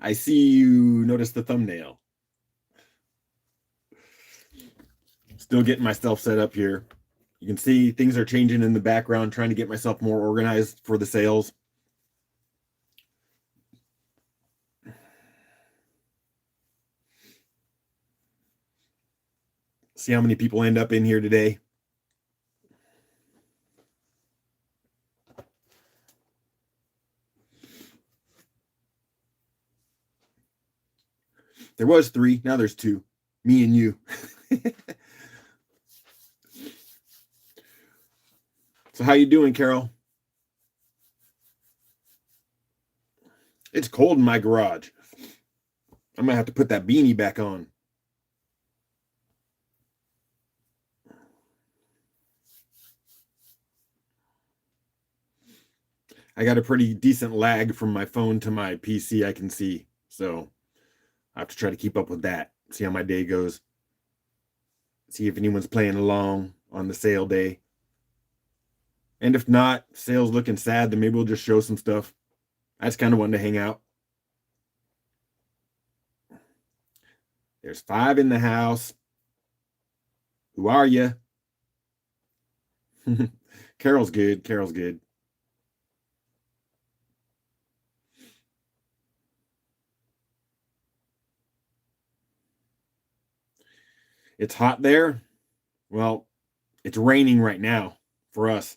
I see you noticed the thumbnail. Still getting myself set up here. You can see things are changing in the background, trying to get myself more organized for the sales. See how many people end up in here today. There was 3, now there's 2. Me and you. So how you doing, Carol? It's cold in my garage. I might have to put that beanie back on. I got a pretty decent lag from my phone to my PC, I can see. So I have to try to keep up with that. See how my day goes. See if anyone's playing along on the sale day. And if not, sales looking sad, then maybe we'll just show some stuff. I just kind of wanted to hang out. There's 5 in the house. Who are you? Carol's good. Carol's good. It's hot there. Well, it's raining right now for us.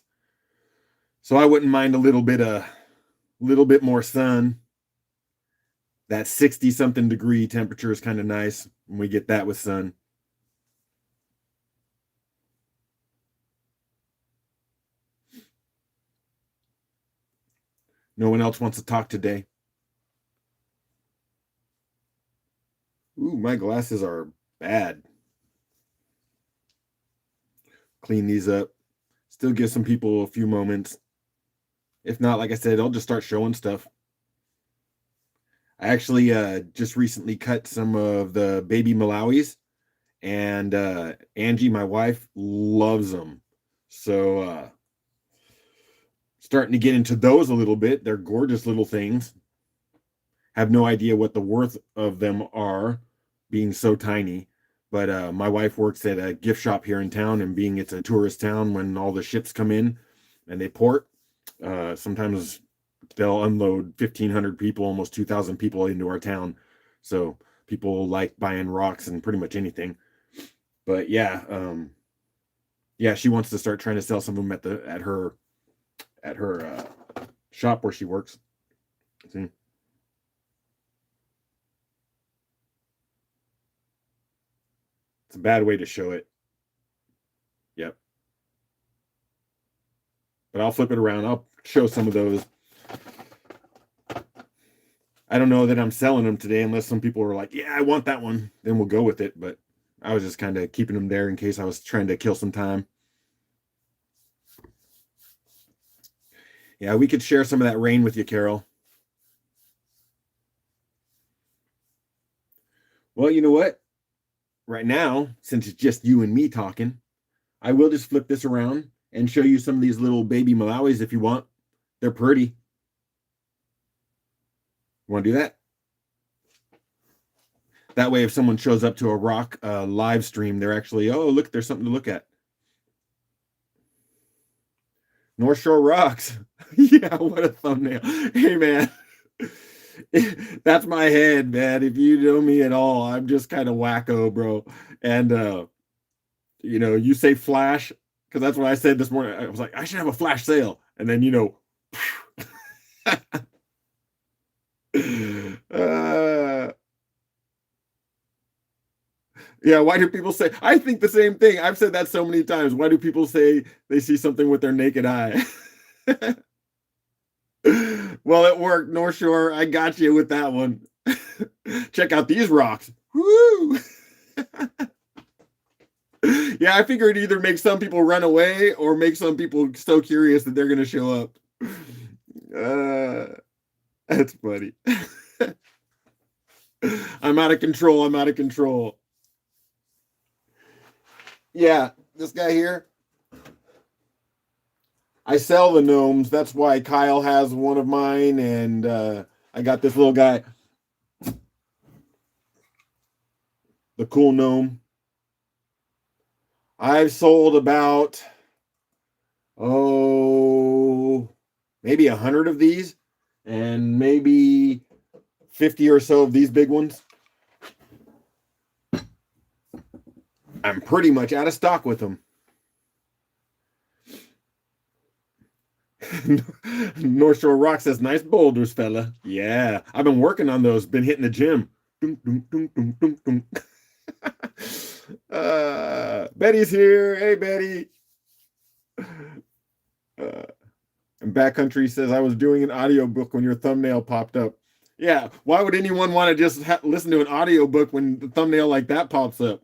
So I wouldn't mind a little bit more sun. That 60 something degree temperature is kind of nice when we get that with sun. No one else wants to talk today. Ooh, my glasses are bad. Clean these up. Still give some people a few moments. If not, like I said, I'll just start showing stuff. I actually just recently cut some of the baby Malawis, and Angie, my wife, loves them. So starting to get into those a little bit. They're gorgeous little things. Have no idea what the worth of them are, being so tiny. But my wife works at a gift shop here in town, and being it's a tourist town, when all the ships come in and they port, sometimes they'll unload 1,500 people, almost 2,000 people into our town. So people like buying rocks and pretty much anything. But yeah, she wants to start trying to sell some of them at her shop where she works. See? It's a bad way to show it. Yep. But I'll flip it around. I'll show some of those. I don't know that I'm selling them today unless some people are like, yeah, I want that one. Then we'll go with it. But I was just kind of keeping them there in case I was trying to kill some time. Yeah, we could share some of that rain with you, Carol. Well, you know what? Right now, since it's just you and me talking, I will just flip this around and show you some of these little baby Malawis if you want. They're pretty. Want to do that? That way, if someone shows up to a rock live stream, they're actually, oh, look, there's something to look at. North Shore Rocks. Yeah, what a thumbnail. Hey, man. That's my head, man. If you know me at all, I'm just kind of wacko, bro. And you say flash, because that's what I said this morning. I was like, I should have a flash sale. And then yeah, why do people say, I think the same thing. I've said that so many times. Why do people say they see something with their naked eye? Well, it worked, North Shore. I got you with that one. Check out these rocks. Woo! Yeah, I figured either make some people run away or make some people so curious that they're going to show up. That's funny. I'm out of control. I'm out of control. Yeah, this guy here. I sell the gnomes. That's why Kyle has one of mine, and I got this little guy. the cool gnome. I've sold about, oh, maybe 100 of these and maybe 50 or so of these big ones. I'm pretty much out of stock with them. North Shore Rock says, nice boulders, fella. Yeah, I've been working on those, been hitting the gym. Betty's here. Hey, Betty. And Backcountry says, I was doing an audiobook when your thumbnail popped up. Yeah, why would anyone want to just listen to an audiobook when the thumbnail like that pops up?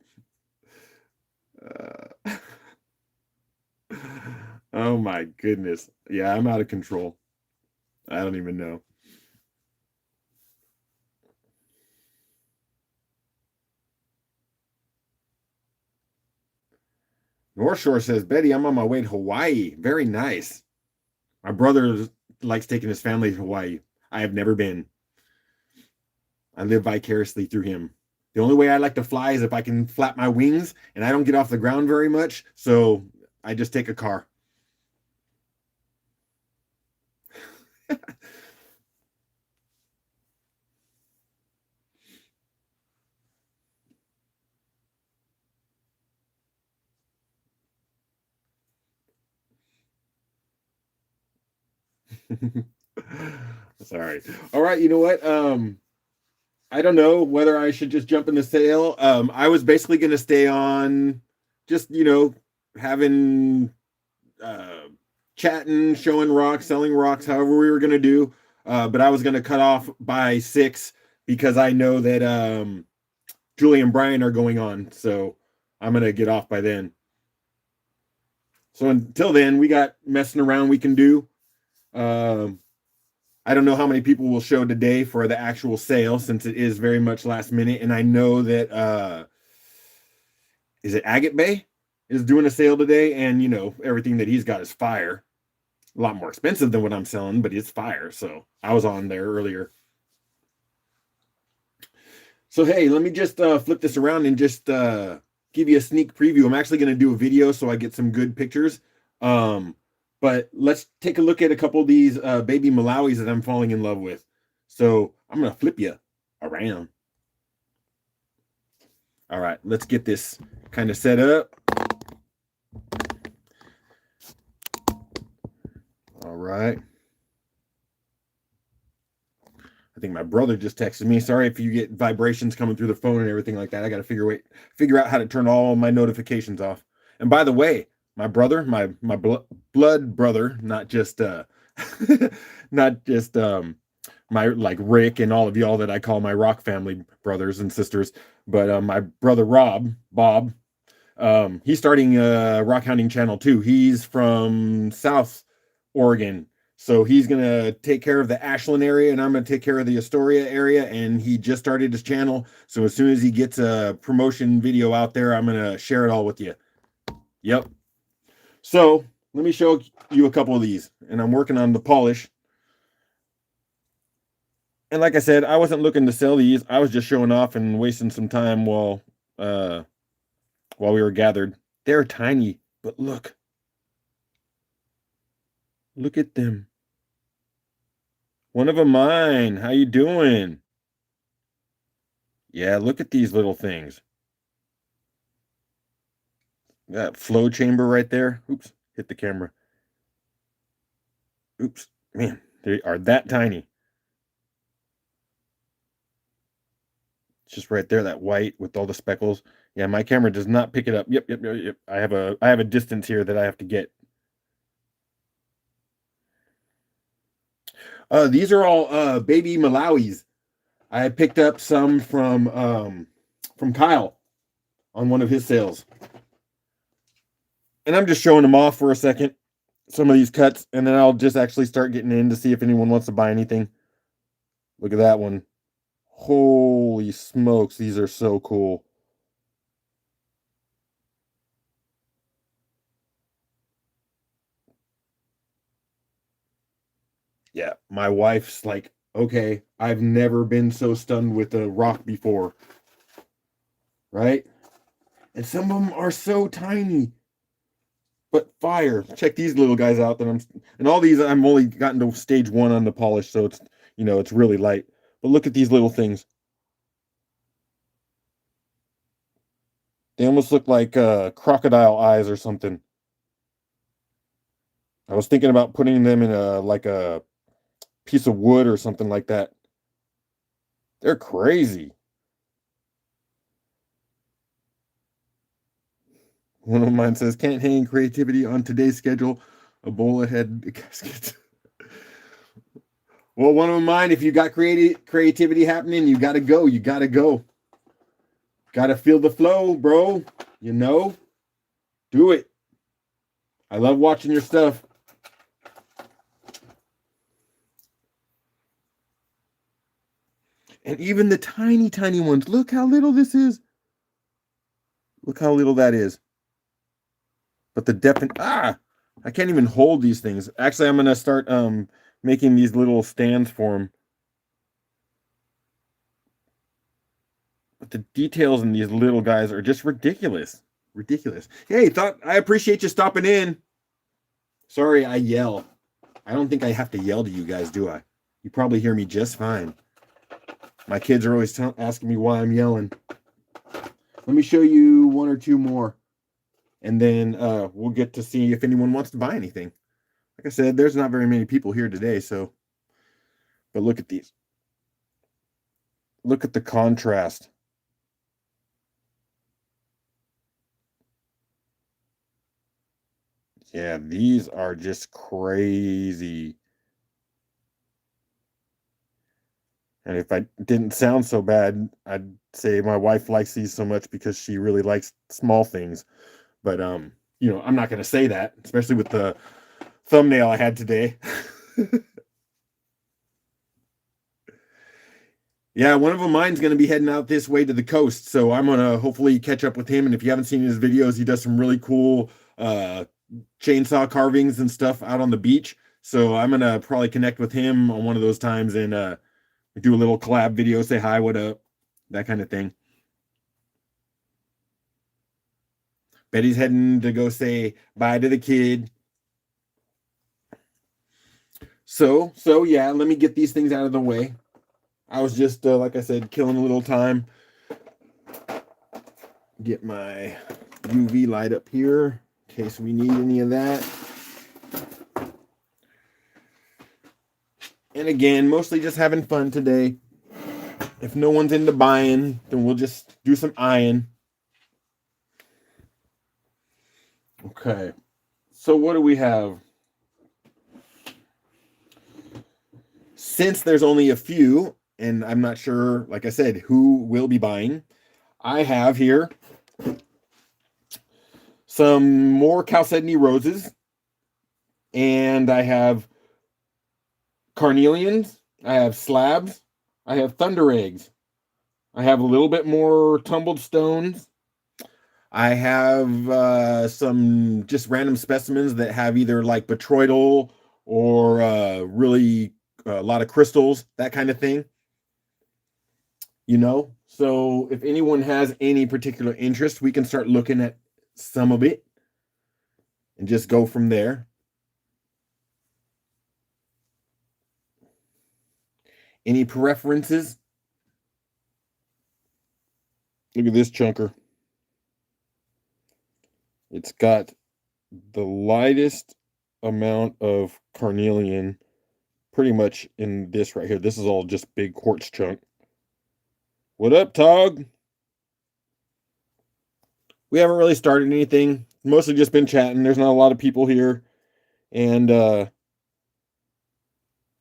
Oh my goodness. Yeah, I'm out of control. I don't even know. North Shore says, Betty, I'm on my way to Hawaii. Very nice. My brother likes taking his family to Hawaii. I have never been. I live vicariously through him. The only way I like to fly is if I can flap my wings, and I don't get off the ground very much, so I just take a car. Sorry. All right, you know what? I don't know whether I should just jump in the sale. I was basically going to stay on just, having chatting, showing rocks, selling rocks, however we were going to do. But I was going to cut off by 6 because I know that Julie and Brian are going on. So I'm going to get off by then. So until then, we got messing around we can do. I don't know how many people will show today for the actual sale since it is very much last minute. And I know that, is it Agate Bay is doing a sale today. And, everything that he's got is fire. A lot more expensive than what I'm selling, but it's fire. So I was on there earlier. So, hey, let me just flip this around and just give you a sneak preview. I'm actually going to do a video so I get some good pictures. But let's take a look at a couple of these baby Malawis that I'm falling in love with. So I'm going to flip you around. All right, let's get this kind of set up. All right. I think my brother just texted me. Sorry if you get vibrations coming through the phone and everything like that. I got to figure out how to turn all my notifications off. And by the way, my brother, my blood brother, not just not just my like Rick and all of y'all that I call my rock family brothers and sisters, but my brother Bob, he's starting a rock hounding channel too. He's from South Oregon. So he's going to take care of the Ashland area and I'm going to take care of the Astoria area. And he just started his channel. So as soon as he gets a promotion video out there, I'm going to share it all with you. Yep. So let me show you a couple of these. And I'm working on the polish. And like I said, I wasn't looking to sell these. I was just showing off and wasting some time while we were gathered. They're tiny, but look. Look at them. One of them mine. How you doing? Yeah, look at these little things. That flow chamber right there. Oops, hit the camera. Oops, man, they are that tiny. It's just right there, that white with all the speckles. Yeah, my camera does not pick it up. Yep. I have a distance here that I have to get. These are all baby Malawis. I picked up some from Kyle on one of his sales. And I'm just showing them off for a second. Some of these cuts, and then I'll just actually start getting in to see if anyone wants to buy anything. Look at that one. Holy smokes, these are so cool. Yeah, my wife's like, okay, I've never been so stunned with a rock before. right? And some of them are so tiny, but fire. Check these little guys out and all these I'm only gotten to stage 1 on the polish, so it's, it's really light. But look at these little things. They almost look like crocodile eyes or something. I was thinking about putting them in a piece of wood or something like that. They're crazy. One of mine says, "Can't hang creativity on today's schedule. A bowl ahead casket." Well, one of mine, if you got creativity happening, you got to go. You got to go. Got to feel the flow, bro. Do it. I love watching your stuff. And even the tiny, tiny ones. Look how little this is. Look how little that is. But the I can't even hold these things. Actually, I'm going to start making these little stands for them. But the details in these little guys are just ridiculous. Ridiculous. Hey, I appreciate you stopping in. Sorry, I yell. I don't think I have to yell to you guys, do I? You probably hear me just fine. My kids are always asking me why I'm yelling. Let me show you one or two more. And then we'll get to see if anyone wants to buy anything. Like I said, there's not very many people here today, so. But look at these. Look at the contrast. Yeah, these are just crazy. And if I didn't sound so bad, I'd say my wife likes these so much because she really likes small things. But I'm not going to say that, especially with the thumbnail I had today. Yeah, one of them mine's going to be heading out this way to the coast, so I'm going to hopefully catch up with him. And if you haven't seen his videos, he does some really cool chainsaw carvings and stuff out on the beach. So I'm going to probably connect with him on one of those times and do a little collab video, say hi, what up, that kind of thing. Betty's heading to go say bye to the kid. So yeah, let me get these things out of the way. I was just, like I said, killing a little time. Get my UV light up here in case we need any of that. And again, mostly just having fun today. If no one's into buying, then we'll just do some eyeing. Okay. So what do we have? Since there's only a few, and I'm not sure, like I said, who will be buying, I have here some more Chalcedony roses, and I have carnelians, I have slabs, I have Thundereggs, I have a little bit more tumbled stones, I have some just random specimens that have either like botryoidal or really a lot of crystals, that kind of thing. So if anyone has any particular interest, we can start looking at some of it and just go from there. Any preferences? Look at this chunker. It's got the lightest amount of carnelian pretty much in this right here. This is all just big quartz chunk. What up, Tog? We haven't really started anything. Mostly just been chatting. There's not a lot of people here. And I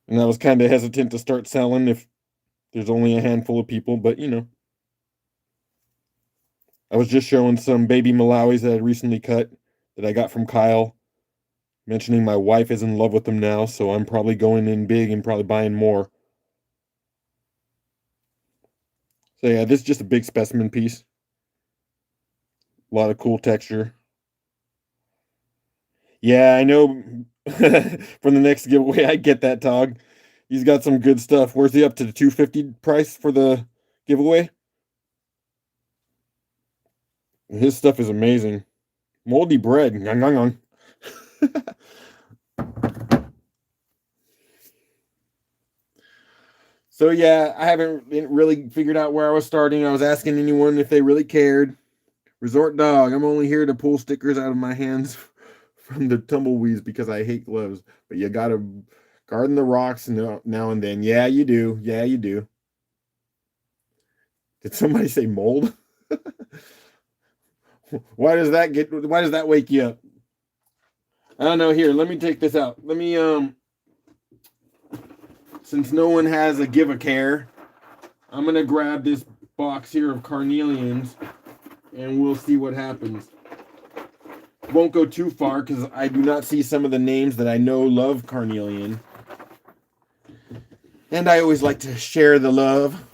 was kind of hesitant to start selling if there's only a handful of people, but I was just showing some baby Malawis that I recently cut that I got from Kyle, mentioning my wife is in love with them now, so I'm probably going in big and probably buying more. So yeah, this is just a big specimen piece. A lot of cool texture. Yeah, I know from the next giveaway, I get that, Tog. He's got some good stuff. Where's he up to the 250 price for the giveaway? His stuff is amazing. Moldy bread. Ngung, ngung, ngung. So yeah, I haven't really figured out where I was starting. I was asking anyone if they really cared. Resort dog. I'm only here to pull stickers out of my hands from the tumbleweeds because I hate gloves. But you gotta garden the rocks now and then. Yeah, you do. Yeah, you do. Did somebody say mold? Why does that wake you up? I don't know. Here, let me take this out. Let me since no one has a give a care, I'm gonna grab this box here of carnelians and we'll see what happens. Won't go too far because I do not see some of the names that I know love carnelian. And I always like to share the love.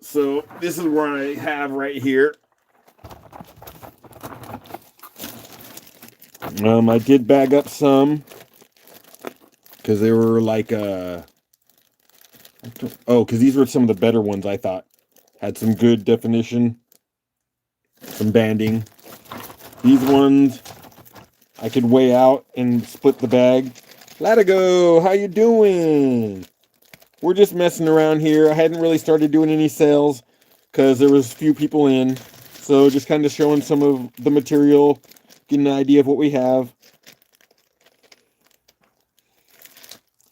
So this is what I have right here. I did bag up some because they were like because these were some of the better ones I thought. Had some good definition, some banding. These ones I could weigh out and split the bag. Latigo, how you doing? We're just messing around here. I hadn't really started doing any sales because there was few people in. So just kind of showing some of the material, getting an idea of what we have.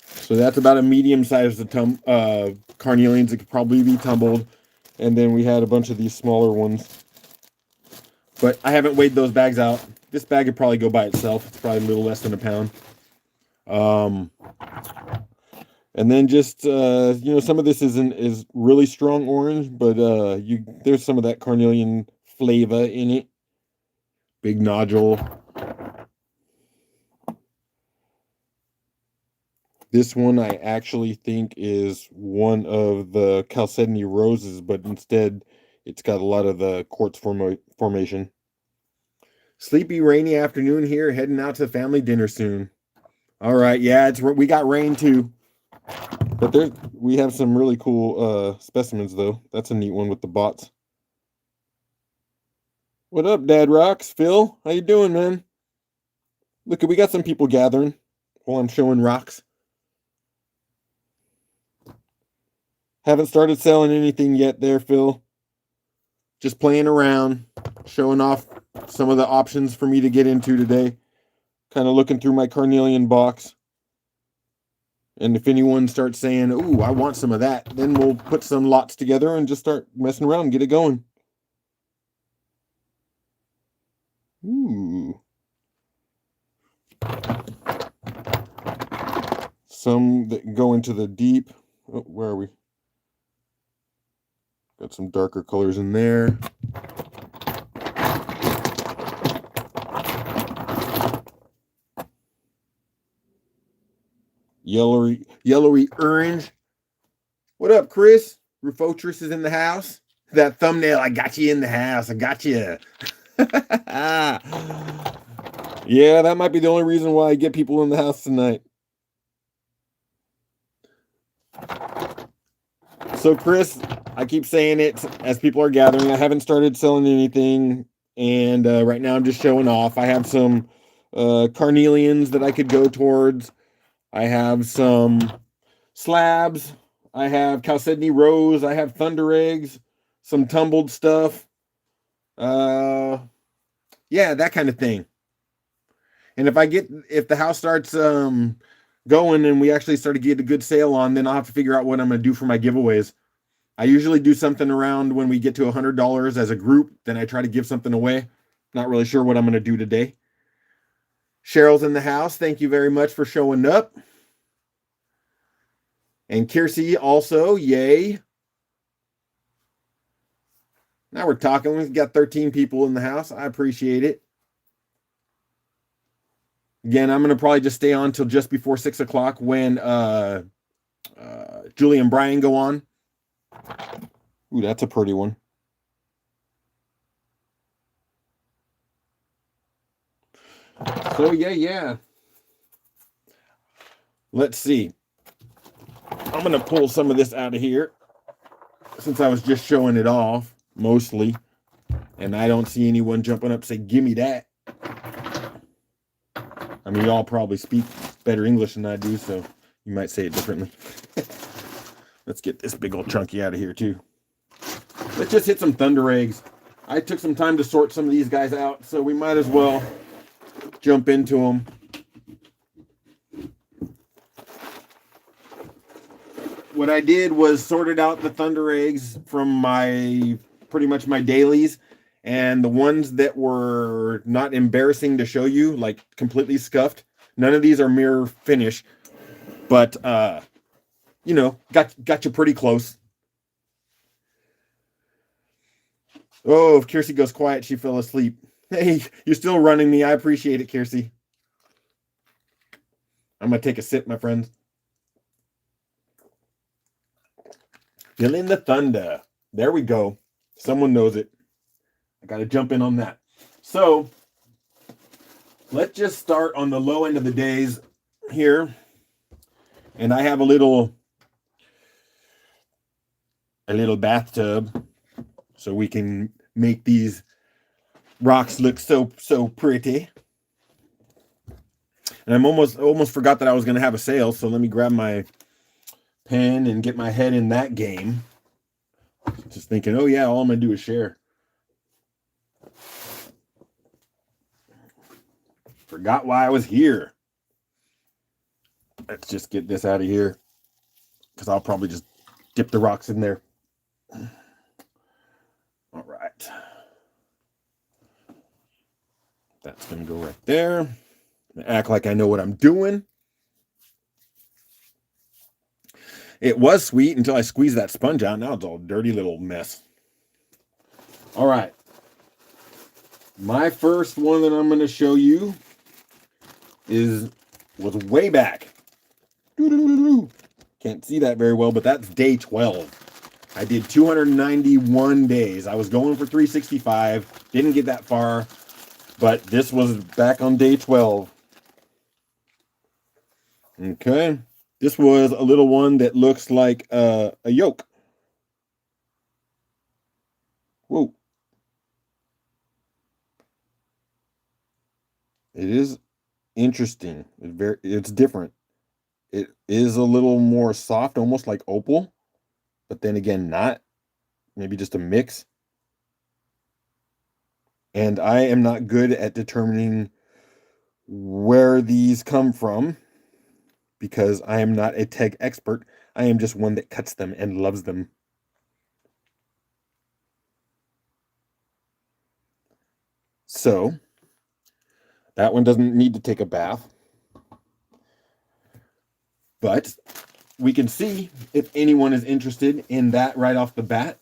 So that's about a medium size carnelians that could probably be tumbled. And then we had a bunch of these smaller ones. But I haven't weighed those bags out. This bag would probably go by itself. It's probably a little less than a pound. And then just some of this is really strong orange, but there's some of that carnelian flavor in it. Big nodule. This one I actually think is one of the chalcedony roses, but instead it's got a lot of the quartz formation. Sleepy, rainy afternoon here, heading out to family dinner soon. All right, yeah, we got rain too. But we have some really cool specimens though. That's a neat one with the bots. What up, Dad Rocks? Phil, how you doing, man? Look, we got some people gathering while I'm showing rocks. Haven't started selling anything yet there, Phil. Just playing around, showing off some of the options for me to get into today. Kind of looking through my carnelian box. And if anyone starts saying, ooh, I want some of that, then we'll put some lots together and just start messing around and get it going. Ooh. Some that go into the deep. Oh, where are we? Got some darker colors in there. Yellowy orange. What up, Chris? Rufotris is in the house. That thumbnail, I got you in the house. I got you. Yeah, that might be the only reason why I get people in the house tonight. So, Chris, I keep saying it as people are gathering. I haven't started selling anything, and right now I'm just showing off. I have some carnelians that I could go towards. I have some slabs. I have chalcedony rose. I have Thundereggs. Some tumbled stuff. Yeah, that kind of thing. And if the house starts going and we actually start to get a good sale on, then I'll have to figure out what I'm going to do for my giveaways. I usually do something around when we get to $100 as a group. Then I try to give something away. Not really sure what I'm going to do today. Cheryl's in the house. Thank you very much for showing up. And Kiersey also, yay. Now we're talking. We've got 13 people in the house. I appreciate it. Again, I'm going to probably just stay on till just before 6 o'clock when Julie and Brian go on. Ooh, that's a pretty one. So, yeah. Let's see. I'm going to pull some of this out of here since I was just showing it off mostly. And I don't see anyone jumping up say, give me that. I mean, y'all probably speak better English than I do, so you might say it differently. Let's get this big old chunky out of here, too. Let's just hit some Thundereggs. I took some time to sort some of these guys out, so we might as well jump into them. What I did was sorted out the Thundereggs from my pretty much my dailies, and the ones that were not embarrassing to show you, like completely scuffed. None of these are mirror finish, but you know, got you pretty close. Oh, if Kiersey goes quiet, she fell asleep. Hey, you're still running me. I appreciate it, Kiersey. I'm gonna take a sip, my friends. Feeling the thunder. There we go. Someone knows it. I got to jump in on that. So let's just start on the low end of the days here. And I have a little bathtub so we can make these rocks look so pretty. And I'm almost forgot that I was going to have a sale. So let me grab my pen and get my head in that game. Just thinking, oh yeah, all I'm going to do is share. Forgot why I was here. Let's just get this out of here, because I'll probably just dip the rocks in there. All right. That's going to go right there. Act like I know what I'm doing. It was sweet until I squeezed that sponge out. Now it's all a dirty little mess. All right. My first one that I'm going to show you was way back. Can't see that very well, but that's day 12. I did 291 days. I was going for 365. Didn't get that far, but this was back on day 12. Okay. This was a little one that looks like a yolk. Whoa. It is interesting. It's different. It is a little more soft, almost like opal, but then again, not. Maybe just a mix. And I am not good at determining where these come from because I am not a tech expert. I am just one that cuts them and loves them. So that one doesn't need to take a bath. But we can see if anyone is interested in that right off the bat.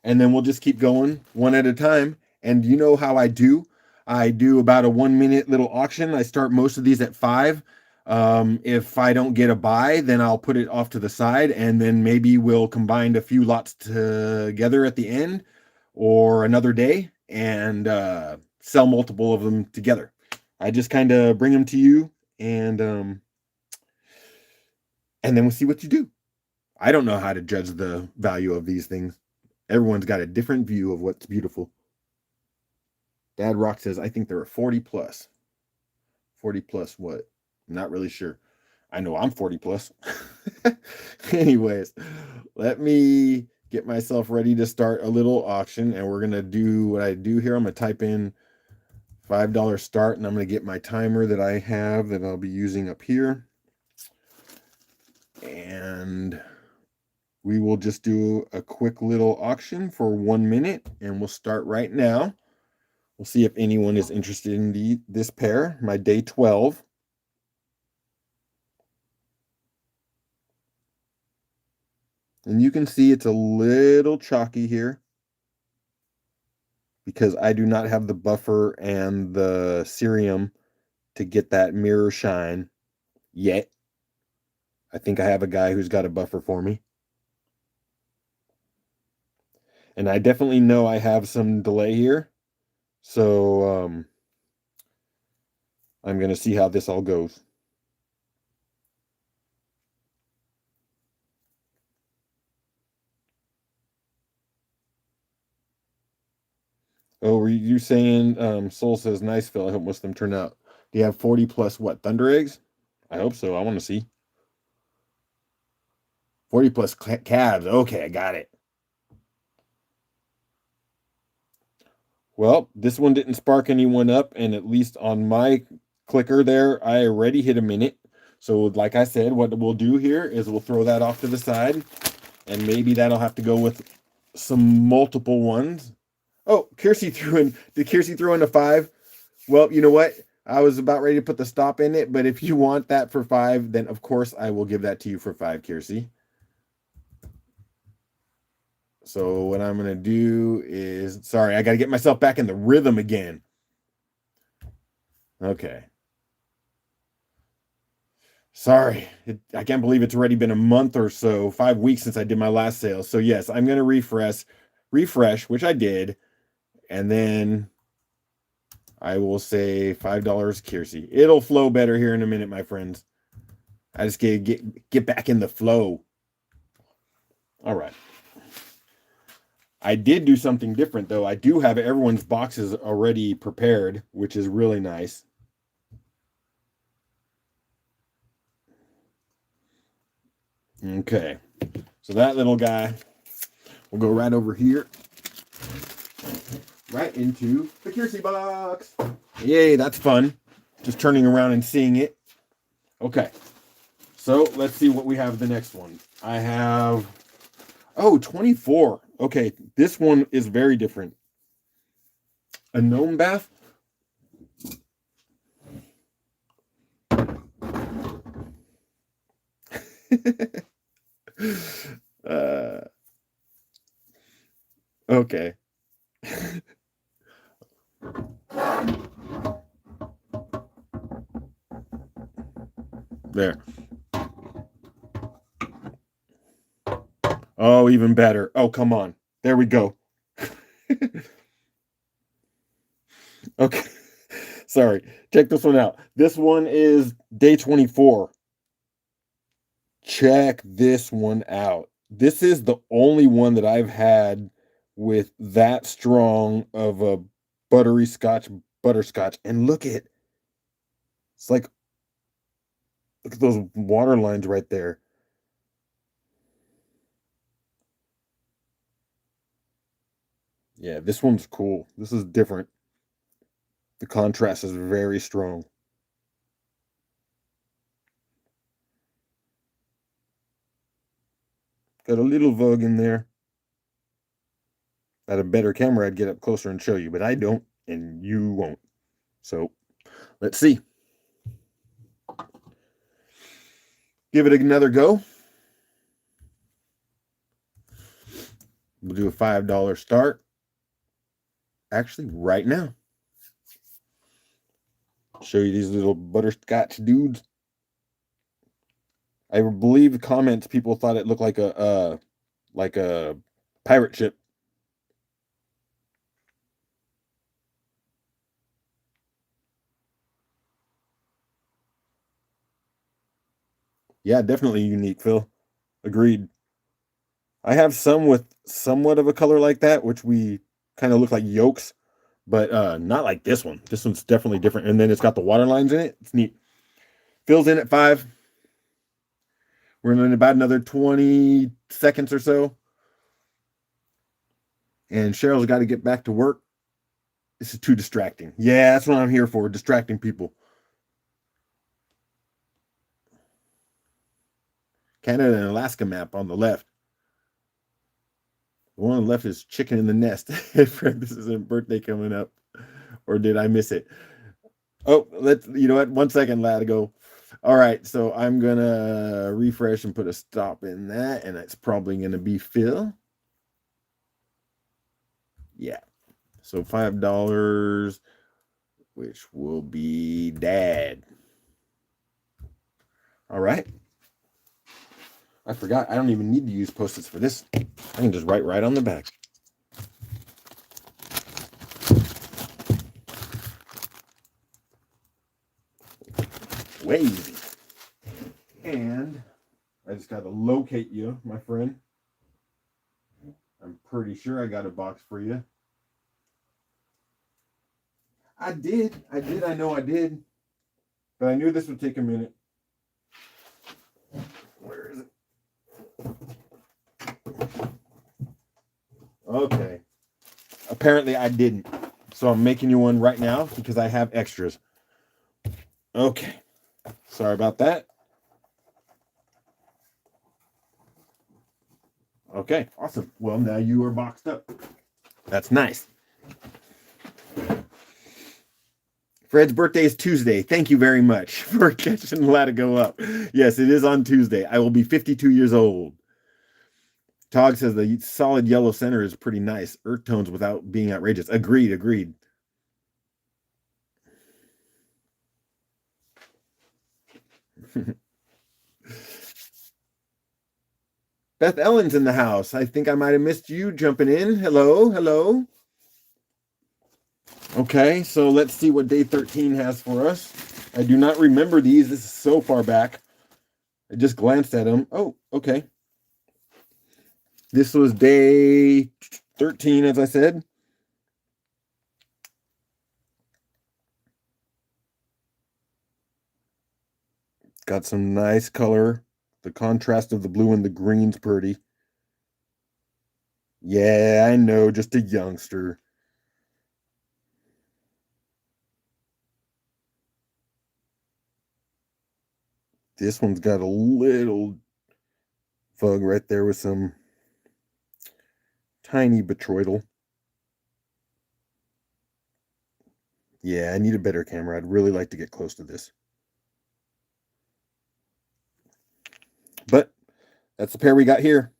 And then we'll just keep going one at a time. And you know how I do. I do about a 1 minute little auction. I start most of these at 5. If I don't get a buy, then I'll put it off to the side. And then maybe we'll combine a few lots together at the end or another day and sell multiple of them together. I just kind of bring them to you and then we'll see what you do. I don't know how to judge the value of these things. Everyone's got a different view of what's beautiful. Dad Rock says, I think there are 40 plus. 40 plus what? I'm not really sure. I know I'm 40 plus. Anyways, let me get myself ready to start a little auction. And we're going to do what I do here. I'm going to type in $5 start. And I'm going to get my timer that I have that I'll be using up here. And we will just do a quick little auction for 1 minute. And we'll start right now. We'll see if anyone is interested in this pair, my day 12. And you can see it's a little chalky here because I do not have the buffer and the cerium to get that mirror shine yet. I think I have a guy who's got a buffer for me. And I definitely know I have some delay here. So I'm going to see how this all goes. Oh, were you saying Soul says nice, Phil. I hope most of them turn out. Do you have 40 plus what? Thundereggs? I hope so. I want to see. 40 plus calves. Okay, I got it. Well, this one didn't spark anyone up, and at least on my clicker there, I already hit a minute. So, like I said, what we'll do here is we'll throw that off to the side, and maybe that'll have to go with some multiple ones. Oh, Kiersey threw in. Did Kiersey throw in a 5? Well, you know what? I was about ready to put the stop in it, but if you want that for 5, then of course I will give that to you for 5, Kiersey. So what I'm going to do is, sorry, I got to get myself back in the rhythm again. Okay. Sorry, I can't believe it's already been a month or so, 5 weeks since I did my last sale. So yes, I'm going to refresh, which I did, and then I will say $5 Kiersey. It'll flow better here in a minute, my friends. I just get back in the flow. All right. I did do something different though. I do have everyone's boxes already prepared, which is really nice. Okay. So that little guy will go right over here. Right into the Kiersey box. Yay, that's fun. Just turning around and seeing it. Okay. So let's see what we have the next one. I have, 24. Okay, this one is very different. A gnome bath. Okay. There. Oh, even better. Oh, come on. There we go. Okay. Sorry. Check this one out. This one is day 24. Check this one out. This is the only one that I've had with that strong of a butterscotch. And it's like, look at those water lines right there. Yeah, this one's cool. This is different. The contrast is very strong. Got a little Vogue in there. At a better camera, I'd get up closer and show you, but I don't, and you won't. So let's see. Give it another go. We'll do a $5 start. Actually, right now. Show you these little butterscotch dudes. I believe the comments people thought it looked like a pirate ship. Yeah, definitely unique, Phil. Agreed. I have some with somewhat of a color like that, which we kind of look like yolks, but not like this one. This one's definitely different. And then it's got the water lines in it. It's neat. Phil's in at 5. We're in about another 20 seconds or so. And Cheryl's got to get back to work. This is too distracting. Yeah, that's what I'm here for, distracting people. Canada and Alaska map on the left. The one on the left is chicken in the nest. Fred, this is a birthday coming up. Or did I miss it? Oh, you know what? 1 second, Latigo. All right, so I'm gonna refresh and put a stop in that, and it's probably gonna be Phil. Yeah. So $5, which will be Dad. All right. I forgot. I don't even need to use Post-its for this. I can just write right on the back. Way easy. And I just got to locate you, my friend. I'm pretty sure I got a box for you. I did. I know I did. But I knew this would take a minute. Where is it? Okay. Apparently I didn't. So I'm making you one right now because I have extras. Okay. Sorry about that. Okay, awesome. Well, now you are boxed up. That's nice. Fred's birthday is Tuesday. Thank you very much for catching the ladder go up. Yes, it is on Tuesday. I will be 52 years old. Tog says the solid yellow center is pretty nice. Earth tones without being outrageous. Agreed. Beth Ellen's in the house. I think I might have missed you jumping in. Hello. Okay, so let's see what day 13 has for us. I do not remember these. This is so far back. I just glanced at them. Oh, okay. This was day 13, as I said. Got some nice color. The contrast of the blue and the green's pretty. Yeah, I know, just a youngster. This one's got a little fug right there with some tiny botroidal. Yeah, I need a better camera. I'd really like to get close to this. But that's the pair we got here.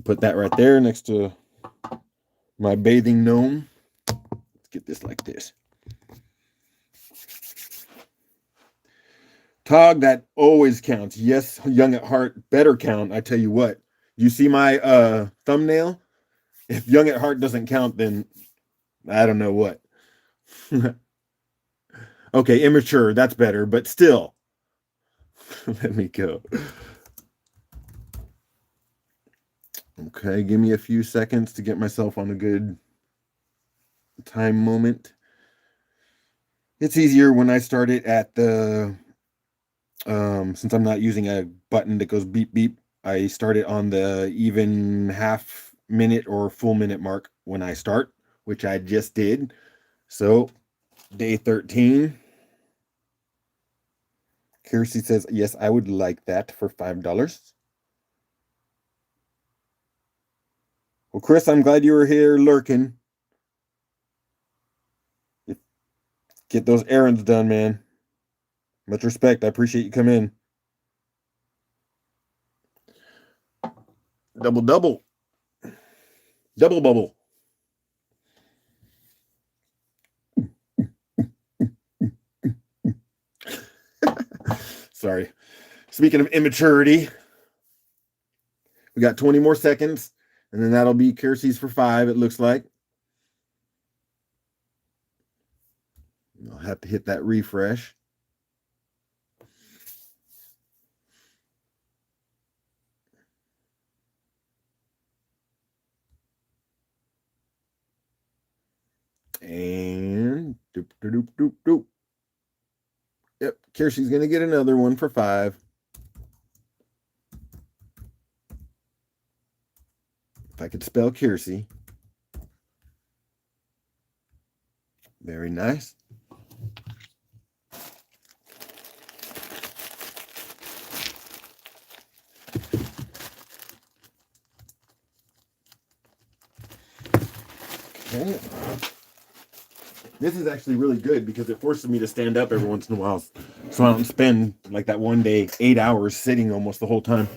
Put that right there next to my bathing gnome. Let's get this like this. Tog, that always counts. Yes, young at heart, better count. I tell you what. You see my thumbnail? If young at heart doesn't count, then I don't know what. Okay, immature, that's better, but still. Let me go. Okay, give me a few seconds to get myself on a good time moment. It's easier when I start it at the since I'm not using a button that goes beep beep, I start it on the even half minute or full minute mark when I start, which I just did. So day 13. Kirsty says, yes, I would like that for $5. Well, Chris, I'm glad you were here lurking. Get those errands done, man. Much respect. I appreciate you coming in. Double. Double bubble. Sorry. Speaking of immaturity, we got 20 more seconds, and then that'll be Kirsty's for 5, it looks like. I'll have to hit that refresh. And doop. Yep, Kirsty's gonna get another one for 5. If I could spell Kirsty. Very nice. Okay. This is actually really good because it forces me to stand up every once in a while, so I don't spend like that one day 8 hours sitting almost the whole time.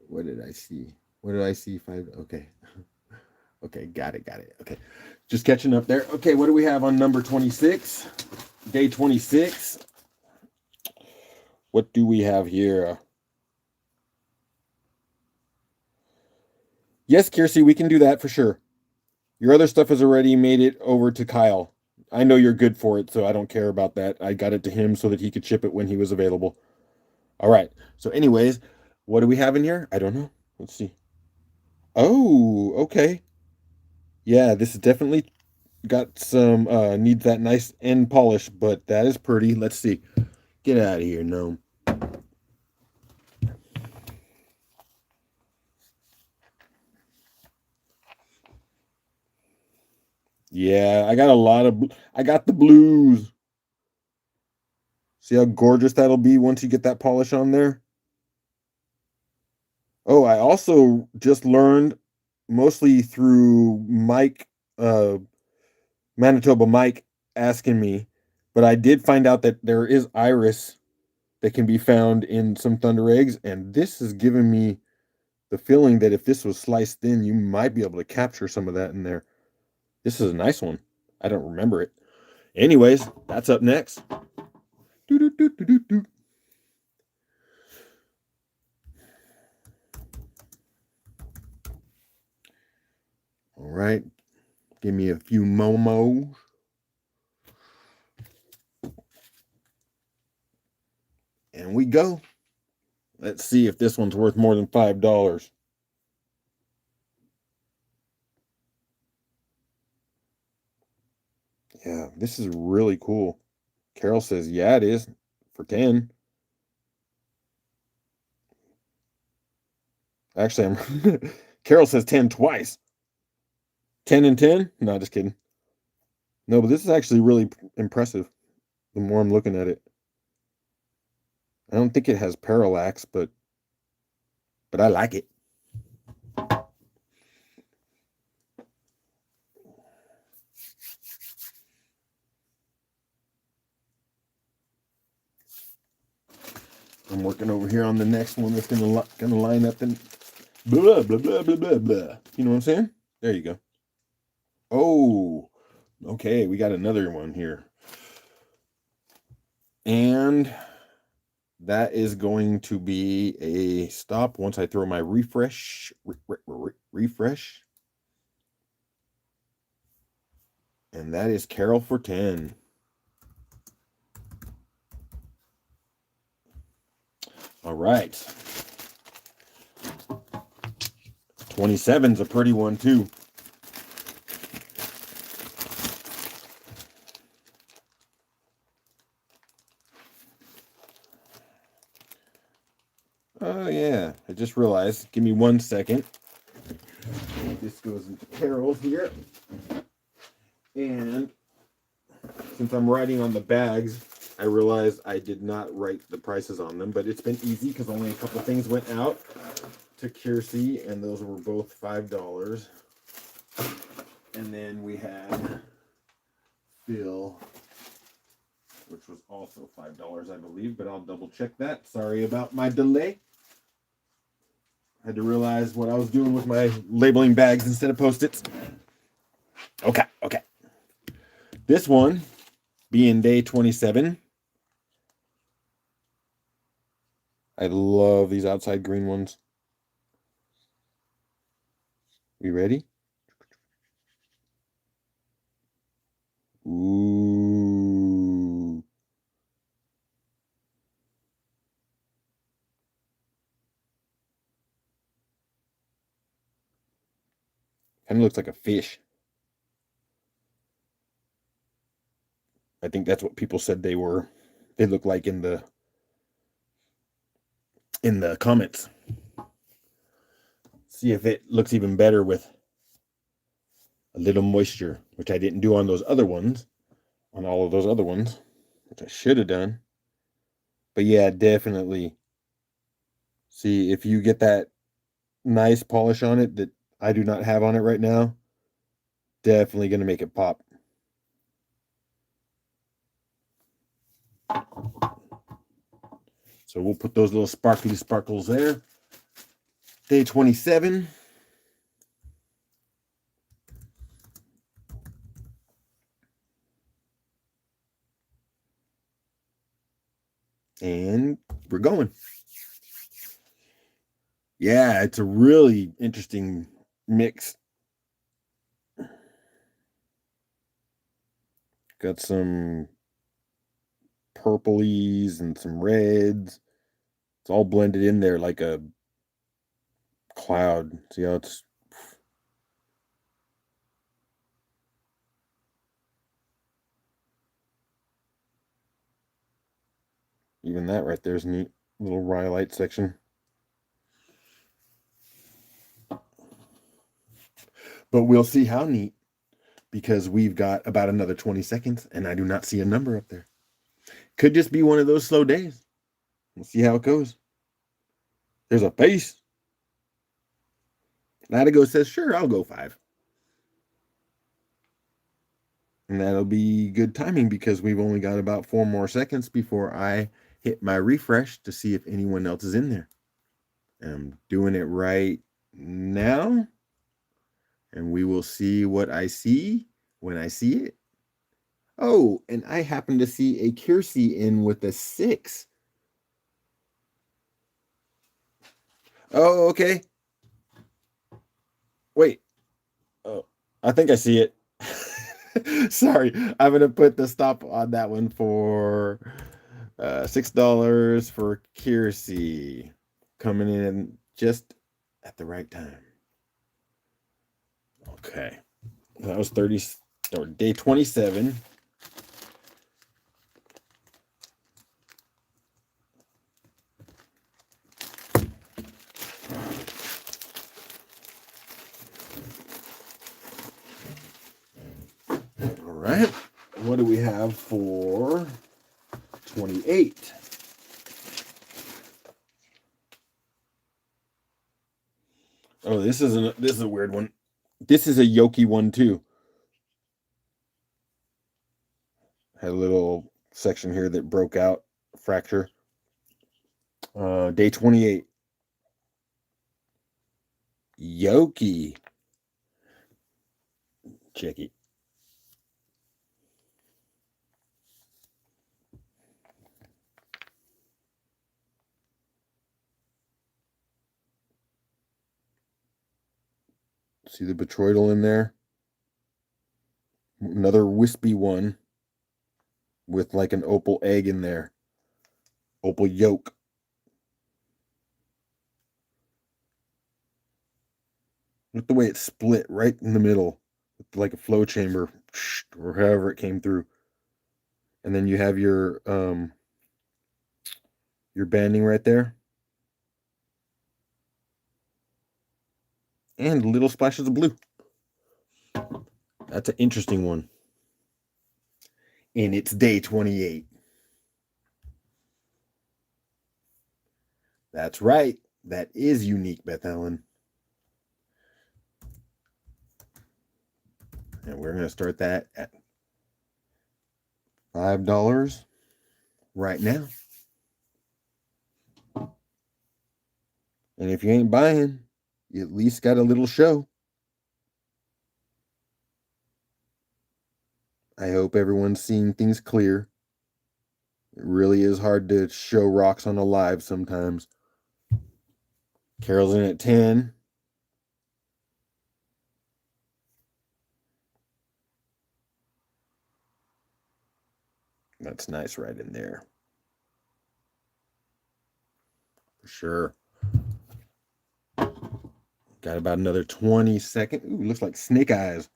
What did I see? What did I see? 5. Okay. Okay, got it. Okay. Just catching up there. Okay, what do we have on number 26? Day 26. What do we have here? Yes, Kirsty, we can do that for sure. Your other stuff has already made it over to Kyle. I know you're good for it, so I don't care about that. I got it to him so that he could ship it when he was available. All right. So, anyways, what do we have in here? I don't know. Let's see. Oh, okay. Yeah, this is definitely got some needs that nice end polish, but that is pretty. Let's see. Get out of here, gnome. Yeah, I got a lot of I got the blues. See how gorgeous that'll be once you get that polish on there? Oh, I also just learned mostly through Mike Manitoba Mike asking me, but I did find out that there is iris that can be found in some Thundereggs, and this has given me the feeling that if this was sliced thin, you might be able to capture some of that in there. This is a nice one. I don't remember it. Anyways, that's up next. Doo-doo-doo-doo-doo. All right, give me a few momos. And we go. Let's see if this one's worth more than $5. Yeah, this is really cool. Carol says, yeah, it is for 10. Actually, I'm Carol says 10 twice. 10 and 10? No, just kidding. No, but this is actually really impressive the more I'm looking at it. I don't think it has parallax, but I like it. I'm working over here on the next one that's gonna line up and blah blah blah blah blah blah. You know what I'm saying? There you go. Oh, okay, we got another one here. And that is going to be a stop once I throw my refresh. Refresh. And that is Carol for 10. All right. 27's a pretty one, too. Oh, yeah. I just realized. Give me 1 second. This goes into Carol here. And since I'm writing on the bags, I realized I did not write the prices on them, but it's been easy because only a couple things went out to Kiersey, and those were both $5. And then we had Phil, which was also $5, I believe, but I'll double check that. Sorry about my delay. I had to realize what I was doing with my labeling bags instead of Post-its. Okay. This one, being day 27. I love these outside green ones. You ready? Ooh. Kind of looks like a fish. I think that's what people said they were. They look like in the comments. See if it looks even better with a little moisture, which I didn't do on those other ones, on all of those other ones, which I should have done. But yeah, definitely. See if you get that nice polish on it that I do not have on it right now. Definitely going to make it pop. So we'll put those little sparkly sparkles there. Day 27. And we're going. Yeah, it's a really interesting mix. Got some purplies and some reds. It's all blended in there like a cloud. See how it's even that right there is neat. Little rhyolite section. But we'll see how neat because we've got about another 20 seconds and I do not see a number up there. Could just be one of those slow days. We'll see how it goes. There's a face. Latigo says, sure, I'll go 5. And that'll be good timing because we've only got about 4 more seconds before I hit my refresh to see if anyone else is in there. I'm doing it right now. And we will see what I see when I see it. Oh, and I happen to see a Kiersey in with a 6. Oh, okay. Wait. Oh, I think I see it. Sorry, I'm gonna put the stop on that one for $6 for Kiersey, coming in just at the right time. Okay, that was 30 or day 27. All right, what do we have for 28? Oh, this is a weird one. This is a Yoki one too. Had a little section here that broke out, fracture. Day 28. Yoki. Check it. See the botroidal in there? Another wispy one with like an opal egg in there. Opal yolk. Look the way it's split right in the middle. Like a flow chamber or however it came through. And then you have your banding right there. And little splashes of blue. That's an interesting one. And it's day 28. That's right. That is unique, Beth Ellen. And we're going to start that at $5 right now. And if you ain't buying, you at least got a little show. I hope everyone's seeing things clear. It really is hard to show rocks on a live sometimes. Carol's in at 10. That's nice right in there. For sure. Got about another 20 seconds. Ooh, looks like snake eyes.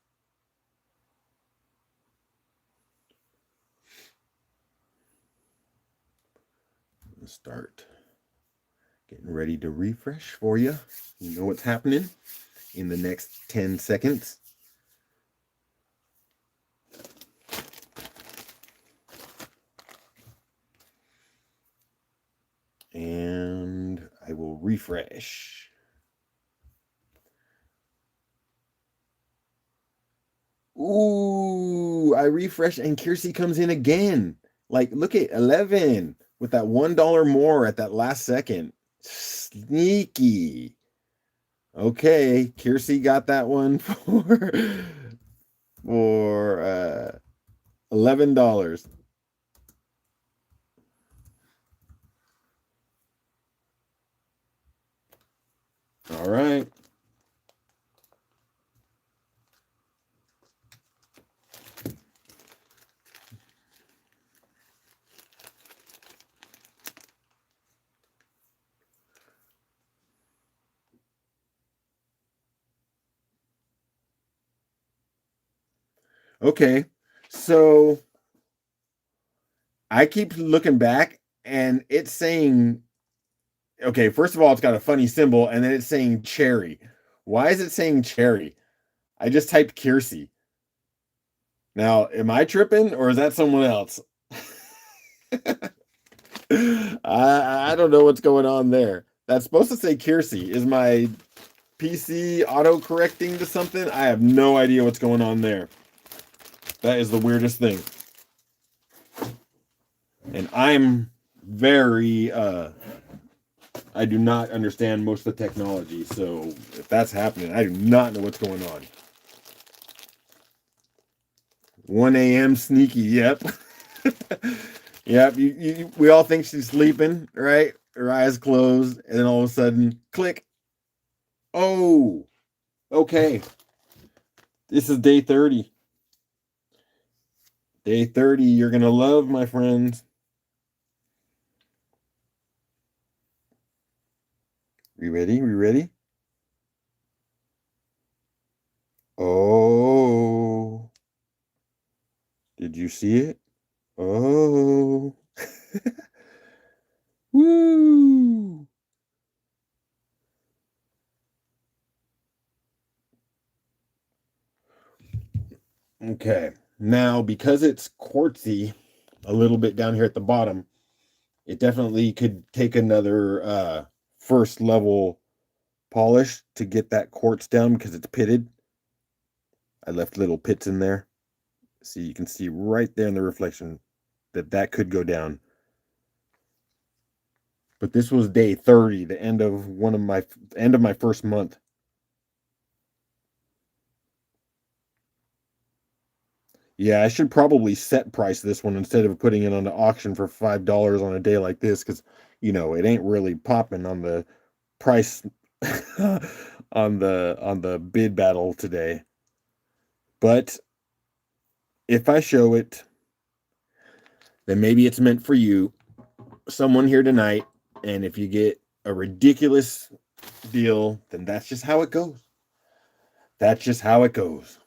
Let's start getting ready to refresh for you. You know what's happening in the next 10 seconds. And I will refresh. Ooh, I refresh and Kiersey comes in again. Like, look at 11 with that $1 more at that last second. Sneaky. Okay, Kiersey got that one for $11. All right. Okay. So I keep looking back and it's saying, okay, first of all, it's got a funny symbol and then it's saying cherry. Why is it saying cherry? I just typed Kiersey. Now, am I tripping or is that someone else? I don't know what's going on there. That's supposed to say Kiersey. Is my PC auto correcting to something? I have no idea what's going on there. That is the weirdest thing. And I'm very I do not understand most of the technology, so if that's happening, I do not know what's going on. 1 a.m. sneaky, yep. Yep, we all think she's sleeping, right? Her eyes closed, and then all of a sudden, click. Oh, okay. This is day 30. Day 30, you're going to love, my friends. We ready? We ready? Oh. Did you see it? Oh. Woo. Okay. Now, because it's quartzy a little bit down here at the bottom, it definitely could take another first level polish to get that quartz down because it's pitted. I left little pits in there. See, you can see right there in the reflection that could go down. But this was day 30, the end of my first month. Yeah, I should probably set price this one instead of putting it on the auction for $5 on a day like this, because it ain't really popping on the price on the bid battle today. But if I show it, then maybe it's meant for you, someone here tonight, and if you get a ridiculous deal, then that's just how it goes. That's just how it goes.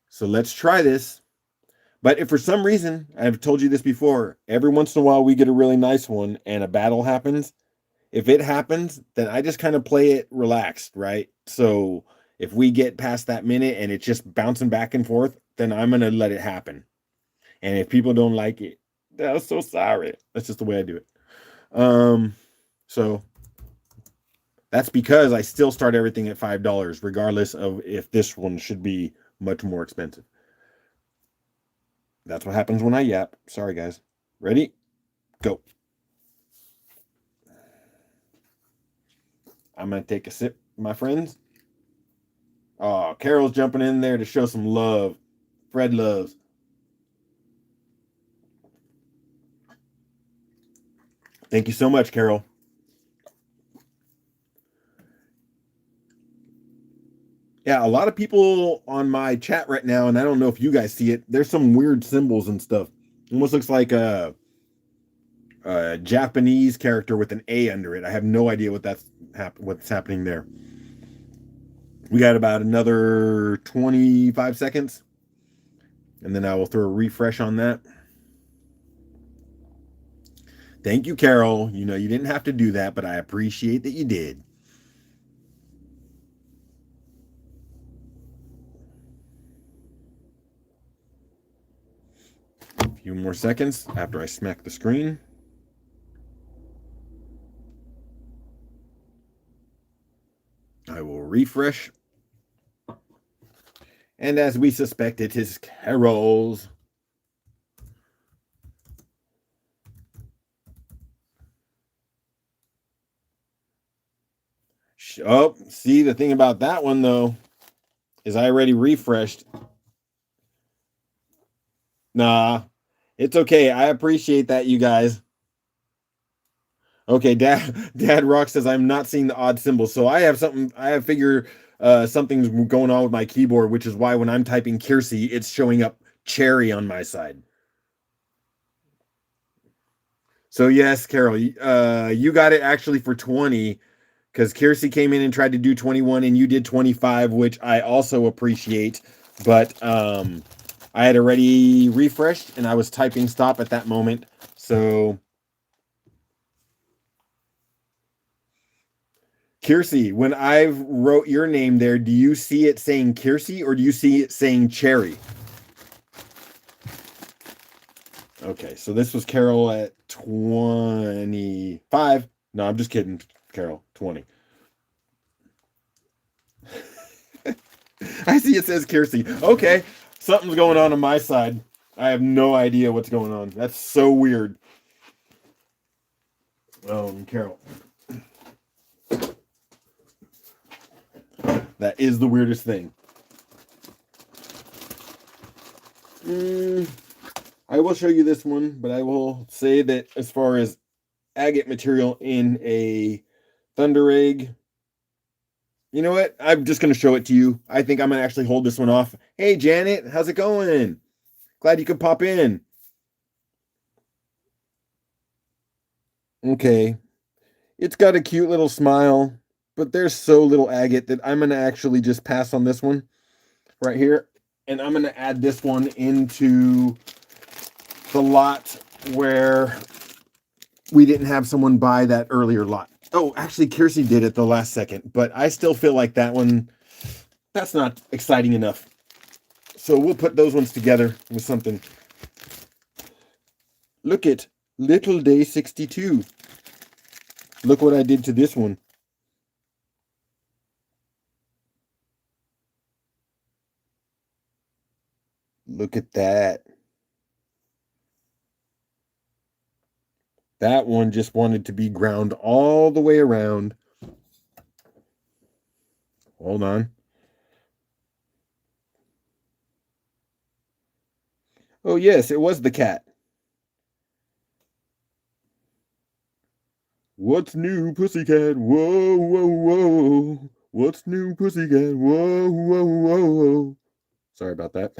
So let's try this. But if for some reason, I've told you this before, every once in a while we get a really nice one and a battle happens. If it happens, then I just kind of play it relaxed, right? So if we get past that minute and it's just bouncing back and forth, then I'm going to let it happen. And if people don't like it, I'm so sorry. That's just the way I do it. So that's because I still start everything at $5, regardless of if this one should be much more expensive. That's what happens when I yap. Sorry, guys. Ready? Go. I'm going to take a sip, my friends. Oh, Carol's jumping in there to show some love. Fred loves. Thank you so much, Carol. Yeah, a lot of people on my chat right now, and I don't know if you guys see it, there's some weird symbols and stuff. Almost looks like a Japanese character with an A under it. I have no idea what's happening there. We got about another 25 seconds, and then I will throw a refresh on that. Thank you, Carol. You didn't have to do that, but I appreciate that you did. A few more seconds after I smack the screen. I will refresh. And as we suspect, it is Carol's. Oh, see, the thing about that one, though, is I already refreshed. Nah, it's okay. I appreciate that, you guys. Okay, Dad Rock says I'm not seeing the odd symbol. So I have figured something's going on with my keyboard, which is why when I'm typing Kiersey, it's showing up cherry on my side. So yes, Carol, you got it actually for 20, because Kiersey came in and tried to do 21 and you did 25, which I also appreciate. But I had already refreshed and I was typing stop at that moment. So Kiersey, when I've wrote your name there, do you see it saying Kiersey or do you see it saying Cherry? Okay, so this was Carol at 25. No, I'm just kidding, Carol, 20. I see it says Kiersey. Okay, something's going on my side. I have no idea what's going on. That's so weird. Carol. That is the weirdest thing. I will show you this one, but I will say that as far as agate material in a Thunderegg, you know what? I'm just going to show it to you. I think I'm going to actually hold this one off. Hey, Janet, how's it going? Glad you could pop in. Okay. It's got a cute little smile, but there's so little agate that I'm going to actually just pass on this one right here. And I'm going to add this one into the lot where we didn't have someone buy that earlier lot. Oh, actually, Kiersey did it the last second, but I still feel like that one, that's not exciting enough. So we'll put those ones together with something. Look at Little Day 62. Look what I did to this one. Look at that. That one just wanted to be ground all the way around. Hold on. Oh, yes, it was the cat. What's new, pussycat? Whoa, whoa, whoa. What's new, pussycat? Whoa, whoa, whoa. Sorry about that.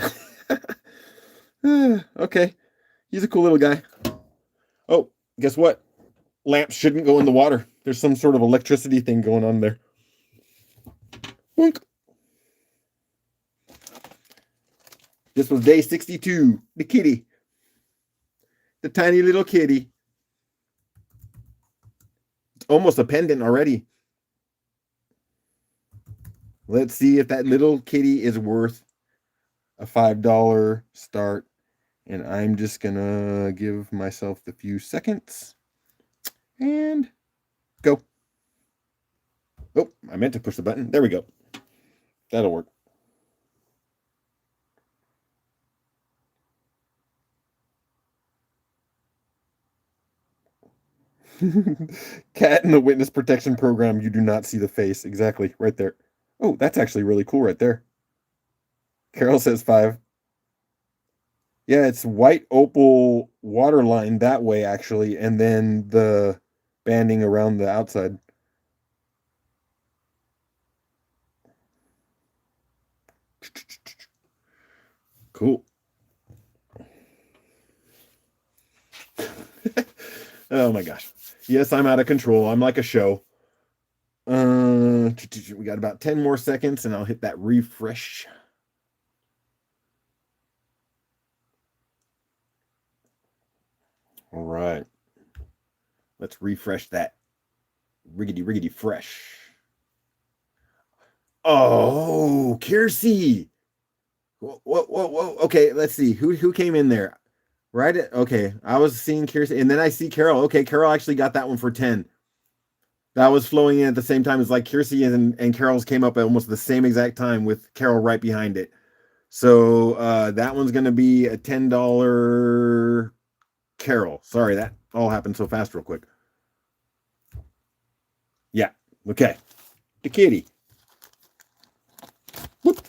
Okay. He's a cool little guy. Oh, guess what? Lamps shouldn't go in the water. There's some sort of electricity thing going on there. Boink. This was day 62. The kitty. The tiny little kitty. It's almost a pendant already. Let's see if that little kitty is worth a $5 start. And I'm just going to give myself the few seconds. And go. Oh, I meant to push the button. There we go. That'll work. Cat in the witness protection program. You do not see the face. Exactly. Right there. Oh, that's actually really cool right there. Carol says 5. Yeah, it's white opal waterline that way, actually. And then the banding around the outside. Cool. Oh my gosh. Yes, I'm out of control. I'm like a show. We got about 10 more seconds and I'll hit that refresh. All right. Let's refresh that. Riggedy fresh. Oh, Kiersey. Whoa. Okay, let's see. Who came in there? Right? Okay, I was seeing Kiersey, and then I see Carol. Okay, Carol actually got that one for 10. That was flowing in at the same time as like Kiersey and Carol's came up at almost the same exact time with Carol right behind it. So that one's going to be a $10 Carol. Sorry, that all happened so fast real quick. Yeah, okay. The kitty. Whoop.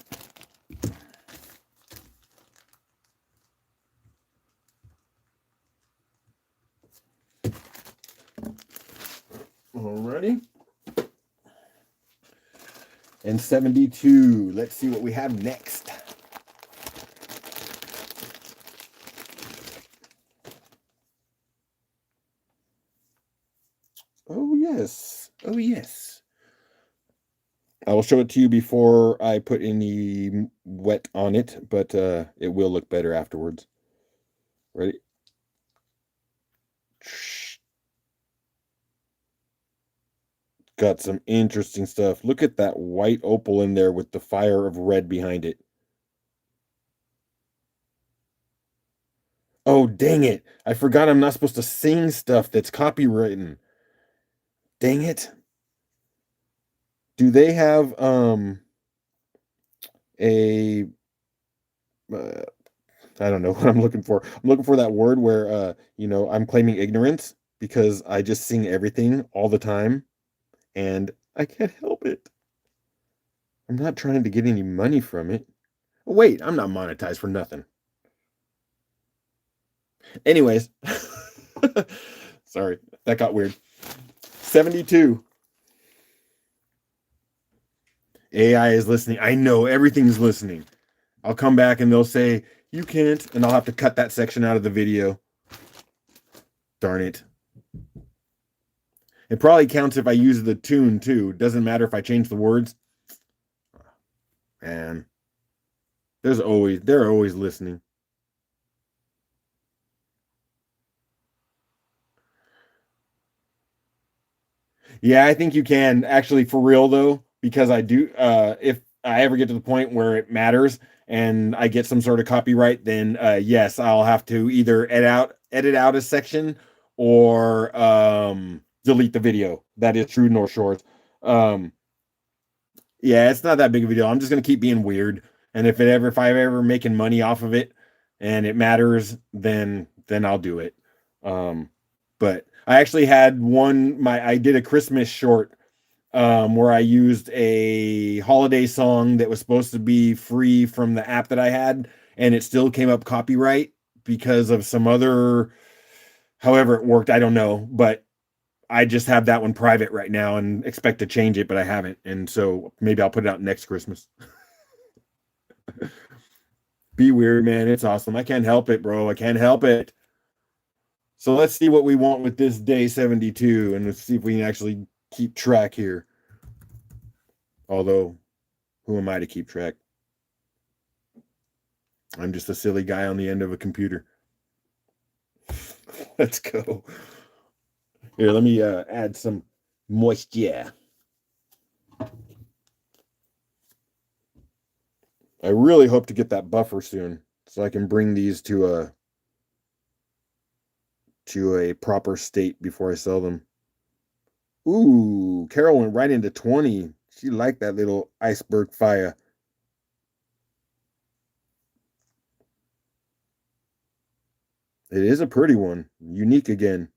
Alrighty. And 72. Let's see what we have next. Oh, yes. Oh, yes. I will show it to you before I put any wet on it, but it will look better afterwards. Ready? Got some interesting stuff. Look at that white opal in there with the fire of red behind it. Oh, dang it. I forgot I'm not supposed to sing stuff that's copywritten. Dang it. Do they have a I don't know what I'm looking for. I'm looking for that word where I'm claiming ignorance because I just sing everything all the time and I can't help it. I'm not trying to get any money from it. Oh, wait, I'm not monetized for nothing. Anyways, sorry, that got weird. 72. AI is listening. I know everything's listening. I'll come back and they'll say, you can't, and I'll have to cut that section out of the video. Darn it. It probably counts if I use the tune too. Doesn't matter if I change the words. Man, they're always listening. Yeah, I think you can actually, for real though, because I do if I ever get to the point where it matters and I get some sort of copyright, then yes, I'll have to either edit out a section or delete the video. That is true, North Shores. Um yeah, it's not that big of a deal. I'm just gonna keep being weird. And if I'm ever making money off of it and it matters, then I'll do it. But I actually had I did a Christmas short where I used a holiday song that was supposed to be free from the app that I had, and it still came up copyright because of some other, however it worked, I don't know. But I just have that one private right now and expect to change it, but I haven't. And so maybe I'll put it out next Christmas. Be weird, man. It's awesome. I can't help it, bro. I can't help it. So let's see what we want with this day 72 and let's see if we can actually keep track here. Although, who am I to keep track? I'm just a silly guy on the end of a computer. Let's go. Here, let me add some moisture. I really hope to get that buffer soon so I can bring these to a proper state before I sell them. Ooh, Carol went right into 20. She liked that little iceberg fire. It is a pretty one. Unique again.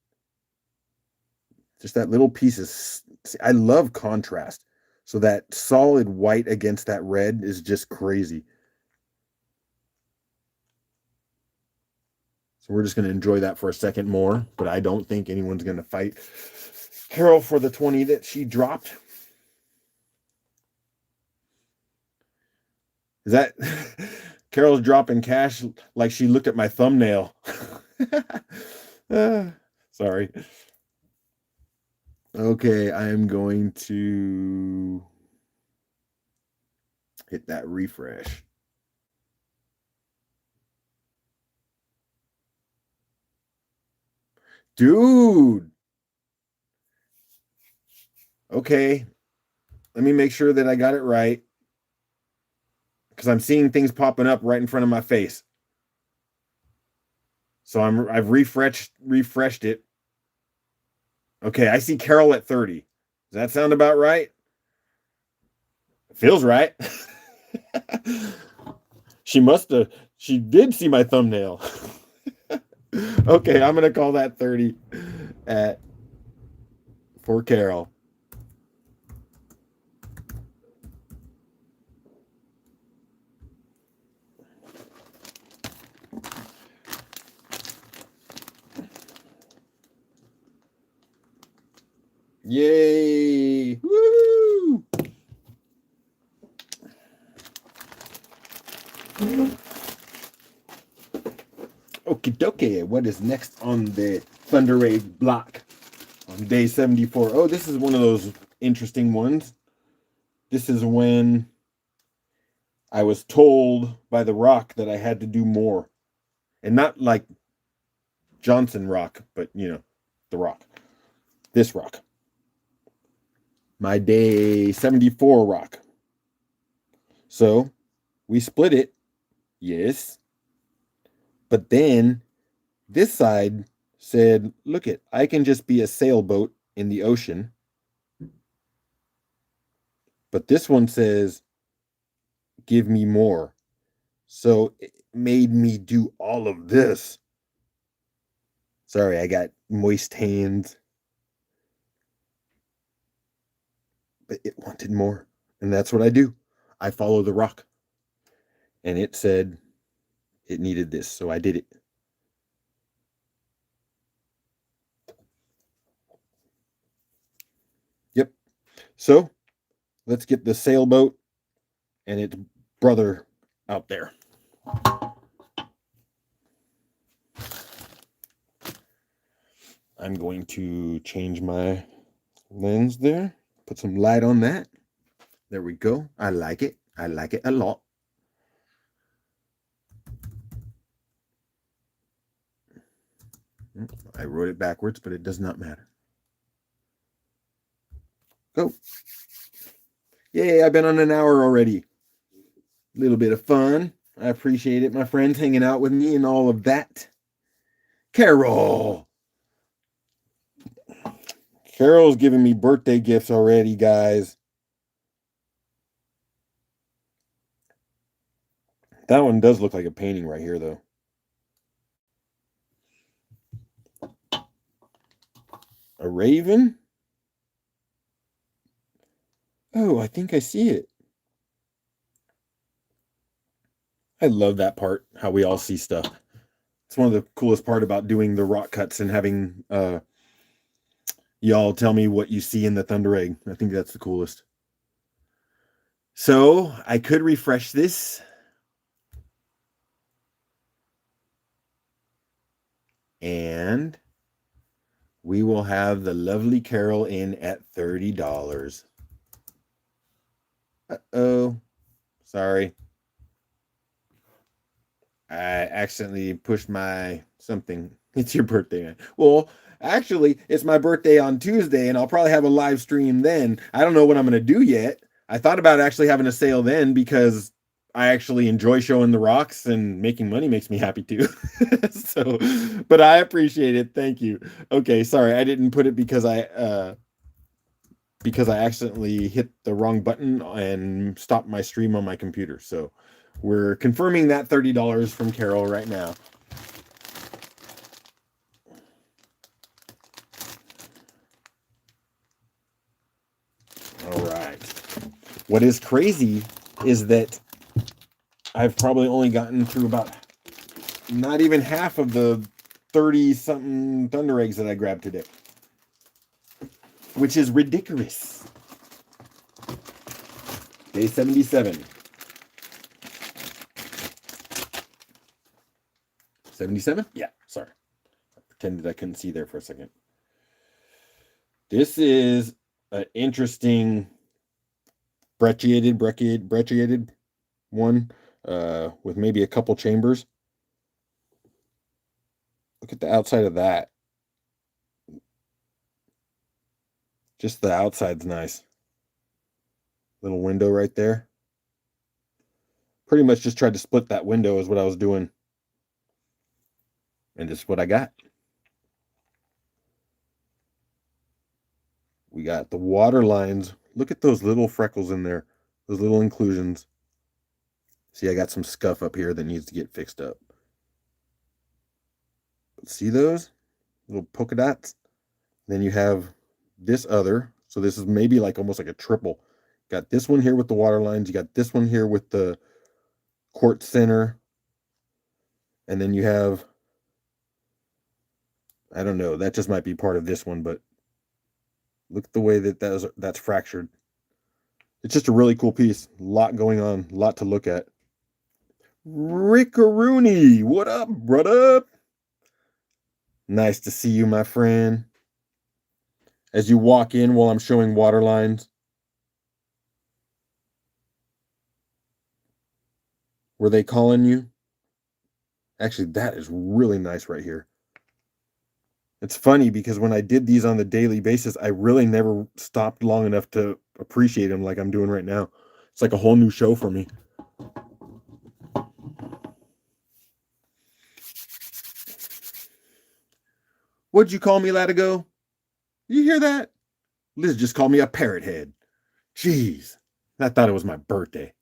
Just that little piece is... I love contrast. So that solid white against that red is just crazy. So we're just going to enjoy that for a second more. But I don't think anyone's going to fight Carol for the 20 that she dropped. Is that... Carol's dropping cash like she looked at my thumbnail. Sorry. Okay, I am going to hit that refresh. Dude. Okay. Let me make sure that I got it right. Because I'm seeing things popping up right in front of my face. So I've refreshed it. Okay, I see Carol at 30. Does that sound about right? Feels right. She did see my thumbnail. Okay, I'm gonna call that 30 for Carol. Yay! Woo! Okie dokie. What is next on the Thundereggs block on day 74? Oh, this is one of those interesting ones. This is when I was told by the rock that I had to do more. And not like Johnson rock, but you know, the rock. This rock. My day 74 rock. So we split it. Yes. But then this side said, look it, I can just be a sailboat in the ocean. But this one says, give me more. So it made me do all of this. Sorry, I got moist hands. But it wanted more. And that's what I do. I follow the rock. And it said it needed this. So I did it. Yep. So let's get the sailboat and its brother out there. I'm going to change my lens there. Put some light on that. There we go. I like it. I like it a lot. I wrote it backwards, but it does not matter. Go. Yay, I've been on an hour already. A little bit of fun. I appreciate it, my friends, hanging out with me and all of that. Carol. Carol's giving me birthday gifts already, guys. That one does look like a painting right here, though. A raven? Oh, I think I see it. I love that part, how we all see stuff. It's one of the coolest part about doing the rock cuts and having y'all tell me what you see in the Thunderegg. I think that's the coolest. So I could refresh this. And we will have the lovely Carol in at $30. Uh-oh. Sorry. I accidentally pushed my something. It's your birthday, man. Well, actually, it's my birthday on Tuesday, and I'll probably have a live stream then. I don't know what I'm going to do yet. I thought about actually having a sale then because I actually enjoy showing the rocks, and making money makes me happy too. So, but I appreciate it. Thank you. Okay, sorry. I didn't put it because I accidentally hit the wrong button and stopped my stream on my computer. So we're confirming that $30 from Carol right now. All right. What is crazy is that I've probably only gotten through about not even half of the 30-something Thundereggs that I grabbed today, which is ridiculous. Day 77. 77? Yeah, sorry. I pretended I couldn't see there for a second. This is an interesting brecciated one with maybe a couple chambers. Look at the outside of that. Just the outside's nice. Little window right there. Pretty much just tried to split that window is what I was doing. And this is what I got. We got the water lines. Look at those little freckles in there. Those little inclusions. See, I got some scuff up here that needs to get fixed up. But see those little polka dots? Then you have this other. So this is maybe like almost like a triple. Got this one here with the water lines. You got this one here with the quartz center. And then you have, I don't know, that just might be part of this one, but look at the way that that's fractured. It's just a really cool piece. A lot going on, a lot to look at. Rickaroony, what up, brother? Nice to see you, my friend. As you walk in while I'm showing water lines. Were they calling you? Actually, that is really nice right here. It's funny because when I did these on the daily basis, I really never stopped long enough to appreciate them like I'm doing right now. It's like a whole new show for me. What'd you call me, Latigo? You hear that? Liz just called me a parrot head. Jeez. I thought it was my birthday.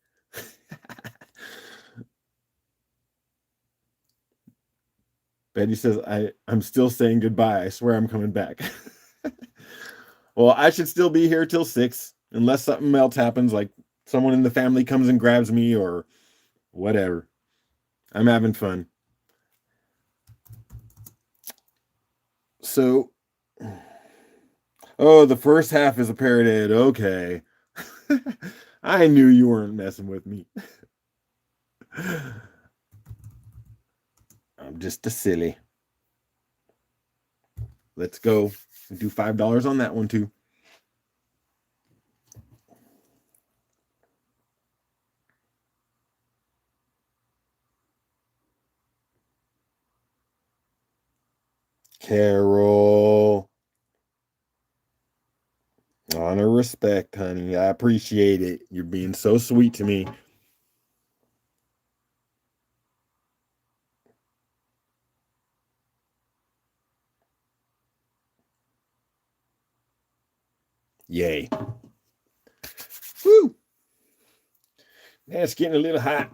Betty says, I'm still saying goodbye. I swear I'm coming back. Well, I should still be here till 6, unless something else happens, like someone in the family comes and grabs me or whatever. I'm having fun. So, oh, the first half is a parrot head. Okay. I knew you weren't messing with me. I'm just a silly. Let's go. Do $5 on that one too. Carol. Honor, respect, honey. I appreciate it. You're being so sweet to me. Yay. Woo. Man, it's getting a little hot.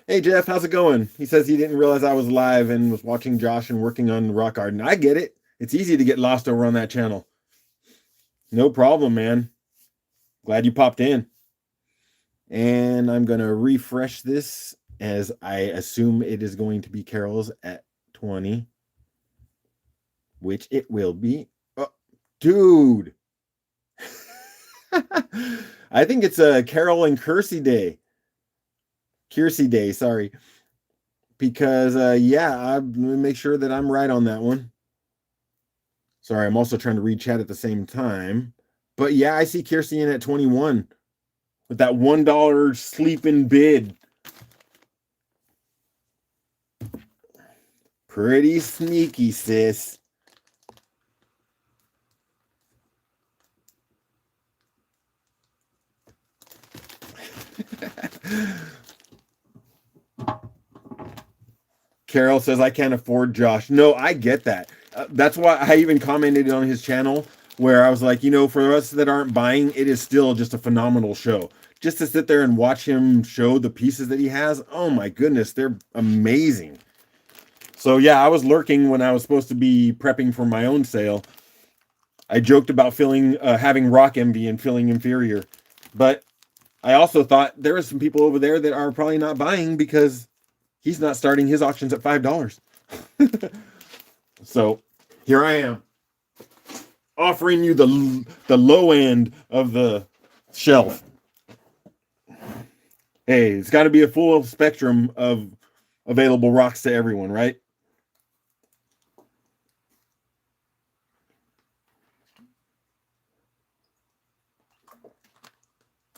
Hey, Jeff, how's it going? He says he didn't realize I was live and was watching Josh and working on Rock Garden. I get it. It's easy to get lost over on that channel. No problem, man. Glad you popped in. And I'm going to refresh this as I assume it is going to be Carol's at 20, which it will be. Oh, dude. I think it's a Carol and Kiersey Day. Kiersey Day, sorry. Because, yeah, I'm going to make sure that I'm right on that one. Sorry, I'm also trying to read chat at the same time. But yeah, I see Kiersey in at 21 with that $1 sleeping bid. Pretty sneaky, sis. Carol says, I can't afford Josh. No, I get that. That's why I even commented on his channel where I was like, for us that aren't buying, it is still just a phenomenal show. Just to sit there and watch him show the pieces that he has, oh my goodness, they're amazing. So yeah, I was lurking when I was supposed to be prepping for my own sale. I joked about having rock envy and feeling inferior. But I also thought there are some people over there that are probably not buying because he's not starting his auctions at $5. So here I am, offering you the low end of the shelf. Hey, it's got to be a full spectrum of available rocks to everyone, right?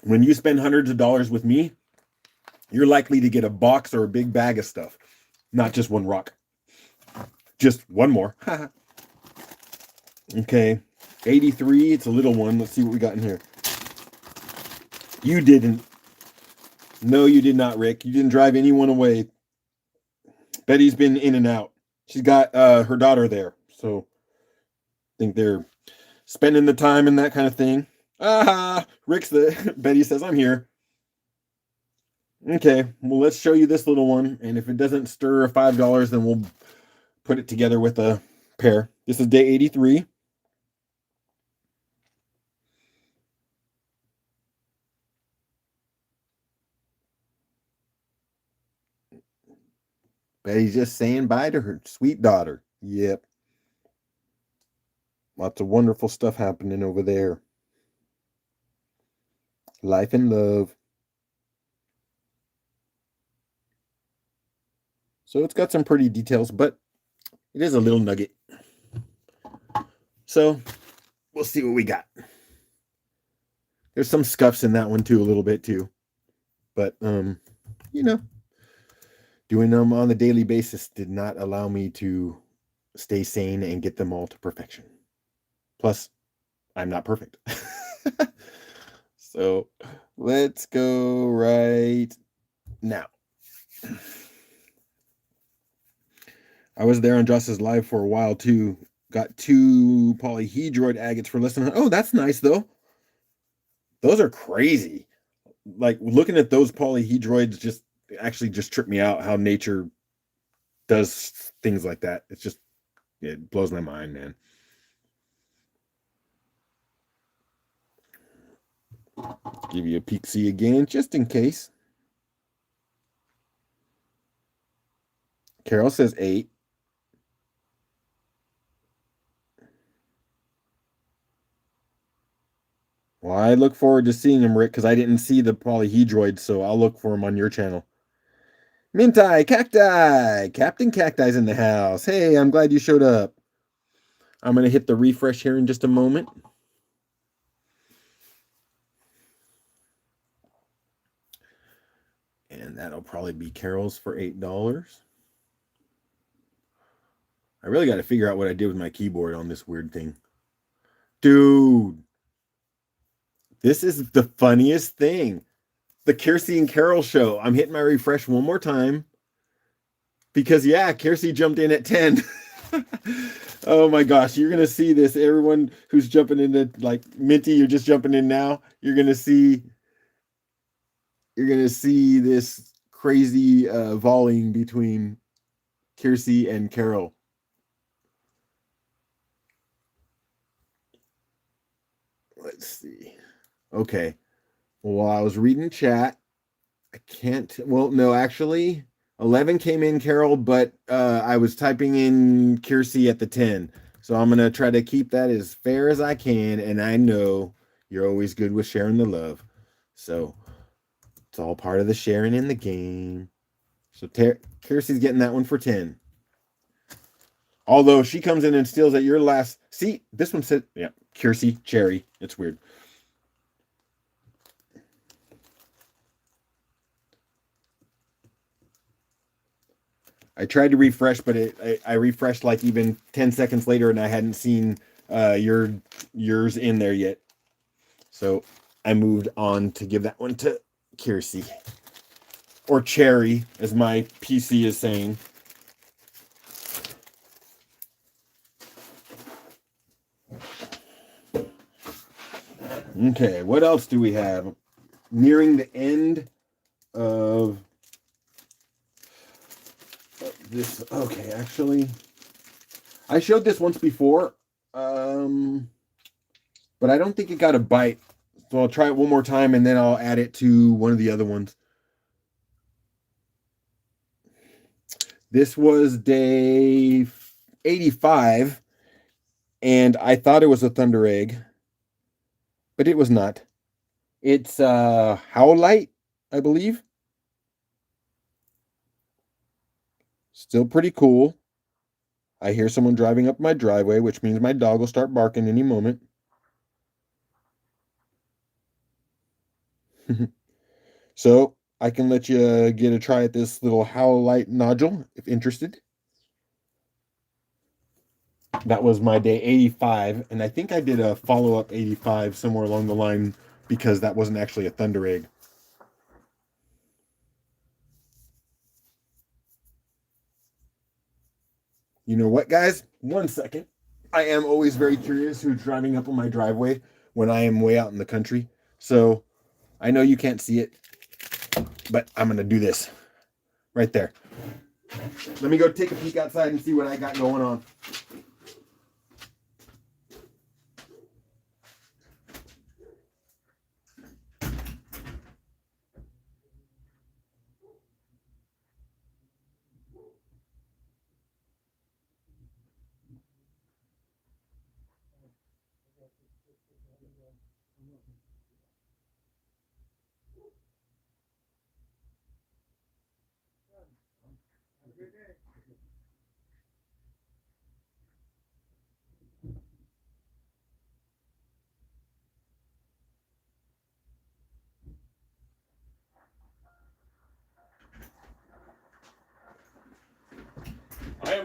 When you spend hundreds of dollars with me, you're likely to get a box or a big bag of stuff, not just one rock. Just one more. Okay, 83. It's a little one. Let's see what we got in here. You didn't. No, you did not, Rick. You didn't drive anyone away. Betty's been in and out. She's got her daughter there, so I think they're spending the time and that kind of thing. Betty says, I'm here. Okay, well, let's show you this little one, and if it doesn't stir $5, then we'll put it together with a pair. This is day 83. Betty's just saying bye to her sweet daughter. Yep. Lots of wonderful stuff happening over there. Life and love. So it's got some pretty details, but it is a little nugget. So we'll see what we got. There's some scuffs in that one too, a little bit too. But you know, doing them on a daily basis did not allow me to stay sane and get them all to perfection. Plus, I'm not perfect. So let's go right now. I was there on Joss's live for a while too. Got 2 polyhedroid agates for less than. Oh, that's nice though. Those are crazy. Like looking at those polyhedroids just tripped me out how nature does things like that. It blows my mind, man. Give you a peek see again, just in case. Carol says 8. Well, I look forward to seeing him, Rick, because I didn't see the polyhedroid, so I'll look for him on your channel. Mintai, Cacti! Captain Cacti's in the house. Hey, I'm glad you showed up. I'm going to hit the refresh here in just a moment. And that'll probably be Carol's for $8. I really got to figure out what I did with my keyboard on this weird thing. Dude, this is the funniest thing. The Kiersey and Carol show. I'm hitting my refresh one more time. Because, yeah, Kiersey jumped in at 10. Oh my gosh, you're gonna see this. Everyone who's jumping into like Minty, you're just jumping in now. You're gonna see this crazy volleying between Kiersey and Carol. Let's see. Okay. Well, I was reading chat. I can't. Well, no, actually, 11 came in, Carol, but I was typing in Kiersey at the 10. So I'm going to try to keep that as fair as I can. And I know you're always good with sharing the love. So it's all part of the sharing in the game. So Kiersey's getting that one for 10. Although she comes in and steals at your last. See, this one said, yeah, Kiersey, Cherry. It's weird. I tried to refresh, but I refreshed like even 10 seconds later, and I hadn't seen yours in there yet. So I moved on to give that one to Kiersey. Or Cherry, as my PC is saying. Okay, what else do we have? Nearing the end of this. Okay, actually, I showed this once before, but I don't think it got a bite. So I'll try it one more time, and then I'll add it to one of the other ones. This was day 85, and I thought it was a Thunderegg, but it was not. It's Howlite, I believe. Still pretty cool. I hear someone driving up my driveway, which means my dog will start barking any moment. So I can let you get a try at this little Howlite nodule if interested. That was my day 85, and I think I did a follow-up 85 somewhere along the line because that wasn't actually a Thunderegg. You know what, guys? 1 second. I am always very curious who's driving up on my driveway when I am way out in the country. So I know you can't see it, but I'm going to do this right there. Let me go take a peek outside and see what I got going on.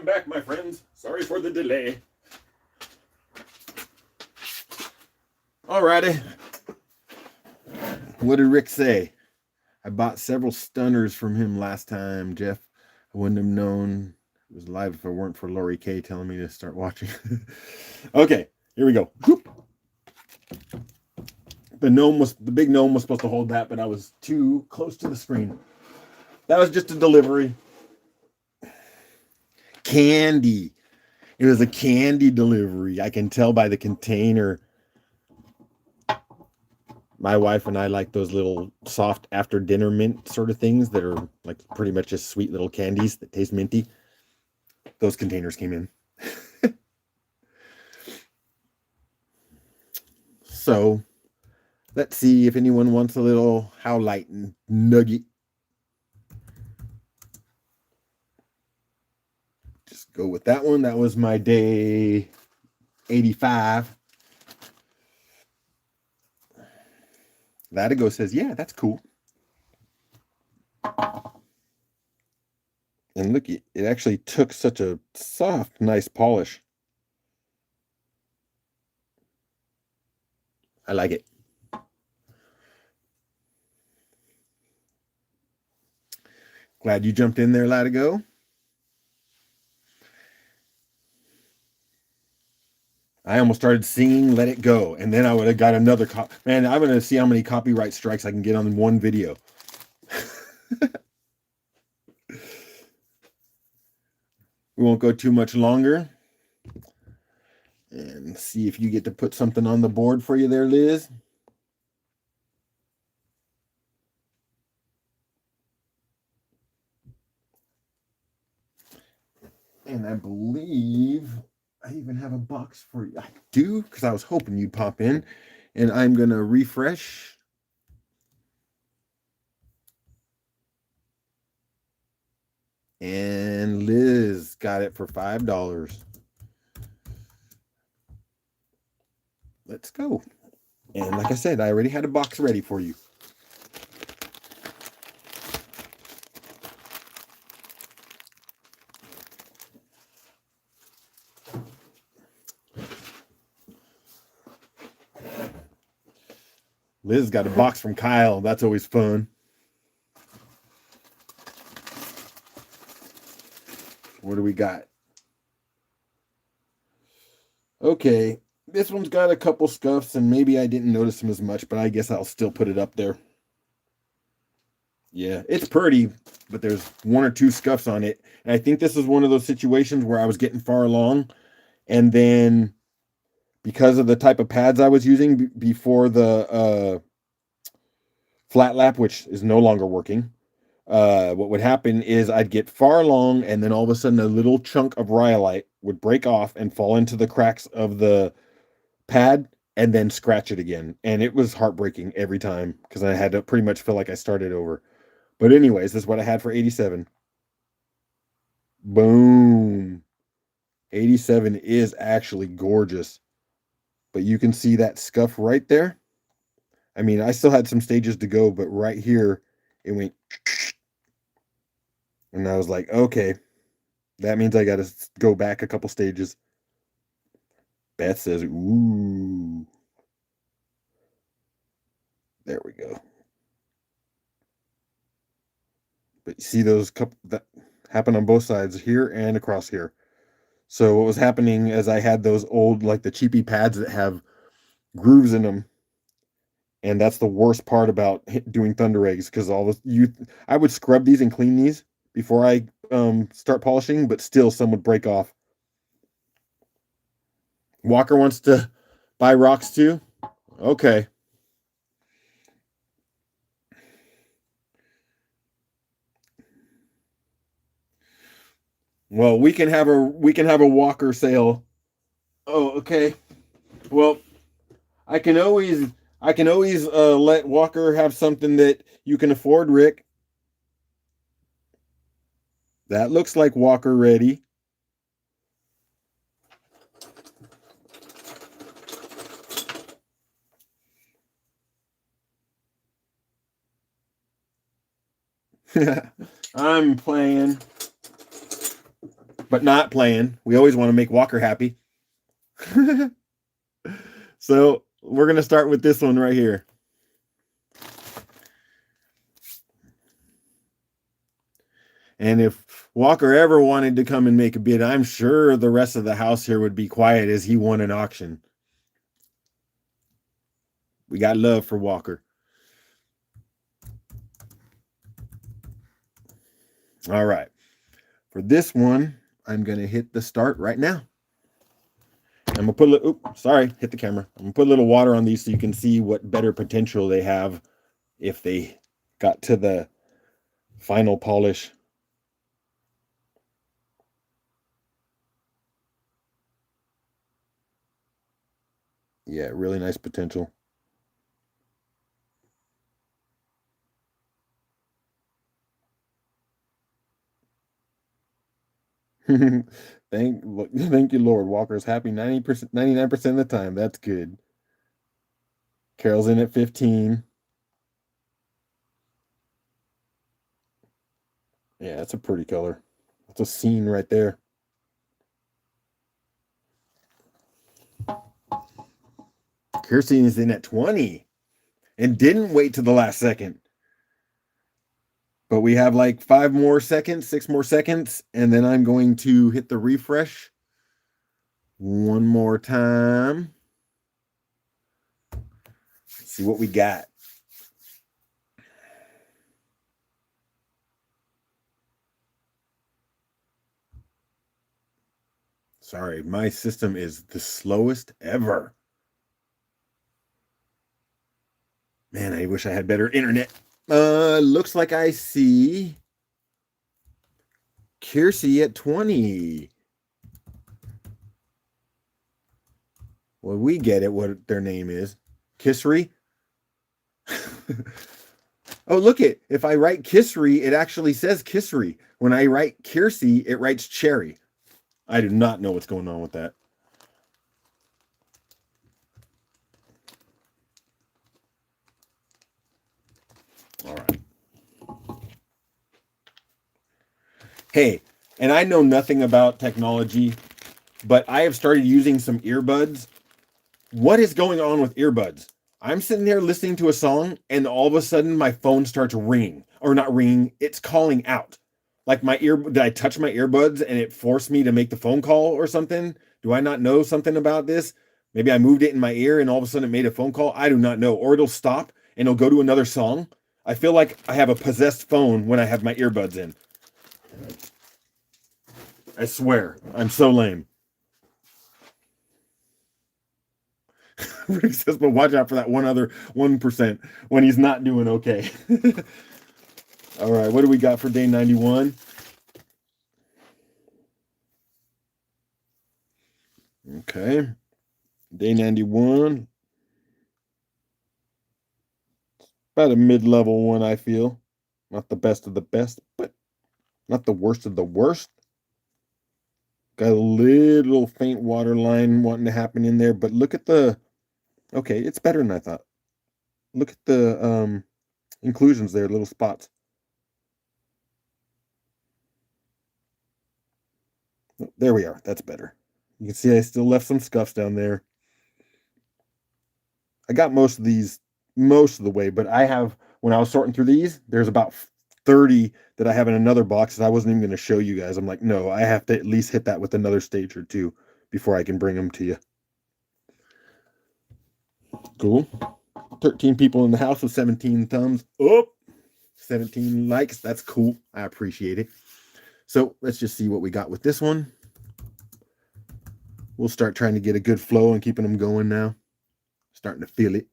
am back, my friends. Sorry for the delay. Alrighty. What did Rick say? I bought several stunners from him last time, Jeff. I wouldn't have known it was live if it weren't for Lori K telling me to start watching. Okay, here we go. Whoop. The big gnome was supposed to hold that, but I was too close to the screen. That was just a delivery. Candy. It was a candy delivery. I can tell by the container. My wife and I like those little soft after dinner mint sort of things that are like pretty much just sweet little candies that taste minty. Those containers came in. So let's see if anyone wants a little Howlite nugget. Just go with that one. That was my day 85. Latigo says, yeah, that's cool. And look, it actually took such a soft, nice polish. I like it. Glad you jumped in there, Latigo. I almost started singing Let It Go, and then I would have got another man, I'm going to see how many copyright strikes I can get on one video. We won't go too much longer. And see if you get to put something on the board for you there, Liz. And I believe I even have a box for you. I do, because I was hoping you'd pop in. And I'm going to refresh. And Liz got it for $5. Let's go. And like I said, I already had a box ready for you. Liz got a box from Kyle. That's always fun. What do we got? Okay. This one's got a couple scuffs, and maybe I didn't notice them as much, but I guess I'll still put it up there. Yeah, it's pretty, but there's one or two scuffs on it. And I think this is one of those situations where I was getting far along, and then because of the type of pads I was using before the flat lap, which is no longer working, what would happen is I'd get far along, and then all of a sudden a little chunk of rhyolite would break off and fall into the cracks of the pad and then scratch it again. And it was heartbreaking every time because I had to pretty much feel like I started over. But anyways, this is what I had for 87. Boom. 87 is actually gorgeous. But you can see that scuff right there. I mean, I still had some stages to go, but right here, it went. And I was like, okay, that means I got to go back a couple stages. Beth says, ooh. There we go. But you see those couple that happen on both sides here and across here. So what was happening is I had those old, like the cheapy pads that have grooves in them. And that's the worst part about doing Thundereggs, because I would scrub these and clean these before I start polishing, but still some would break off. Walker wants to buy rocks too? Okay. Well, we can have a Walker sale. Oh, okay. Well, I can always let Walker have something that you can afford, Rick. That looks like Walker ready. I'm playing. but not playing. We always want to make Walker happy. So we're going to start with this one right here. And if Walker ever wanted to come and make a bid, I'm sure the rest of the house here would be quiet as he won an auction. We got love for Walker. All right. For this one, I'm going to hit the start right now. I'm going to put a little, hit the camera. I'm going to put a little water on these so you can see what better potential they have if they got to the final polish. Yeah, really nice potential. Thank you, Lord. Walker's happy 90%, 99% of the time. That's good. Carol's in at 15. Yeah, that's a pretty color. That's a scene right there. Kirsten is in at 20 and didn't wait to the last second. But we have like 5 more seconds, 6 more seconds, and then I'm going to hit the refresh one more time. Let's see what we got. Sorry, my system is the slowest ever. Man, I wish I had better internet. Looks like I see Kiersey at 20. Well, we get it, what their name is. Kissery? Oh, look it. If I write Kissery, it actually says Kissery. When I write Kiersey, it writes Cherry. I do not know what's going on with that. All right. Hey, and I know nothing about technology, but I have started using some earbuds. What is going on with earbuds? I'm sitting there listening to a song, and all of a sudden my phone starts ringing, or not ringing, it's calling out. Like did I touch my earbuds and it forced me to make the phone call or something? Do I not know something about this? Maybe I moved it in my ear and all of a sudden it made a phone call. I do not know. Or it'll stop and it'll go to another song. I feel like I have a possessed phone when I have my earbuds in. I swear, I'm so lame. Rick says, but watch out for that one other 1% when he's not doing okay. All right, what do we got for day 91? Okay, day 91. About a mid-level one, I feel. Not the best of the best, but not the worst of the worst. Got a little faint water line wanting to happen in there, but look at the... Okay, it's better than I thought. Look at the inclusions there, little spots. There we are. That's better. You can see I still left some scuffs down there. I got most of these most of the way, but I have, when I was sorting through these, there's about 30 that I have in another box that I wasn't even going to show you guys. I'm like, no, I have to at least hit that with another stage or two before I can bring them to you. Cool. 13 people in the house with 17 thumbs up, 17 likes. That's cool. I appreciate it. So let's just see what we got with this one. We'll start trying to get a good flow and keeping them going now. Starting to feel it.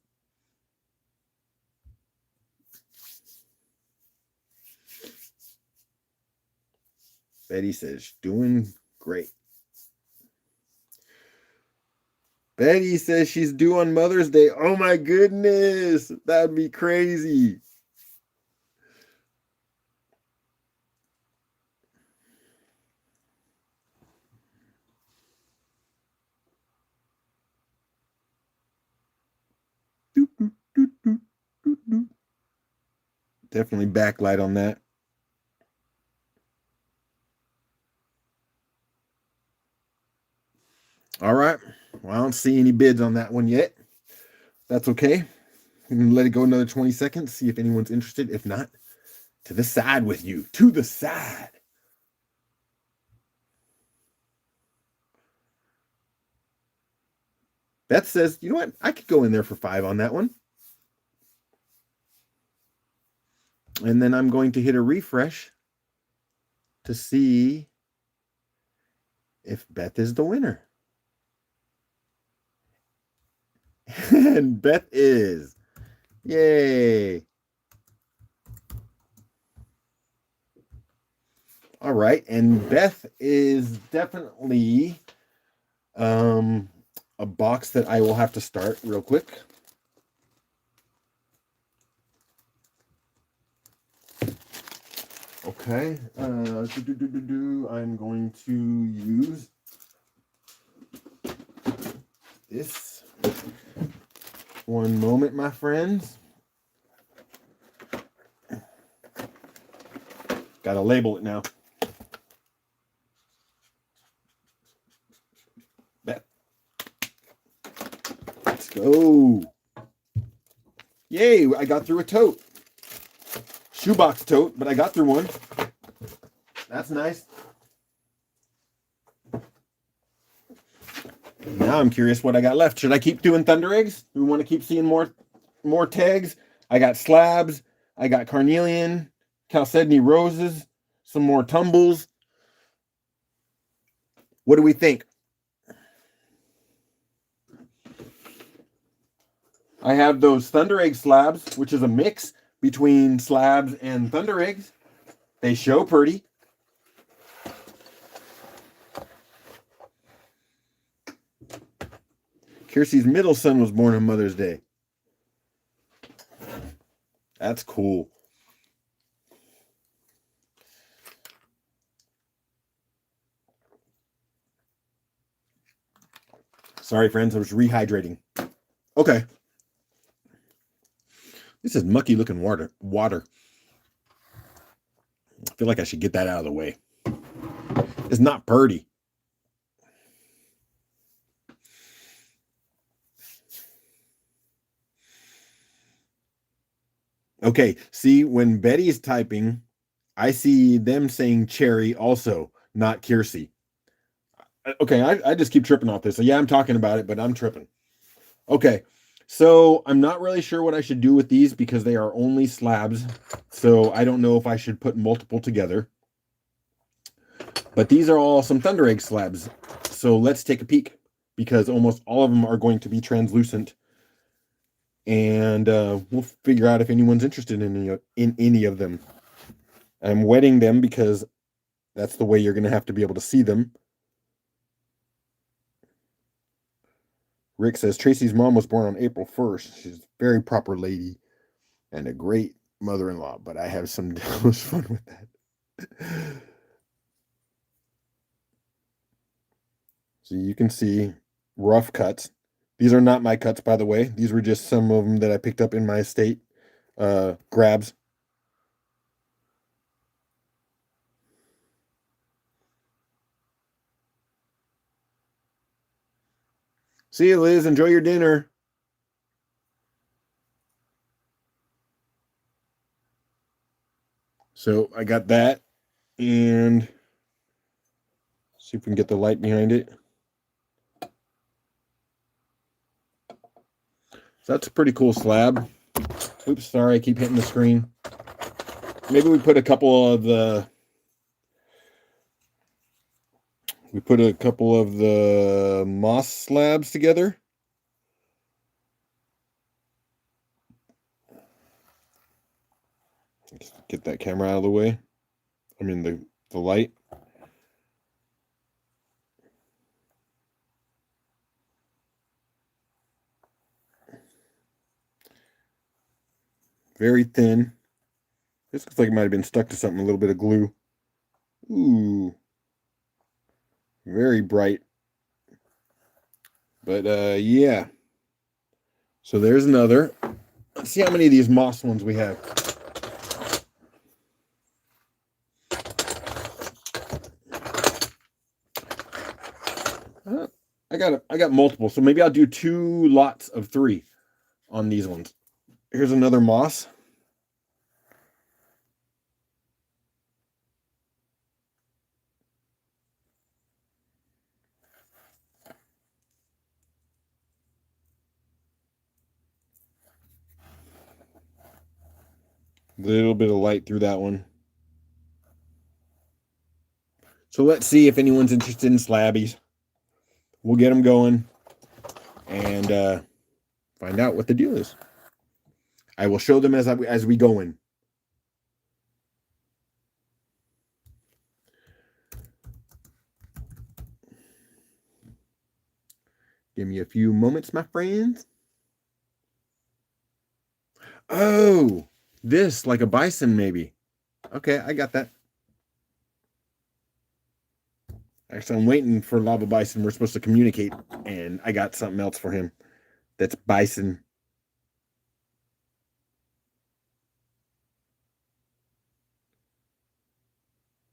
Betty says, doing great. Betty says she's due on Mother's Day. Oh my goodness. That'd be crazy. Definitely backlight on that. don't see any bids on that one yet. That's okay. I'm gonna let it go another 20 seconds, see if anyone's interested. If not, to the side with you. To the side. Beth says, you know what? I could go in there for 5 on that one. And then I'm going to hit a refresh to see if Beth is the winner. And Beth is. Yay. All right. And Beth is definitely a box that I will have to start real quick. Okay. I'm going to use this. One moment, my friends. Gotta label it now. Let's go. Yay, I got through a tote. Shoebox tote, but I got through one. That's nice. Now I'm curious what I got left. Should I keep doing Thundereggs? Do we want to keep seeing more tags? I got Slabs. I got Carnelian, Chalcedony Roses, some more Tumbles. What do we think? I have those Thunderegg slabs, which is a mix between Slabs and Thundereggs. They show pretty. Kiersey's middle son was born on Mother's Day. That's cool. Sorry, friends, I was rehydrating. Okay. This is mucky looking water. I feel like I should get that out of the way. It's not pretty. Okay, see, when Betty's typing, I see them saying cherry also, not Kiersey. Okay, I just keep tripping off this. So yeah, I'm talking about it, but I'm tripping. Okay, so I'm not really sure what I should do with these because they are only slabs. So I don't know if I should put multiple together. But these are all some Thunderegg slabs. So let's take a peek because almost all of them are going to be translucent. And we'll figure out if anyone's interested in any of them. I'm wetting them because that's the way you're going to have to be able to see them. Rick says, Tracy's mom was born on April 1st. She's a very proper lady and a great mother-in-law, but I have some devilish fun with that. So you can see rough cuts. These are not my cuts, by the way. These were just some of them that I picked up in my estate. Grabs. See you, Liz. Enjoy your dinner. So I got that. And see if we can get the light behind it. So that's a pretty cool slab. Oops, sorry, I keep hitting the screen. Maybe we put a couple of the moss slabs together. Let's get that camera out of the way. I mean the light. Very thin. This looks like it might have been stuck to something, a little bit of glue. Ooh. Very bright. But yeah. So there's another. Let's see how many of these moss ones we have. I I got multiple, so maybe I'll do 2 lots of 3 on these ones. Here's another moss. Little bit of light through that one. So let's see if anyone's interested in slabbies. We'll get them going and find out what the deal is. I will show them as we go in. Give me a few moments, my friends. Oh, this like a bison maybe. Okay, I got that. Actually, I'm waiting for Lava Bison. We're supposed to communicate, and I got something else for him. That's bison.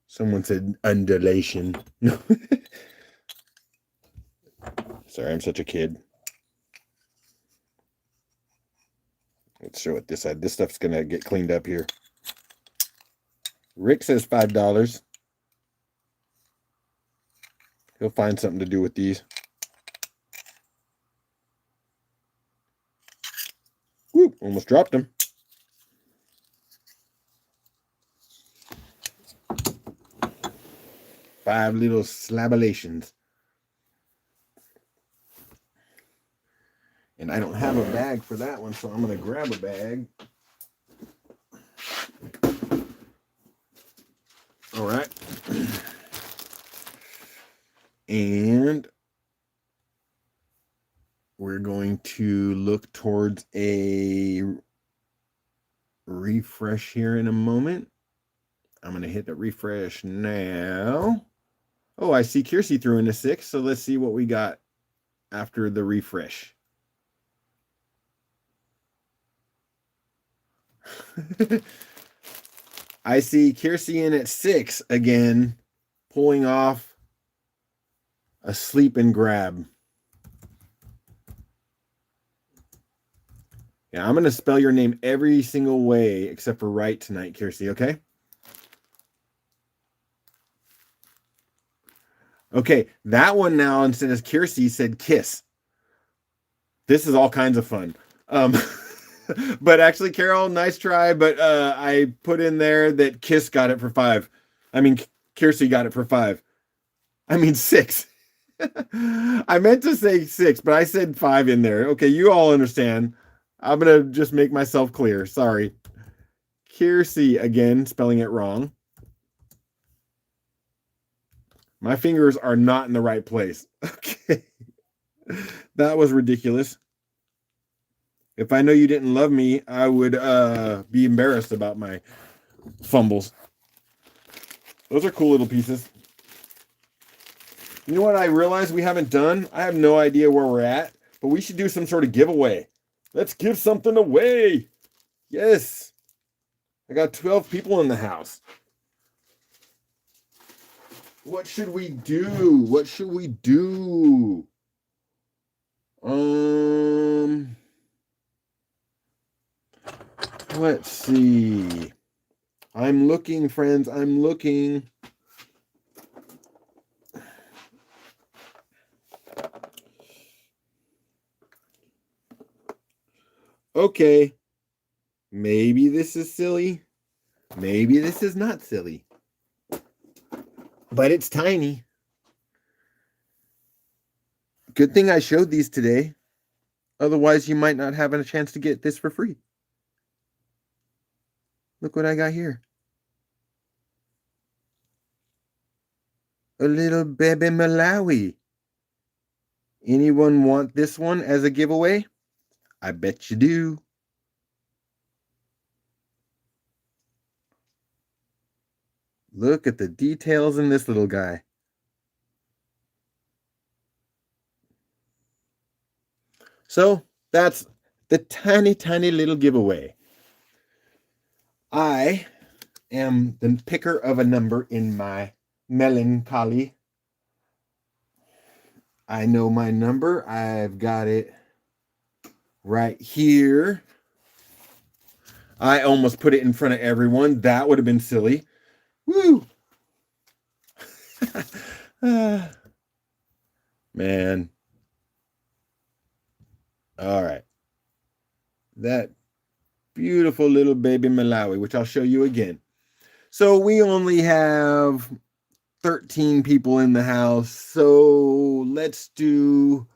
Someone said undulation. No. Sorry, I'm such a kid. Let's show it this side. This stuff's going to get cleaned up here. Rick says $5. He'll find something to do with these. Whoop, almost dropped them. Five little slabulations. And I don't have a bag for that one, so I'm going to grab a bag. All right. And we're going to look towards a refresh here in a moment. I'm going to hit the refresh now. Oh, I see Kiersey threw in a 6, so let's see what we got after the refresh. I see Kiersey in at 6 again, pulling off a sleep and grab. Yeah, I'm going to spell your name every single way except for right tonight, Kiersey, okay? Okay, that one now, instead of Kiersey, said kiss. This is all kinds of fun. But actually, Carol, nice try. But I put in there that Kiss got it for 5. I mean, Kiersey got it for 5. I mean, 6. I meant to say 6, but I said 5 in there. Okay, you all understand. I'm going to just make myself clear. Sorry. Kiersey, again, spelling it wrong. My fingers are not in the right place. Okay. That was ridiculous. If I know you didn't love me, I would be embarrassed about my fumbles. Those are cool little pieces. You know what I realized we haven't done? I have no idea where we're at, but we should do some sort of giveaway. Let's give something away. Yes. I got 12 people in the house. What should we do? What should we do? Let's see. I'm looking, friends. I'm looking. Okay. Maybe this is silly. Maybe this is not silly. But it's tiny. Good thing I showed these today. Otherwise, you might not have a chance to get this for free. Look what I got here. A little baby Malawi. Anyone want this one as a giveaway? I bet you do. Look at the details in this little guy. So that's the tiny, tiny little giveaway. I am the picker of a number in my melancholy. I know my number. I've got it right here. I almost put it in front of everyone. That would have been silly. Woo! Man. All right. That beautiful little baby Malawi, which I'll show you again. So we only have 13 people in the house. So let's do...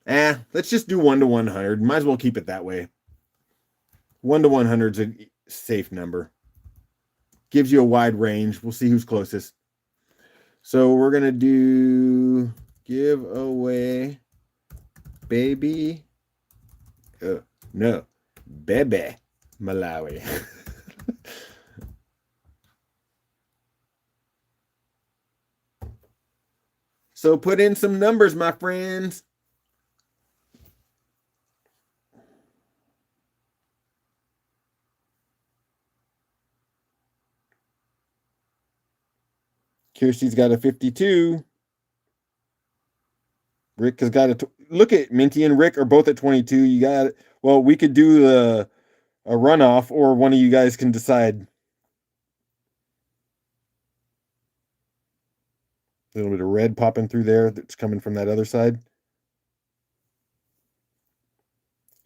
let's just do 1 to 100. Might as well keep it that way. 1 to 100 is a safe number. Gives you a wide range. We'll see who's closest. So we're going to do give away baby. No. Bebe Malawi. So put in some numbers, my friends. Kirsty's got a 52. Rick has got a... Look at Minty and Rick are both at 22. You got it. Well, we could do a runoff, or one of you guys can decide. A little bit of red popping through there that's coming from that other side.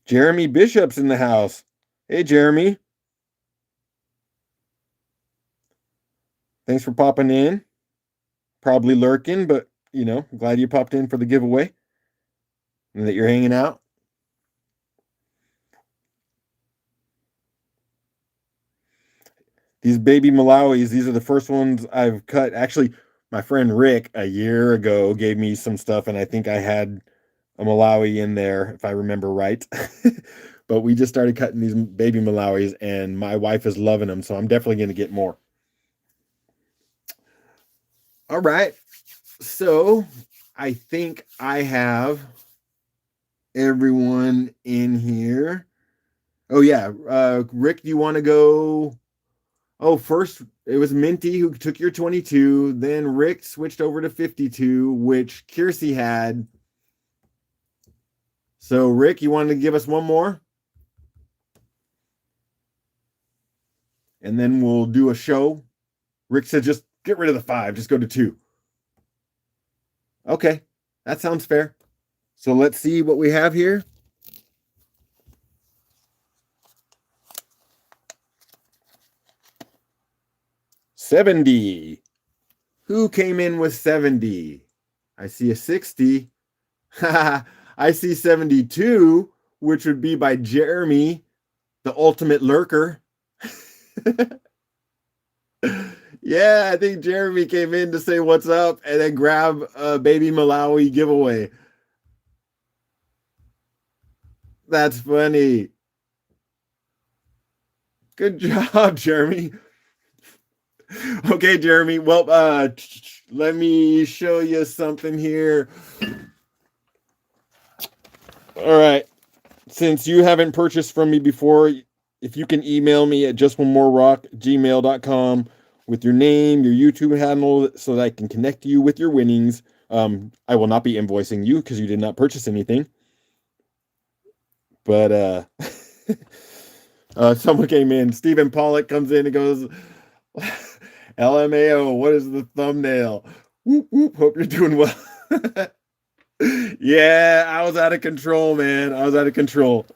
Jeremy Bishop's in the house. Hey, Jeremy. Thanks for popping in. Probably lurking, but, you know, glad you popped in for the giveaway and that you're hanging out. These baby Malawis, these are the first ones I've cut. Actually, my friend Rick a year ago gave me some stuff, and I think I had a Malawi in there, if I remember right. But we just started cutting these baby Malawis, and my wife is loving them, so I'm definitely going to get more. All right. So I think I have everyone in here. Oh, yeah. Rick, do you want to go? Oh, first it was Minty who took your 22. Then Rick switched over to 52, which Kiersey had. So, Rick, you wanted to give us one more? And then we'll do a show. Rick said just get rid of the 5. Just go to 2. Okay, that sounds fair. So let's see what we have here. $70. Who came in with 70? I see a 60. I see 72, which would be by Jeremy, the ultimate lurker. Yeah, I think Jeremy came in to say what's up and then grab a baby Malawi giveaway. That's funny. Good job, Jeremy. Okay, Jeremy. Well, let me show you something here. All right. Since you haven't purchased from me before, if you can email me at justonemorerock@gmail.com with your name, your YouTube handle, so that I can connect you with your winnings. I will not be invoicing you because you did not purchase anything. But someone came in. Stephen Pollock comes in and goes, LMAO, what is the thumbnail? Whoop, whoop, hope you're doing well. Yeah, I was out of control, man. I was out of control.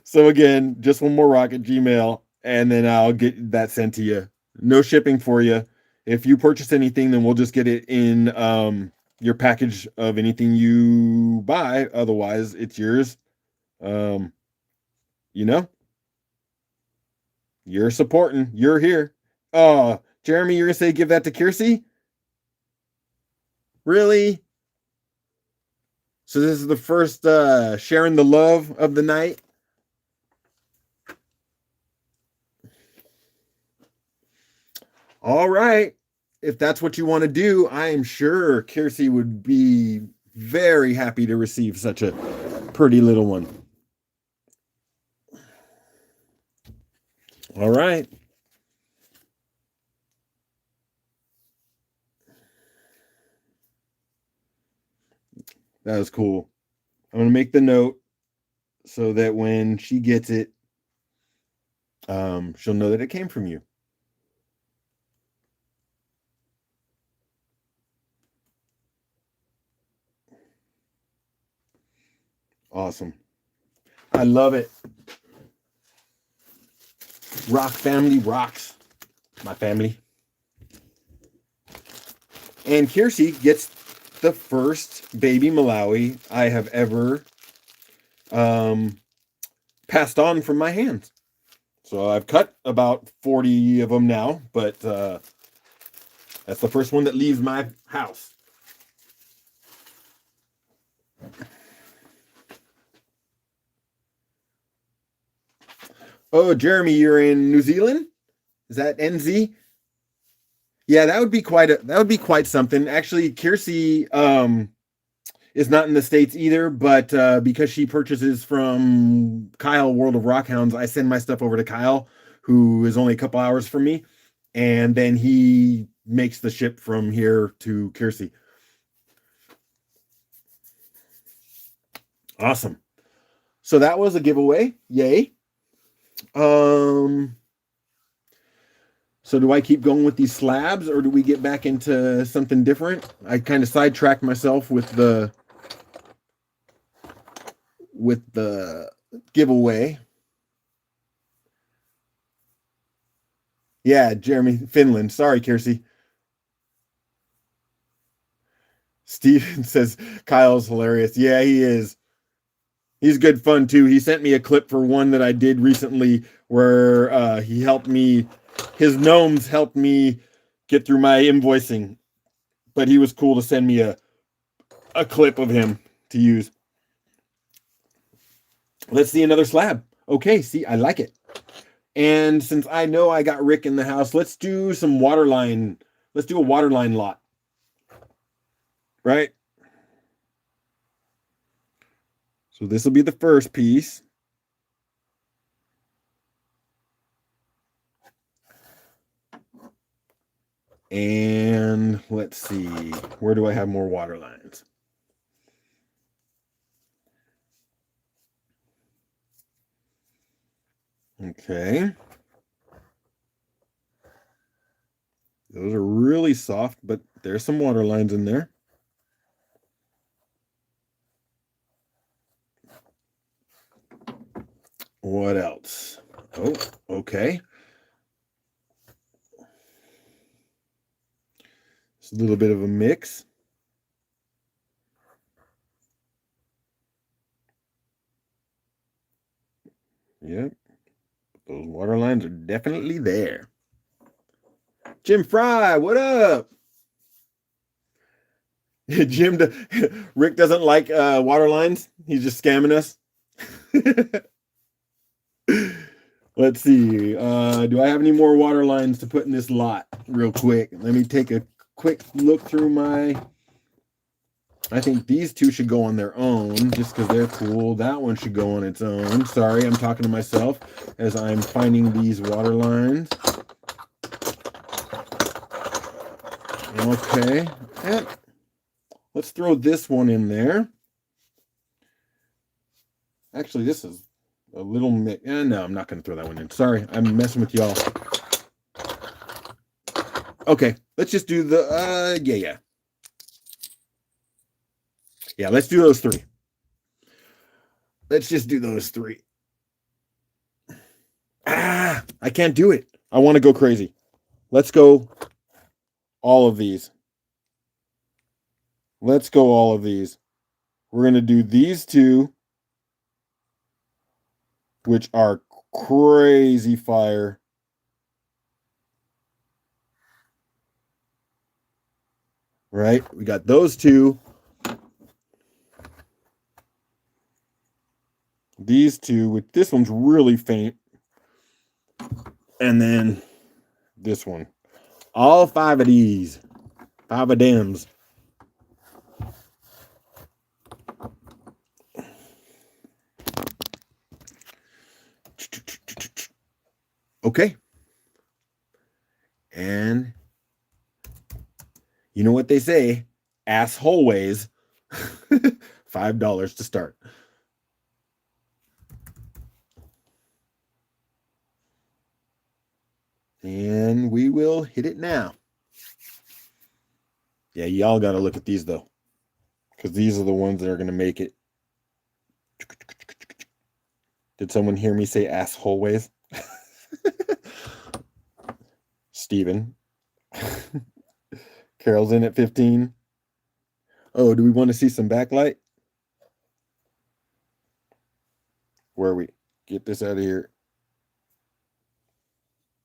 So again, just one more rock at Gmail, and then I'll get that sent to you. No shipping for you. If you purchase anything, then we'll just get it in your package of anything you buy. Otherwise, it's yours. You know, you're supporting. You're here. Oh, Jeremy, you're gonna say give that to Kiersey? Really? So this is the first sharing the love of the night. All right. If that's what you want to do, I am sure Kiersey would be very happy to receive such a pretty little one. All right. That was cool. I'm gonna make the note so that when she gets it, she'll know that it came from you. Awesome. I love it. Rock family rocks. My family. And Kiersey gets the first baby Malawi I have ever passed on from my hands. So I've cut about 40 of them now, but that's the first one that leaves my house. Oh, Jeremy, you're in New Zealand? Is that NZ? Yeah, that would be quite something. Actually, Kiersey is not in the States either, but because she purchases from Kyle World of Rockhounds, I send my stuff over to Kyle, who is only a couple hours from me, and then he makes the ship from here to Kiersey. Awesome. So that was a giveaway. Yay. So do I keep going with these slabs or do we get back into something different? I kind of sidetracked myself with the giveaway. Yeah, Jeremy, Finland. Sorry, Kiersey. Steven says Kyle's hilarious. Yeah, he is. He's good fun too. He sent me a clip for one that I did recently where he helped me. His gnomes helped me get through my invoicing, but he was cool to send me a clip of him to use. Let's see another slab. Okay, see, I like it. And since I know I got Rick in the house, let's do some waterline. Let's do a waterline lot. Right? So this will be the first piece. And let's see, where do I have more water lines? Okay. Those are really soft, but there's some water lines in there. What else? Oh, okay. It's a little bit of a mix. Yep. Those water lines are definitely there. Jim Fry, what up? Rick doesn't like water lines. He's just scamming us. Let's see. Do I have any more water lines to put in this lot real quick? Let me take a quick look through my... I think these two should go on their own just because they're cool. That one should go on its own. Sorry, I'm talking to myself as I'm finding these water lines. Okay. And let's throw this one in there. Actually, this is a little mix. No, I'm not going to throw that one in. Sorry, I'm messing with y'all. Okay, let's just do the, yeah. Yeah, let's do those three. Let's just do those three. Ah, I can't do it. I want to go crazy. Let's go all of these. Let's go all of these. We're going to do these two, which are crazy fire. Right? We got those two. These two, with this one's really faint. And then this one. All five of these. Five of dems. Okay. And you know what they say? Asshole ways. $5 to start. And we will hit it now. Yeah, y'all got to look at these though, because these are the ones that are going to make it. Did someone hear me say asshole ways? Steven. Carol's in at 15. Oh, do we want to see some backlight? Where are we? Get this out of here.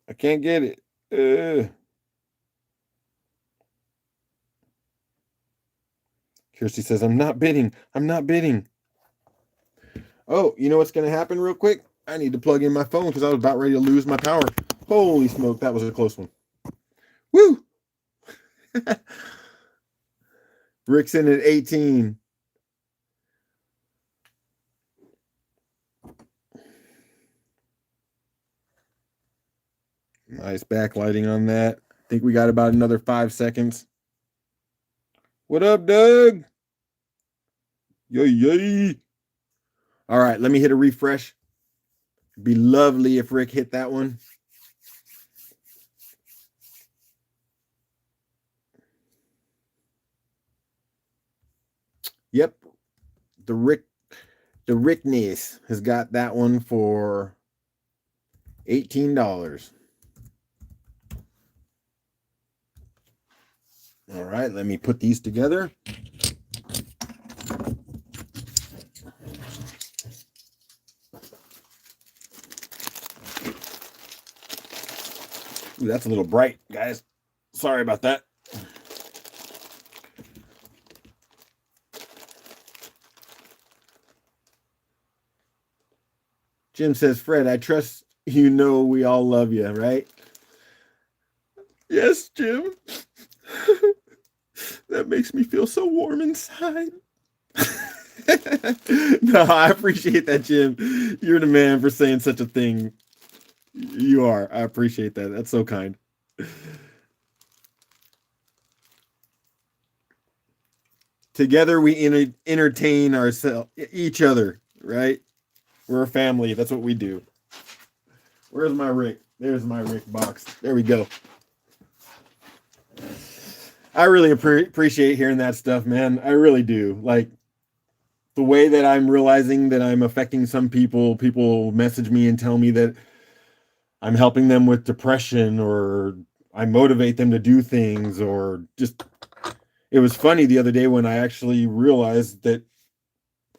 I can't get it. Kirsty says, I'm not bidding. I'm not bidding. Oh, you know what's going to happen real quick? I need to plug in my phone because I was about ready to lose my power. Holy smoke, that was a close one. Woo! Rick's in at 18. Nice backlighting on that. I think we got about another 5 seconds. What up, Doug? Yay. All right, let me hit a refresh. It'd be lovely if Rick hit that one. Yep. The Rickness has got that one for $18. All right, let me put these together. Ooh, that's a little bright, guys. Sorry about that. Jim says, Fred, I trust you know we all love you, right? Yes, Jim. That makes me feel so warm inside. No, I appreciate that, Jim. You're the man for saying such a thing. You are. I appreciate that. That's so kind. Together we entertain ourselves, each other, right? We're a family. That's what we do. Where's my Rick? There's my Rick box. There we go. I really appreciate hearing that stuff, man. I really do. Like the way that I'm realizing that I'm affecting some people. People message me and tell me that I'm helping them with depression, or I motivate them to do things, or just, it was funny the other day when I actually realized that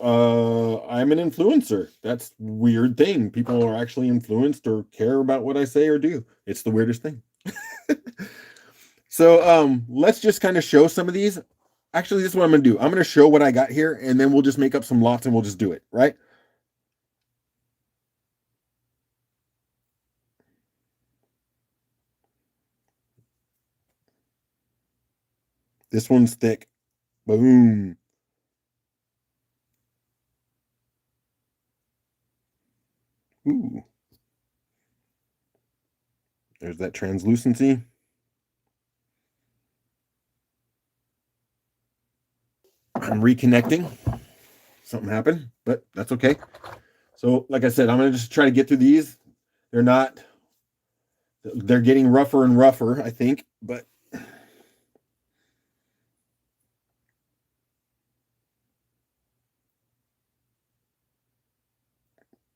I'm an influencer. That's a weird thing. People are actually influenced or care about what I say or do. It's the weirdest thing. So let's just kind of show some of these. Actually, this is what I'm going to do. I'm going to show what I got here, and then we'll just make up some lots and we'll just do it, right? This one's thick. Boom. Ooh. There's that translucency. I'm reconnecting. Something happened, but that's okay. So, like I said, I'm going to just try to get through these. They're getting rougher and rougher, I think, but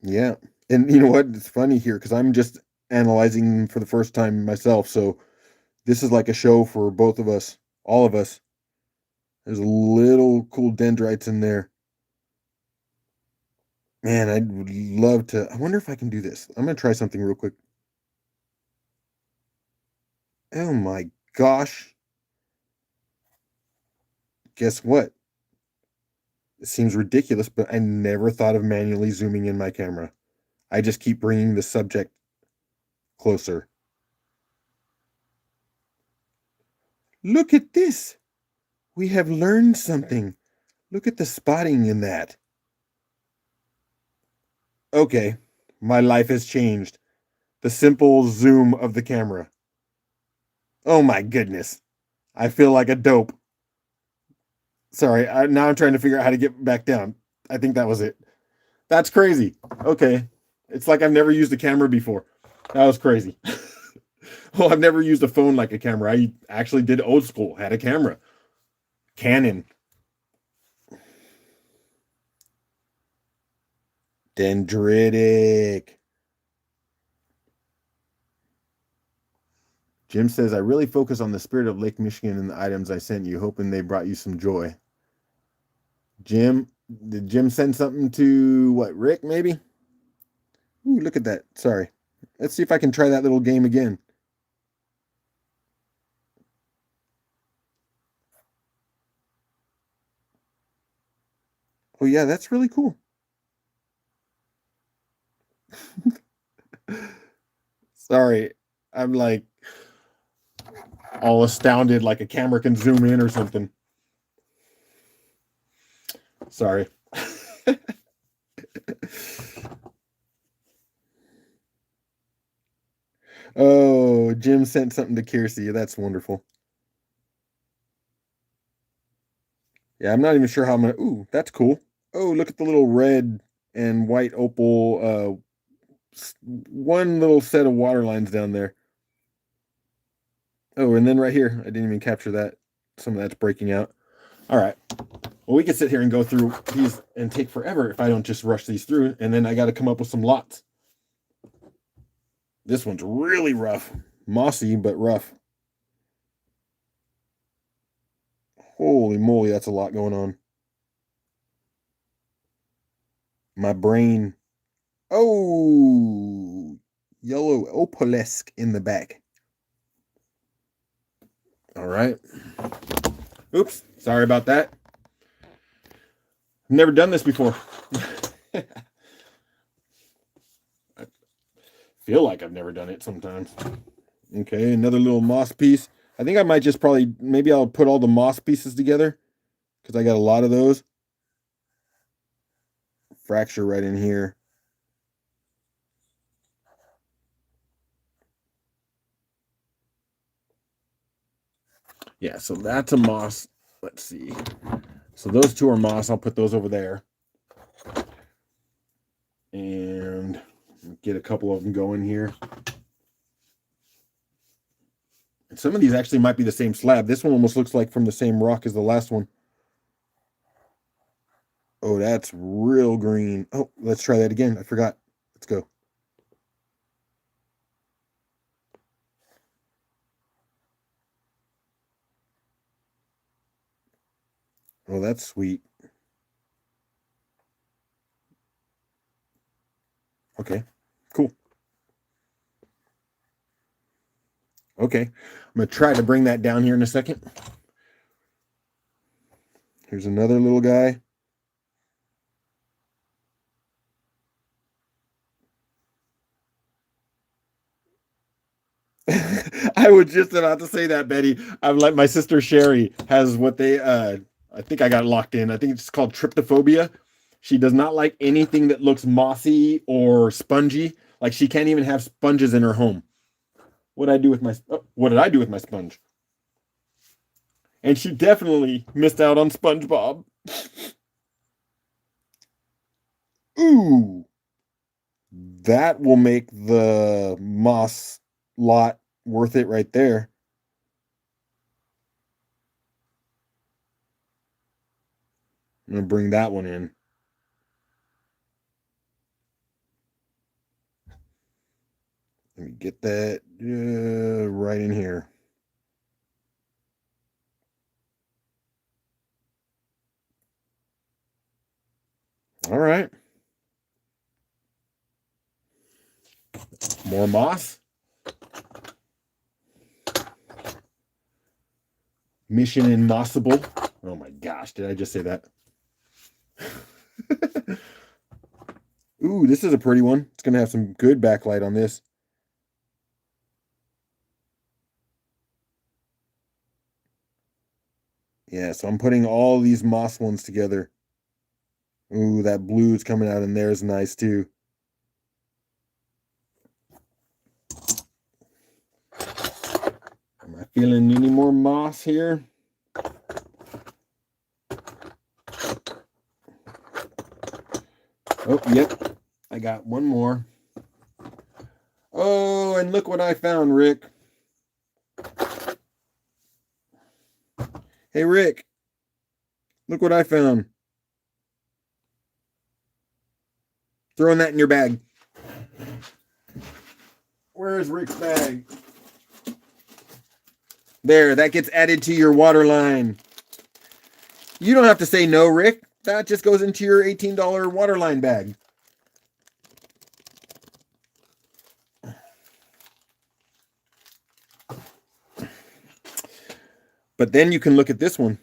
yeah. And you know what? It's funny here because I'm just analyzing for the first time myself. So this is like a show for both of us, all of us. There's little cool dendrites in there. Man, I'd love to. I wonder if I can do this. I'm going to try something real quick. Oh my gosh. Guess what? It seems ridiculous, but I never thought of manually zooming in my camera. I just keep bringing the subject closer. Look at this. We have learned something. Look at the spotting in that. Okay, my life has changed. The simple zoom of the camera. Oh my goodness. I feel like a dope. Sorry, now I'm trying to figure out how to get back down. I think that was it. That's crazy. Okay. It's like I've never used a camera before. That was crazy. Well, I've never used a phone like a camera. I actually did old school, had a camera. Canon. Dendritic. Jim says, I really focus on the spirit of Lake Michigan in the items I sent you, hoping they brought you some joy. Jim, did Jim send something to what, Rick, maybe? Ooh, look at that. Sorry. Let's see if I can try that little game again. Oh, yeah, that's really cool. Sorry. I'm like all astounded, like a camera can zoom in or something. Sorry. Oh, Jim sent something to Kiersey. That's wonderful. Yeah, I'm not even sure how I'm gonna. Ooh, that's cool. Oh, look at the little red and white opal. One little set of water lines down there. Oh, and then right here, I didn't even capture that. Some of that's breaking out. All right. Well, we could sit here and go through these and take forever if I don't just rush these through. And then I got to come up with some lots. This one's really rough. Mossy, but rough. Holy moly, that's a lot going on. My brain. Oh, yellow opalesque in the back. All right. Oops. Sorry about that. I've never done this before. I feel like I've never done it sometimes. Okay, another little moss piece. I think I might just probably, maybe I'll put all the moss pieces together because I got a lot of those. Fracture right in here. Yeah, so that's a moss. Let's see. So those two are moss. I'll put those over there. And get a couple of them going here. And some of these actually might be the same slab. This one almost looks like from the same rock as the last one. Oh, that's real green. Oh, let's try that again. I forgot. Let's go. Oh, that's sweet. Okay, cool. Okay, I'm going to try to bring that down here in a second. Here's another little guy. I was just about to say that, Betty. I'm like my sister Sherry has what they I think I got locked in. I think it's called tryptophobia. She does not like anything that looks mossy or spongy. Like she can't even have sponges in her home. What did I do with my sponge? And she definitely missed out on SpongeBob. Ooh, that will make the moss lot worth it right there. I'm gonna bring that one in. Let me get that right in here. All right. More moss. Mission Impossible. Oh my gosh, did I just say that? Ooh, this is a pretty one. It's going to have some good backlight on this. Yeah, so I'm putting all these moss ones together. Ooh, that blue's coming out in there is nice too. Am I feeling any more moss here? Oh, yep. I got one more. Oh, and look what I found, Rick. Hey, Rick, look what I found. Throwing that in your bag. Where is Rick's bag? There, that gets added to your water line. You don't have to say no, Rick. That just goes into your $18 water line bag. But then you can look at this one.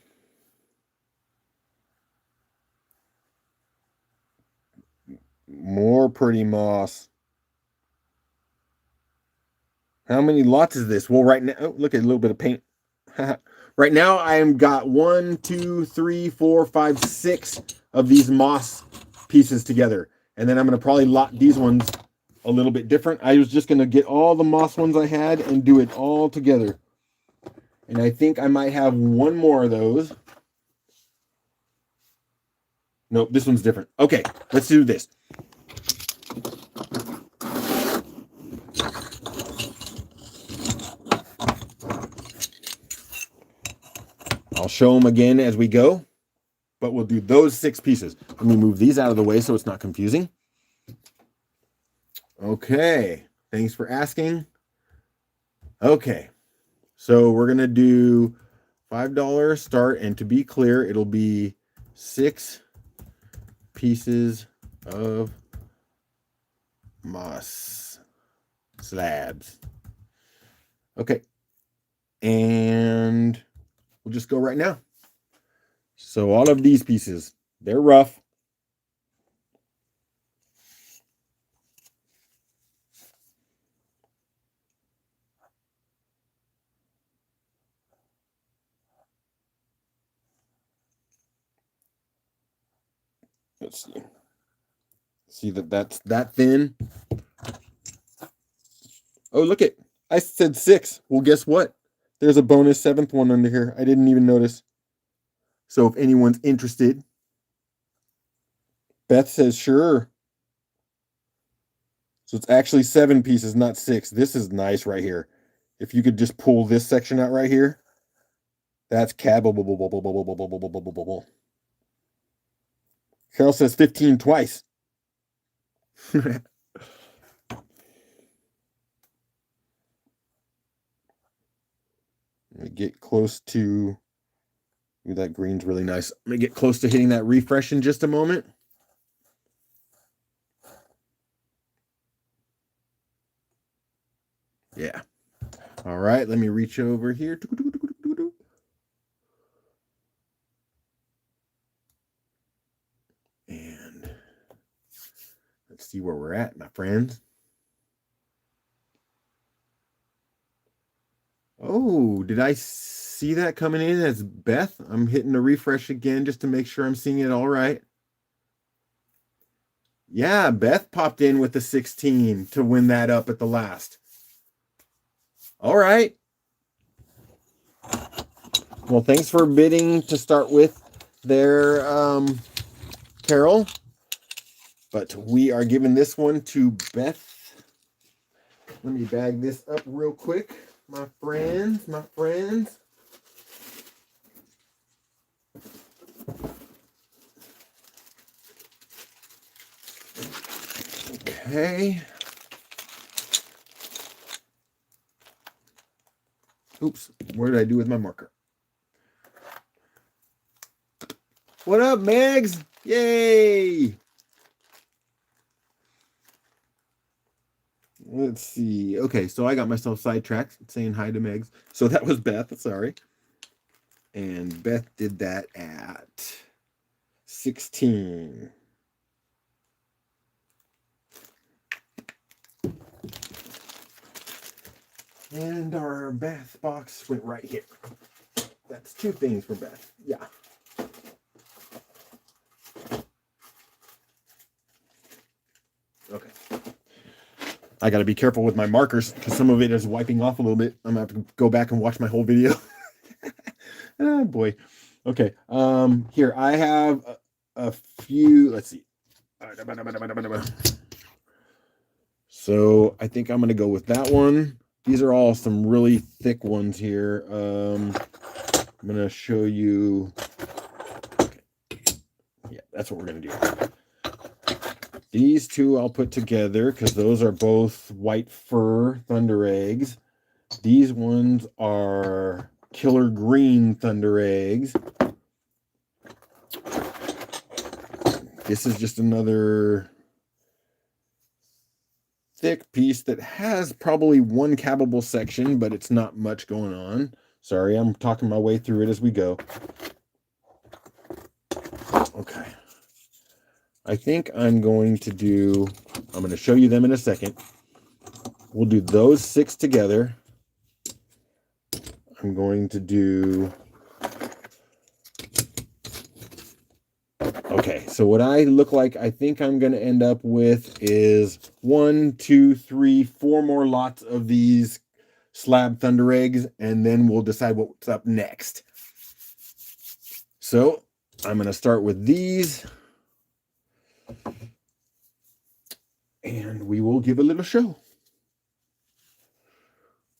More pretty moss. How many lots is this? Well, right now, oh, look at a little bit of paint. Right now, I've got 1, 2, 3, 4, 5, 6 of these moss pieces together. And then I'm going to probably lot these ones a little bit different. I was just going to get all the moss ones I had and do it all together. And I think I might have one more of those. Nope, this one's different. Okay, let's do this. I'll show them again as we go, but we'll do those 6 pieces. Let me move these out of the way so it's not confusing. Okay, thanks for asking. Okay, so we're going to do $5 start, and to be clear, it'll be 6 pieces of moss slabs. Okay, and we'll just go right now. So all of these pieces, they're rough. Let's see. See that's that thin. Oh, look it. I said 6. Well, guess what? There's a bonus 7th one under here. I didn't even notice. So if anyone's interested, Beth says sure. So it's actually 7 pieces, not 6. This is nice right here. If you could just pull this section out right here, that's cabable. Carol says 15 twice. Let me get close to. Ooh, that green's really nice. Let me get close to hitting that refresh in just a moment. Yeah. All right, let me reach over here. And let's see where we're at, my friends. Oh, did I see that coming in as Beth? I'm hitting the refresh again just to make sure I'm seeing it all right. Yeah, Beth popped in with the 16 to win that up at the last. All right. Well, thanks for bidding to start with there, Carol. But we are giving this one to Beth. Let me bag this up real quick, my friends, my friends. Okay. Oops, what did I do with my marker? What up, Megs? Yay! Let's see. Okay, so I got myself sidetracked saying hi to Megs. So that was Beth, sorry. And Beth did that at 16. And our Beth box went right here. That's 2 things for Beth. Yeah. Okay. I got to be careful with my markers because some of it is wiping off a little bit. I'm going to have to go back and watch my whole video. Oh, boy. Okay. Here, I have a few. Let's see. So I think I'm going to go with that one. These are all some really thick ones here. I'm going to show you. Yeah, that's what we're going to do. These two I'll put together because those are both white fur Thundereggs. These ones are killer green Thundereggs. This is just another thick piece that has probably one cabbable section, but it's not much going on. Sorry, I'm talking my way through it as we go. Okay. I think I'm going to show you them in a second. We'll do those 6 together. I'm going to do... Okay, so what I look like, I think I'm going to end up with is 1, 2, 3, 4 more lots of these slab Thundereggs, and then we'll decide what's up next. So I'm going to start with these, and we will give a little show.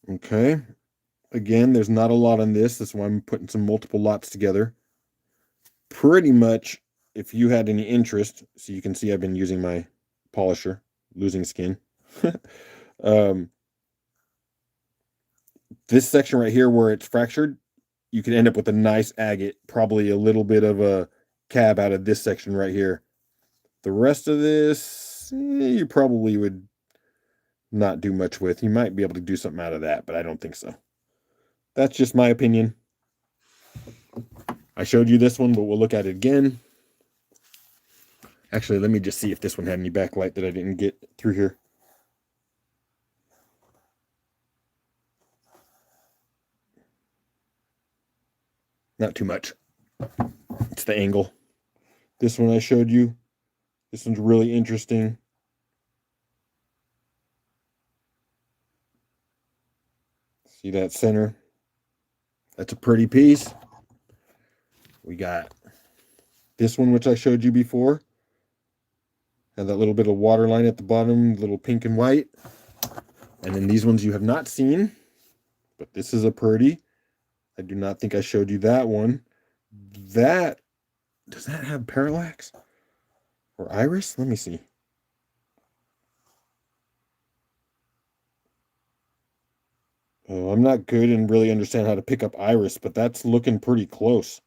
Okay. Again, there's not a lot on this. That's why I'm putting some multiple lots together. Pretty much, if you had any interest, so you can see I've been using my polisher, losing skin. This section right here where it's fractured, you could end up with a nice agate, probably a little bit of a cab out of this section right here. The rest of this, you probably would not do much with. You might be able to do something out of that, but I don't think so. That's just my opinion. I showed you this one, but we'll look at it again. Actually, let me just see if this one had any backlight that I didn't get through here. Not too much. It's the angle. This one I showed you. This one's really interesting. See that center? That's a pretty piece. We got this one, which I showed you before. Had that little bit of water line at the bottom, little pink and white. And then these ones you have not seen, but this is a pretty. I do not think I showed you that one. Does that have parallax or iris? Let me see. Oh, I'm not good and really understand how to pick up iris, but that's looking pretty close.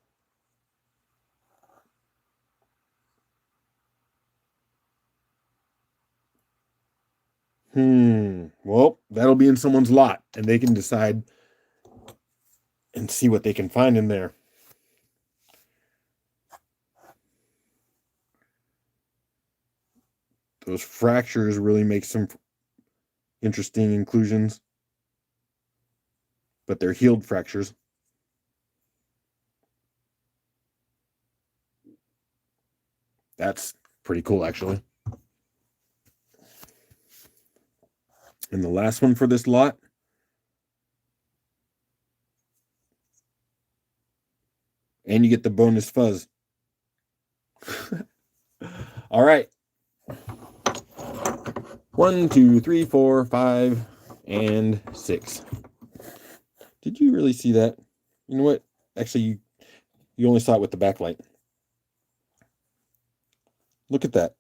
Well, that'll be in someone's lot, and they can decide and see what they can find in there. Those fractures really make some interesting inclusions, but they're healed fractures. That's pretty cool, actually. And the last one for this lot. And you get the bonus fuzz. All right. 1, 2, 3, 4, 5, and 6. Did you really see that? You know what? Actually, you only saw it with the backlight. Look at that.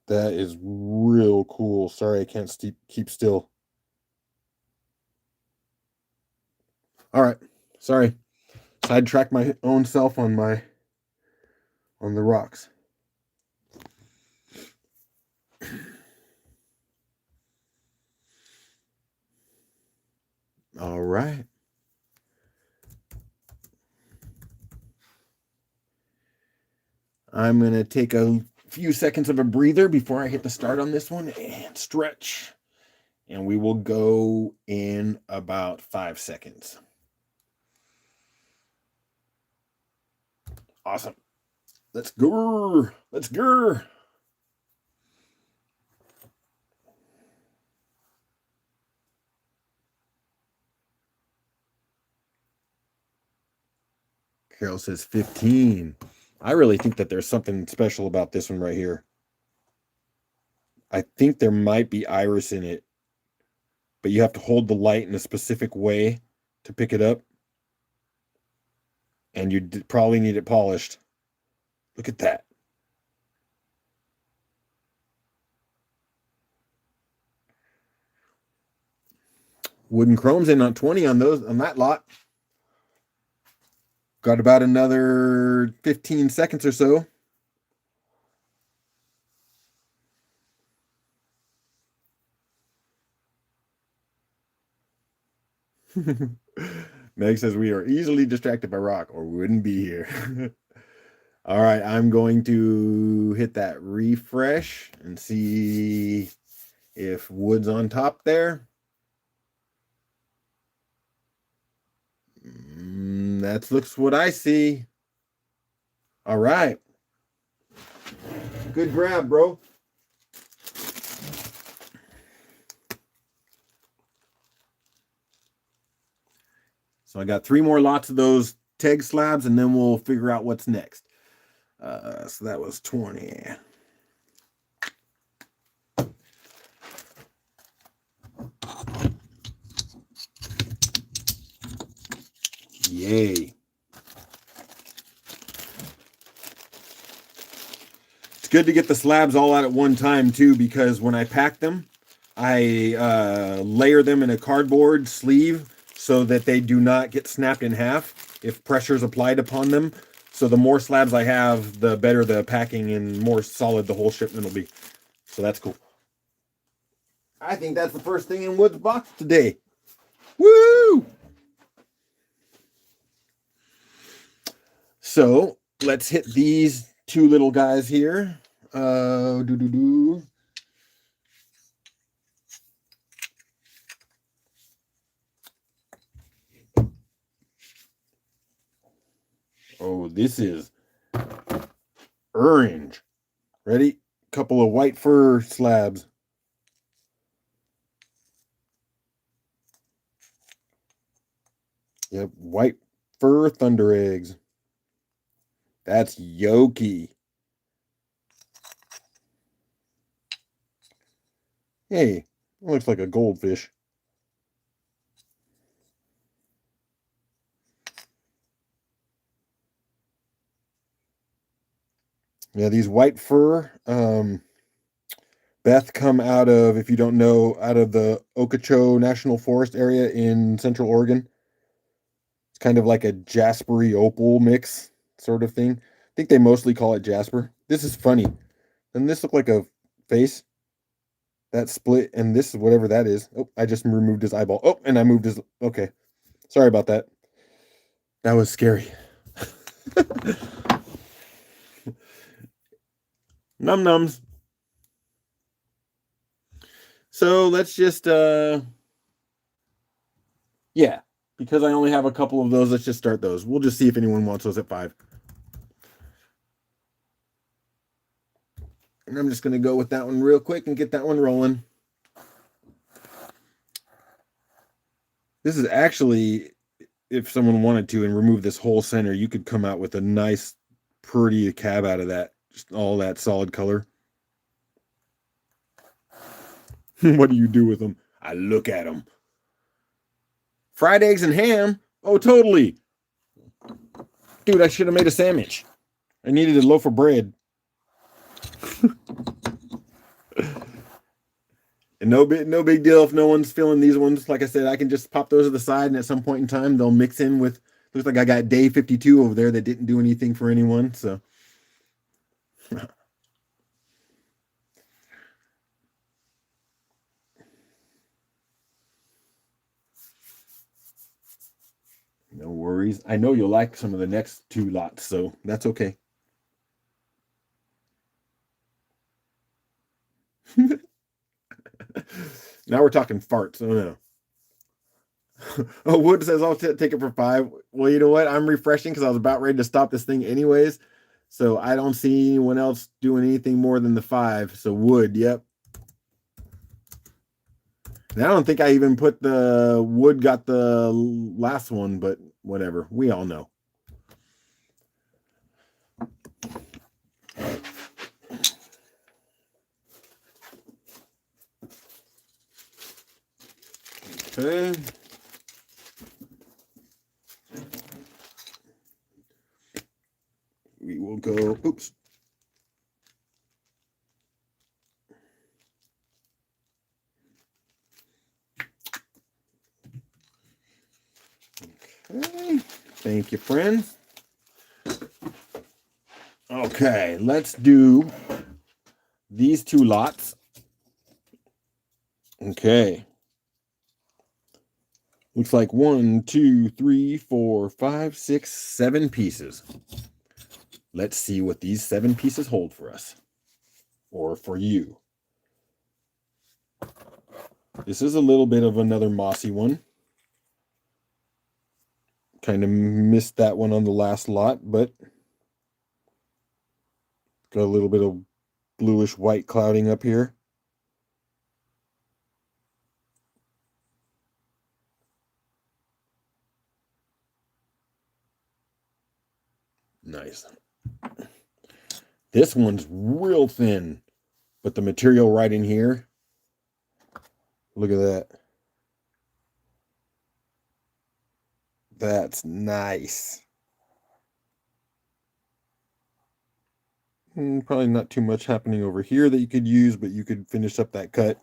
That is real cool. Sorry, I can't keep still. All right. Sorry. Sidetrack my own self on the rocks. All right. I'm going to take a few seconds of a breather before I hit the start on this one and stretch. And we will go in about 5 seconds. Awesome. Let's go. Let's go. Carol says 15. I really think that there's something special about this one right here. I think there might be iris in it, but you have to hold the light in a specific way to pick it up. And you probably need it polished. Look at that. Wooden chrome's in on 20 on that lot. Got about another 15 seconds or so. Meg says we are easily distracted by rock or we wouldn't be here. All right, I'm going to hit that refresh and see if wood's on top there. That looks what I see. All right. Good grab, bro. So I got 3 more lots of those teg slabs, and then we'll figure out what's next. So that was 20. Yay. It's good to get the slabs all out at one time too, because when I pack them, I layer them in a cardboard sleeve so that they do not get snapped in half if pressure is applied upon them. So the more slabs I have, the better the packing and more solid the whole shipment will be. So that's cool. I think that's the first thing in Wood's box today. Woo! So let's hit these 2 little guys here. Oh, this is orange. Ready? Couple of white fur slabs. Yep, white fur Thundereggs. That's Yoki. Hey, looks like a goldfish. Yeah, these white fur, Beth, come out of, if you don't know, out of the Okeechobee National Forest area in Central Oregon. It's kind of like a jaspery opal mix sort of thing. I think they mostly call it jasper. This is funny. Doesn't this look like a face? That split, and this is whatever that is. Oh, I just removed his eyeball. Oh, and I moved his... Okay. Sorry about that. That was scary. Num nums. So let's just yeah, because I only have a couple of those, let's just start those. We'll just see if anyone wants those at 5. And I'm just going to go with that one real quick and get that one rolling. This is actually, if someone wanted to and remove this whole center, you could come out with a nice, pretty cab out of that. Just all that solid color. What do you do with them? I look at them. Fried eggs and ham? Oh, totally. Dude, I should have made a sandwich. I needed a loaf of bread. And no big deal if no one's feeling these ones. Like I said, I can just pop those to the side, and at some point in time, they'll mix in with. Looks like I got day 52 over there that didn't do anything for anyone. So, no worries. I know you'll like some of the next 2 lots, so that's okay. Now we're talking farts. Oh no. Oh, Wood says I'll take it for 5. Well, you know what? I'm refreshing because I was about ready to stop this thing anyways. So I don't see anyone else doing anything more than the 5. So Wood, yep. And I don't think I even put the Wood got the last one, but whatever. We all know. Okay. We will go, oops. Okay. Thank you, friends. Okay, let's do these two lots. Okay. Looks like 1, 2, 3, 4, 5, 6, 7 pieces. Let's see what these 7 pieces hold for us. Or for you. This is a little bit of another mossy one. Kind of missed that one on the last lot, but got a little bit of bluish white clouding up here. Nice. This one's real thin, but the material right in here, look at that. That's nice. Probably not too much happening over here that you could use, but you could finish up that cut.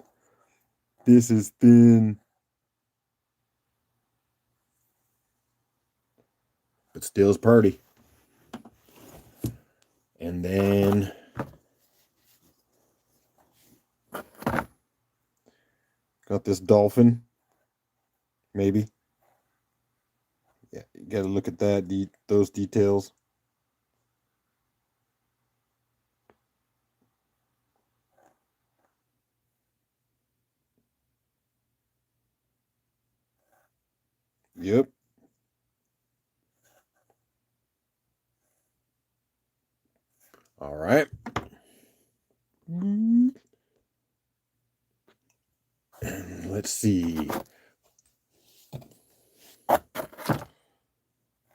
This is thin. But still is pretty. And then got this dolphin. Maybe. Yeah, you got to look at that, those details. Yep. All right. And let's see.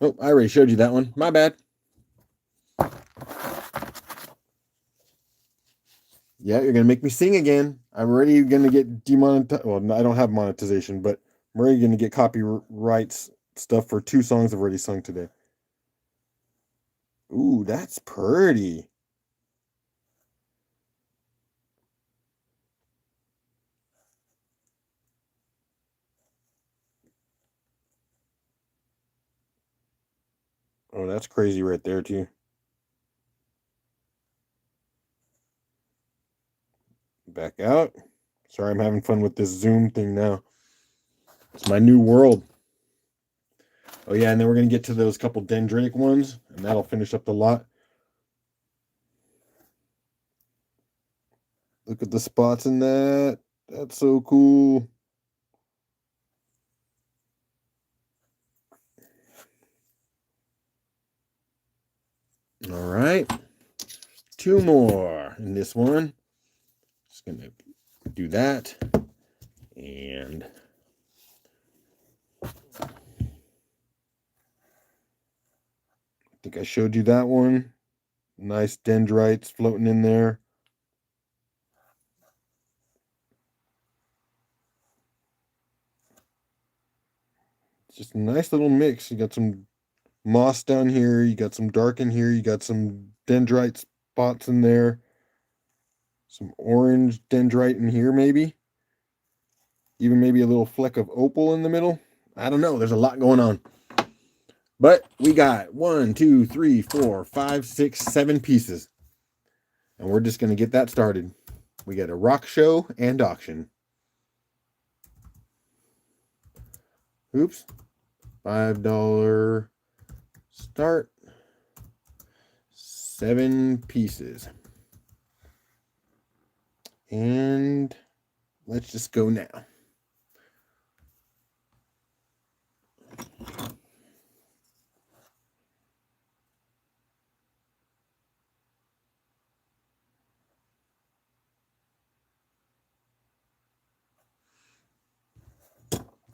Oh, I already showed you that one. My bad. Yeah, you're going to make me sing again. I'm already going to get demonetized. Well, I don't have monetization, but I'm already going to get copyrights stuff for 2 songs I've already sung today. Ooh, that's pretty. Oh, that's crazy right there, too. Back out. Sorry, I'm having fun with this Zoom thing now. It's my new world. Oh, yeah, and then we're going to get to those couple dendritic ones, and that'll finish up the lot. Look at the spots in that. That's so cool. All right. 2 more in this one. Just going to do that. And I think I showed you that one. Nice dendrites floating in there. It's just a nice little mix. You got some moss down here. You got some dark in here. You got some dendrite spots in there. Some orange dendrite in here, maybe. Even maybe a little fleck of opal in the middle. I don't know. There's a lot going on. But we got 1, 2, 3, 4, 5, 6, 7 pieces. And we're just going to get that started. We got a rock show and auction. Oops. $5 start. 7 pieces. And let's just go now.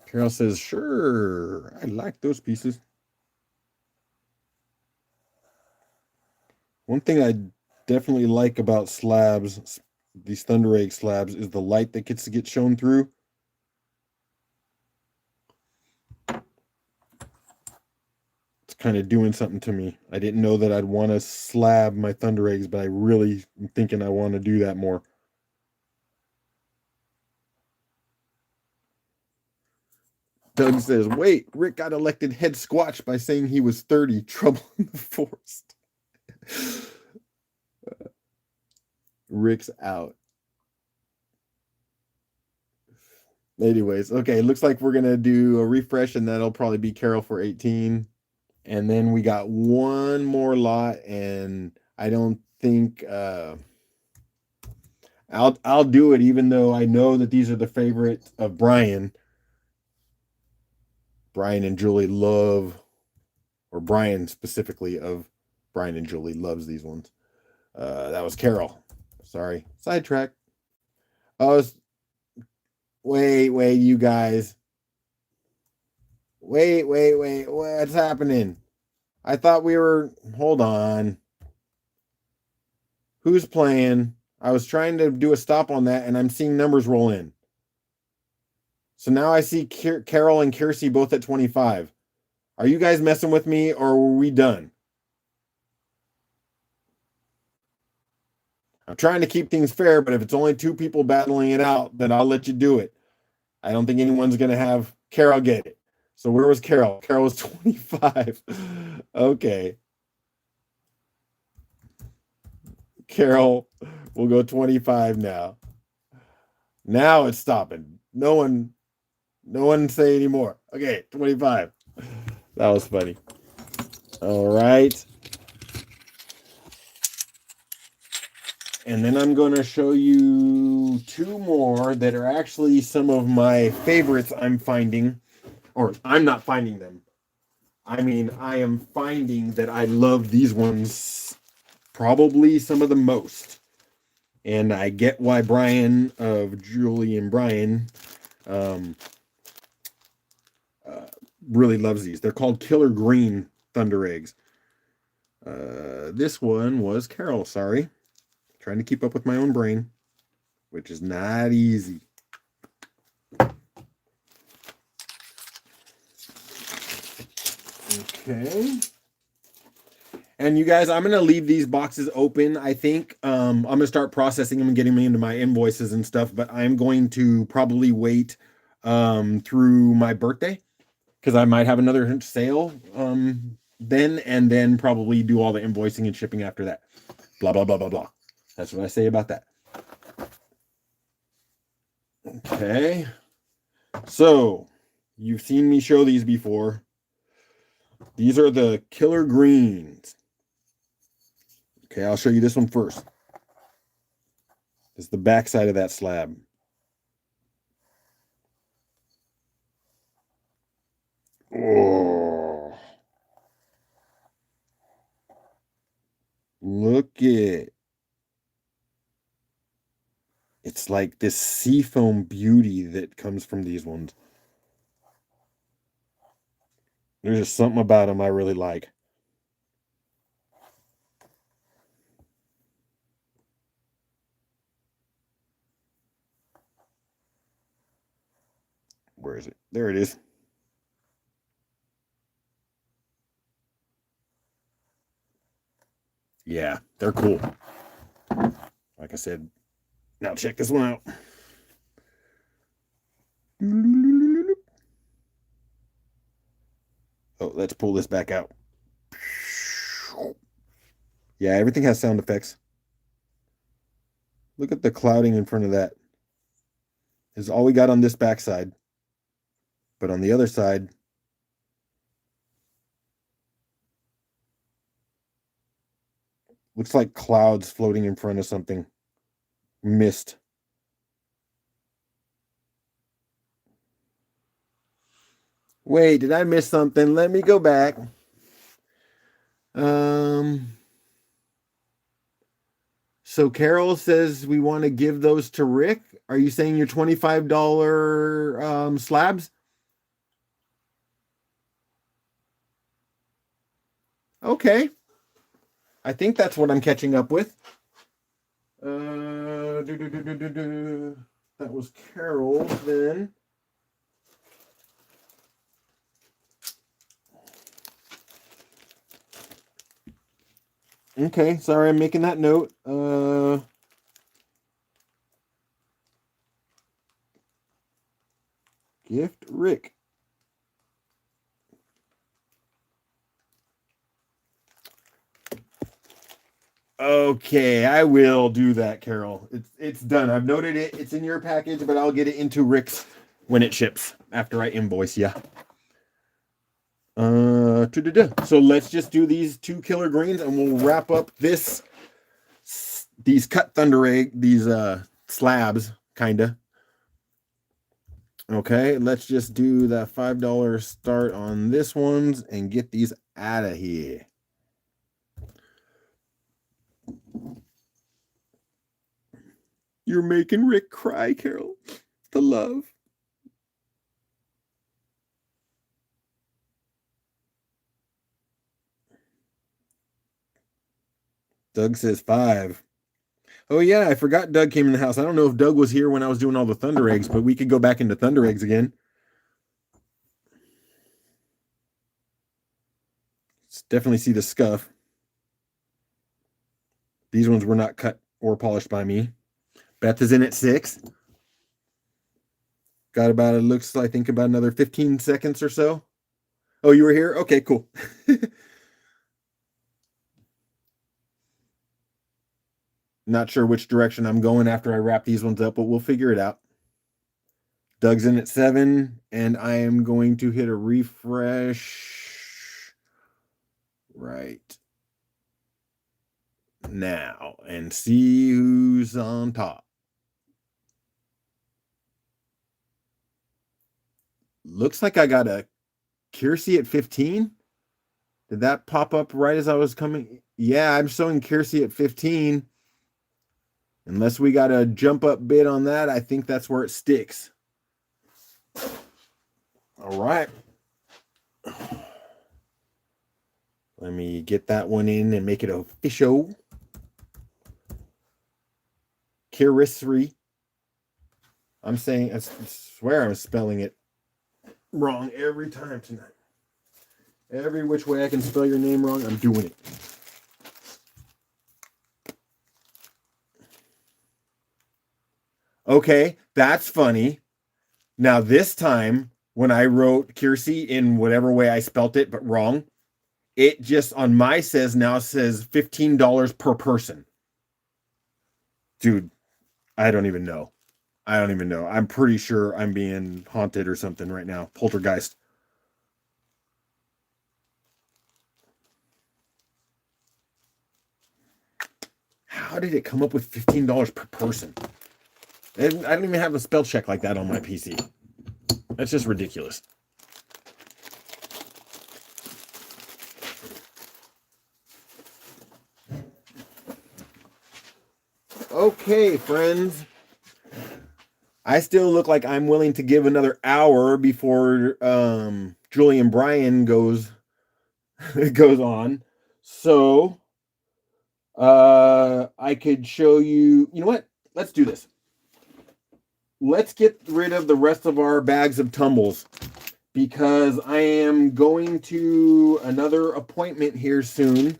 Carol says, sure, I like those pieces. One thing I definitely like about slabs, these Thundereggs slabs, is the light that gets to get shown through. kind of doing something to me. I didn't know that I'd want to slab my Thundereggs, but I really am thinking I want to do that more. Doug says, wait, Rick got elected head squatch by saying he was 30. Trouble in the forest. Rick's out. Anyways, okay, looks like we're going to do a refresh, and that'll probably be Carol for 18. And then we got one more lot, and I don't think I'll do it, even though I know that these are the favorite of Brian. Brian and Julie love, or Brian specifically of Brian and Julie loves these ones. That was Carol. Sorry, sidetrack. Oh, wait, you guys. Wait, what's happening? I thought we were, hold on. Who's playing? I was trying to do a stop on that, and I'm seeing numbers roll in. So now I see Carol and Kiersey both at 25. Are you guys messing with me, or were we done? I'm trying to keep things fair, but if it's only two people battling it out, then I'll let you do it. I don't think anyone's going to have Carol get it. So where was Carol? Carol was 25. Okay. Carol will go 25 now. Now it's stopping. No one say anymore. Okay, 25. That was funny. All right. And then I'm going to show you two more that are actually some of my favorites I'm finding. Or I'm not finding them. I mean, I am finding that I love these ones probably some of the most. And I get why Brian of Julie and Brian really loves these. They're called Killer Green Thundereggs. This one was Carol, sorry. Trying to keep up with my own brain, which is not easy. Okay. And you guys, I'm going to leave these boxes open. I think I'm going to start processing them and getting them into my invoices and stuff, but I'm going to probably wait through my birthday because I might have another sale then, and then probably do all the invoicing and shipping after that. Blah, blah, blah, blah, blah. That's what I say about that. Okay. So you've seen me show these before. These are the Killer Greens. Okay, I'll show you this one first. This is the back side of that slab. Oh. Look it. It's like this seafoam beauty that comes from these ones. There's just something about them I really like. Where is it? There it is. Yeah, they're cool. Like I said, now check this one out. Oh, let's pull this back out. Yeah, everything has sound effects. Look at the clouding in front of that. Is all we got on this backside. But on the other side, looks like clouds floating in front of something. Mist. Wait, did I miss something? Let me go back. So Carol says we want to give those to Rick. Are you saying your $25 slabs? Okay. I think that's what I'm catching up with. That was Carol then. Okay, sorry, I'm making that note. Gift Rick. Okay, I will do that, Carol. It's done. I've noted it. It's in your package, but I'll get it into Rick's when it ships after I invoice you. So let's just do these 2 killer greens, and we'll wrap up these cut these slabs, kinda. Okay, let's just do that $5 start on this ones and get these out of here. You're making Rick cry, Carol. The love. Doug says 5. Oh yeah, I forgot Doug came in the house. I don't know if Doug was here when I was doing all the Thundereggs, but we could go back into Thundereggs again. Definitely see the scuff. These ones were not cut or polished by me. Beth is in at 6. Got about, it looks, I think, about another 15 seconds or so. Oh, you were here? Okay, cool. Not sure which direction I'm going after I wrap these ones up, but we'll figure it out. Doug's in at 7, and I am going to hit a refresh right now and see who's on top. Looks like I got a Kiersey at 15. Did that pop up right as I was coming? Yeah, I'm showing Kiersey at 15. Unless we got a jump up bid on that, I think that's where it sticks. All right. Let me get that one in and make it official. Kiersey. I'm saying, I swear I'm spelling it wrong every time tonight. Every which way I can spell your name wrong, I'm doing it. Okay, that's funny. Now this time, when I wrote Kiersey in whatever way I spelt it, but wrong, it just on my says $15 per person. Dude, I don't even know. I'm pretty sure I'm being haunted or something right now. Poltergeist. How did it come up with $15 per person? I don't even have a spell check like that on my PC. That's just ridiculous. Okay, friends. I still look like I'm willing to give another hour before Julian Bryan goes on. So I could show you. You know what? Let's do this. Let's get rid of the rest of our bags of Tumbles because I am going to another appointment here soon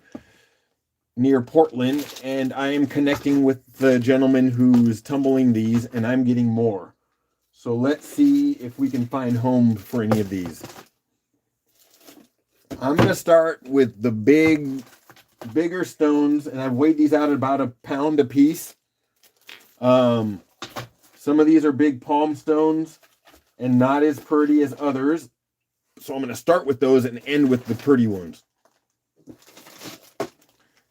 near Portland, and I am connecting with the gentleman who's tumbling these, and I'm getting more. So let's see if we can find home for any of these. I'm going to start with the bigger stones, and I've weighed these out at about a pound a piece. Some of these are big palm stones and not as pretty as others. So I'm going to start with those and end with the pretty ones.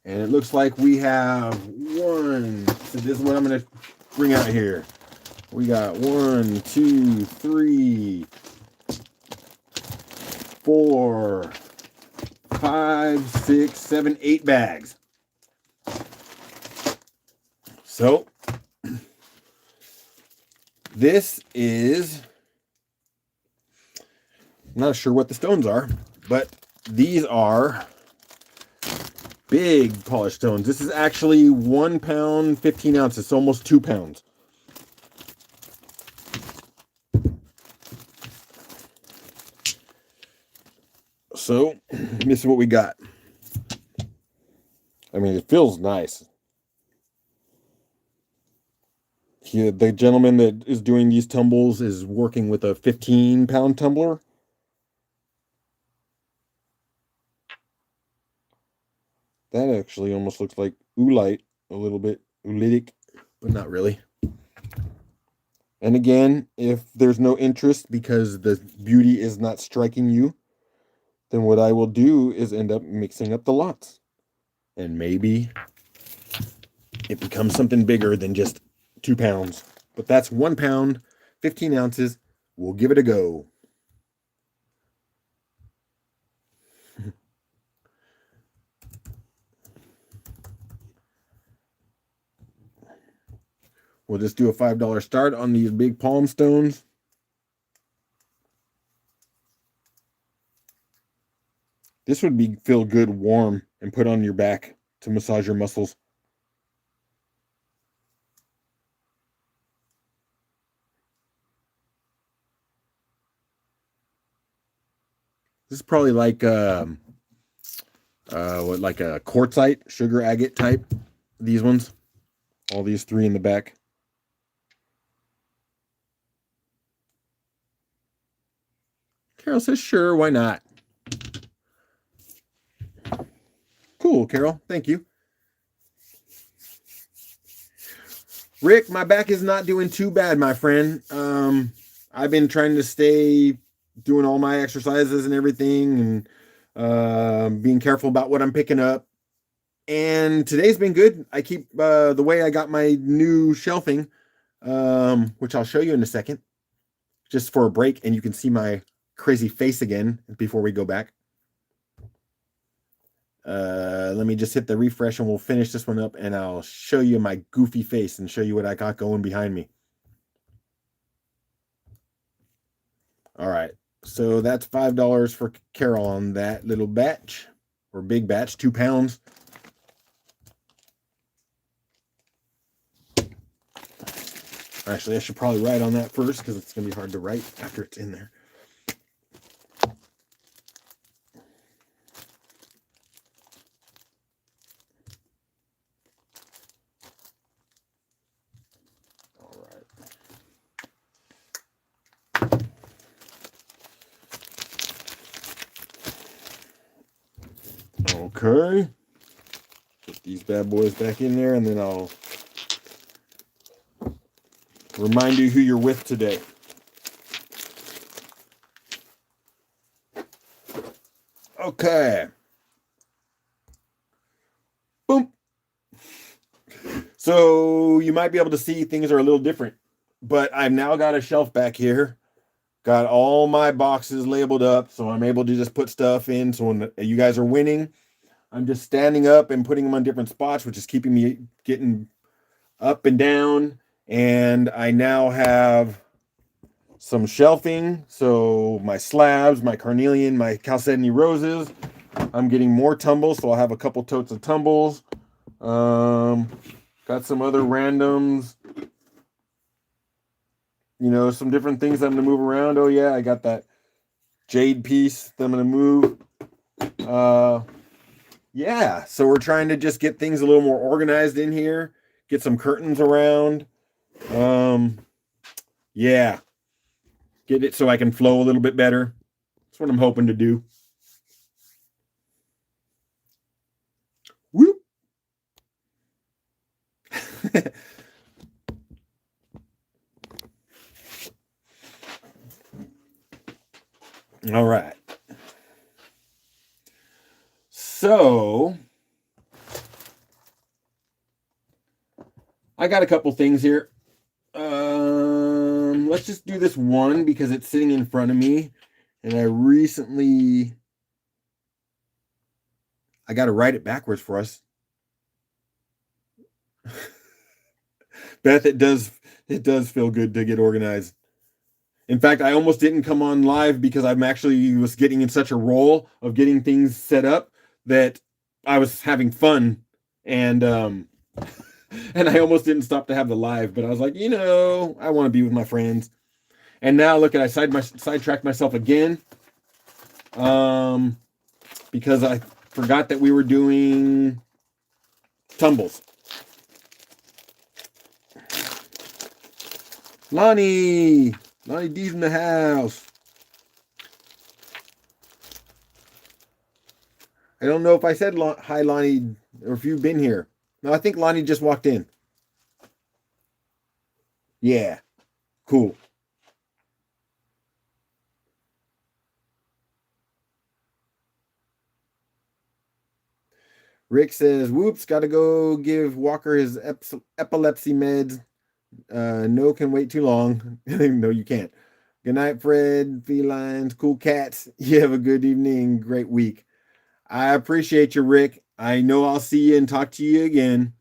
And it looks like we have one. So this is what I'm going to bring out here. We got 1, 2, 3, 4, 5, 6, 7, 8 bags. So this is, I'm not sure what the stones are, but these are big polished stones. This is actually 1 pound, 15 ounces, so almost 2 pounds. So this is what we got. I mean, it feels nice. The gentleman that is doing these tumbles is working with a 15-pound tumbler. That actually almost looks like oolite a little bit, oolitic, but not really. And again, if there's no interest because the beauty is not striking you, then what I will do is end up mixing up the lots. And maybe it becomes something bigger than just 2 pounds. But that's 1 pound, 15 ounces. We'll give it a go. We'll just do a $5 start on these big palm stones. This would feel good warm and put on your back to massage your muscles. This is probably like like a quartzite, sugar agate type. These ones, all these 3 in the back. Carol says, sure, why not? Cool, Carol. Thank you. Rick, my back is not doing too bad, my friend. I've been trying to stay doing all my exercises and everything and being careful about what I'm picking up. And today's been good. I keep the way I got my new shelving, which I'll show you in a second, just for a break, and you can see my crazy face again before we go back. Let me just hit the refresh and we'll finish this one up, and I'll show you my goofy face and show you what I got going behind me. All right, so that's $5 for Carol on that little batch, or big batch, 2 pounds. Actually, I should probably write on that first because it's going to be hard to write after it's in there. All right. Okay. Put these bad boys back in there, and then I'll remind you who you're with today. Okay. Boom. So you might be able to see things are a little different, but I've now got a shelf back here. Got all my boxes labeled up, so I'm able to just put stuff in. So when you guys are winning, I'm just standing up and putting them on different spots, which is keeping me getting up and down. And I now have some shelving. So my slabs, my carnelian, my chalcedony roses. I'm getting more tumbles, so I'll have a couple totes of tumbles. Got some other randoms. You know, some different things I'm going to move around. Oh, yeah, I got that jade piece that I'm going to move. Yeah, so we're trying to just get things a little more organized in here. Get some curtains around. Yeah. Get it so I can flow a little bit better. That's what I'm hoping to do. Whoop. All right. So I got a couple things here. Let's just do this one because it's sitting in front of me, and I got to write it backwards for us. Beth, it does feel good to get organized. In fact, I almost didn't come on live because I'm actually was getting in such a roll of getting things set up that I was having fun, and and I almost didn't stop to have the live, but I was like, I want to be with my friends. And now look at I sidetracked myself again, because I forgot that we were doing Tumbles. Lonnie D's in the house. I don't know if I said hi, Lonnie, or if you've been here. No, I think Lonnie just walked in. Yeah, cool. Rick says, whoops, got to go give Walker his epilepsy meds. No can wait too long. No, you can't. Good night, Fred, felines, cool cats. You have a good evening, great week. I appreciate you, Rick. I know I'll see you and talk to you again.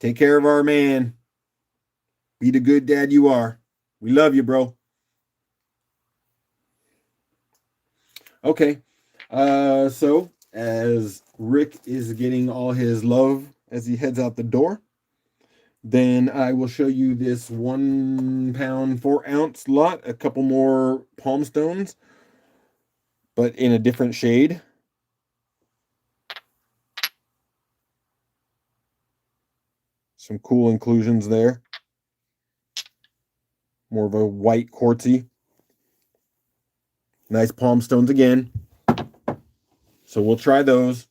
Take care of our man. Be the good dad you are. We love you, bro. Okay. So as Rick is getting all his love as he heads out the door, then I will show you this 1 pound, 4 ounce lot, a couple more palm stones, but in a different shade. Some cool inclusions there. More of a white quartzy. Nice palm stones again. So we'll try those.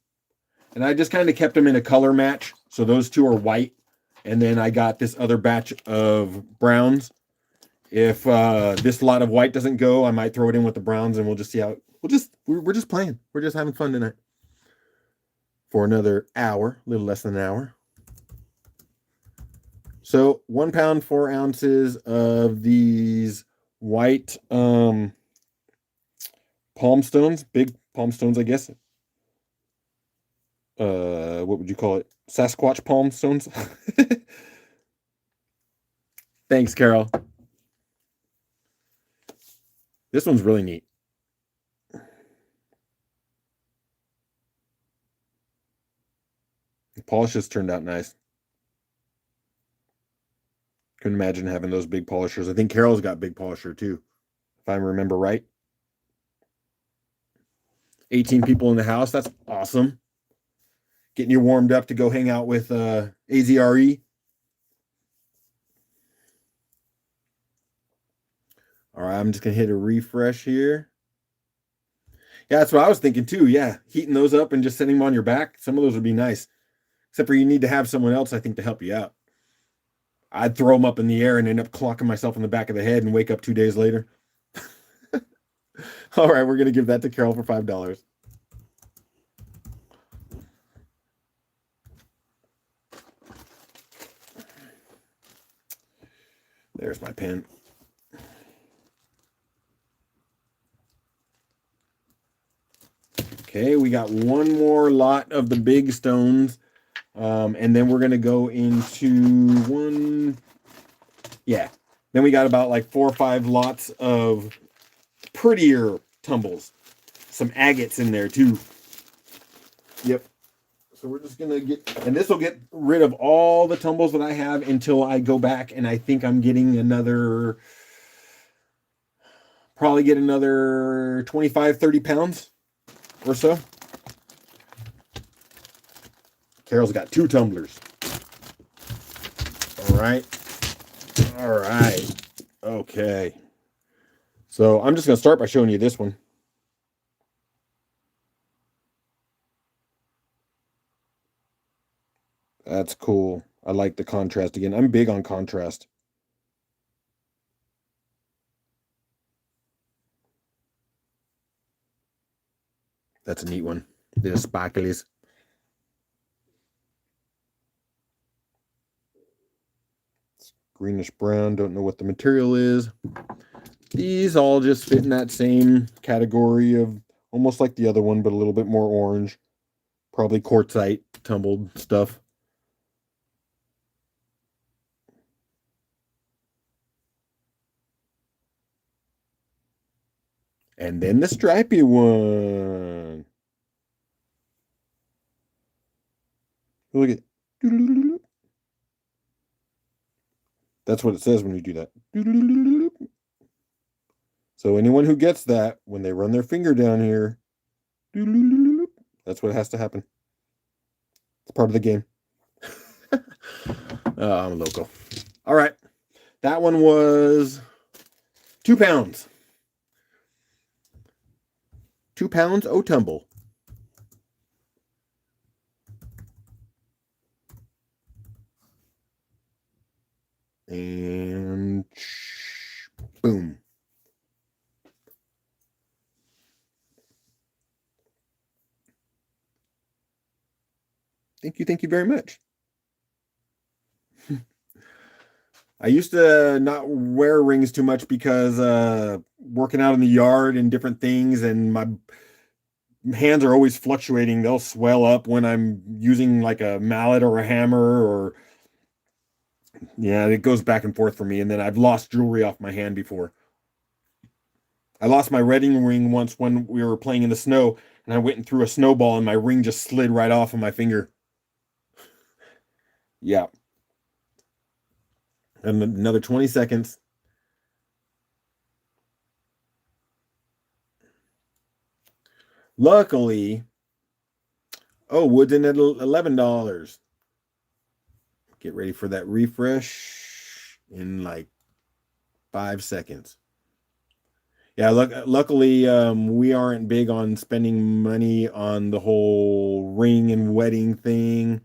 And I just kind of kept them in a color match. So those two are white. And then I got this other batch of browns. If this lot of white doesn't go, I might throw it in with the browns and we'll just see how we're just playing. We're just having fun tonight. For another hour, a little less than an hour. So 1 pound, 4 ounces of these white palm stones, big palm stones, I guess. What would you call it? Sasquatch palm stones. Thanks, Carol. This one's really neat. The polishes turned out nice. Couldn't imagine having those big polishers. I think Carol's got big polisher too, if I remember right. 18 people in the house. That's awesome. Getting you warmed up to go hang out with AZRE. All right, I'm just going to hit a refresh here. Yeah, that's what I was thinking too. Yeah, heating those up and just setting them on your back. Some of those would be nice. Except for you need to have someone else, I think, to help you out. I'd throw them up in the air and end up clocking myself in the back of the head and wake up 2 days later. All right, we're going to give that to Carol for $5. There's my pen. Okay, we got one more lot of the big stones. And then we're going to go into one. Yeah. Then we got about like 4 or 5 lots of prettier tumbles. Some agates in there too. Yep. So we're just going to get, and this will get rid of all the tumbles that I have until I go back and I think I'm getting another, probably get another 25, 30 pounds or so. Carol's got 2 tumblers. All right. All right. Okay. So I'm just going to start by showing you this one. That's cool. I like the contrast again. I'm big on contrast. That's a neat one. There's sparklies. It's greenish brown. Don't know what the material is. These all just fit in that same category of almost like the other one, but a little bit more orange. Probably quartzite tumbled stuff. And then the stripy one. Look at it. That's what it says when you do that. So anyone who gets that, when they run their finger down here, That's what has to happen. It's part of the game. I'm a loco. All right. That one was 2 pounds. 2 pounds, oh tumble. And boom. Thank you very much. I used to not wear rings too much because working out in the yard and different things, and my hands are always fluctuating. They'll swell up when I'm using like a mallet or a hammer, or yeah, it goes back and forth for me. And then I've lost jewelry off my hand before. I lost my wedding ring once when we were playing in the snow, and I went and threw a snowball, and my ring just slid right off of my finger. Yeah. And another 20 seconds. Luckily, oh, wood's in at $11. Get ready for that refresh in like 5 seconds. Yeah, luckily, we aren't big on spending money on the whole ring and wedding thing.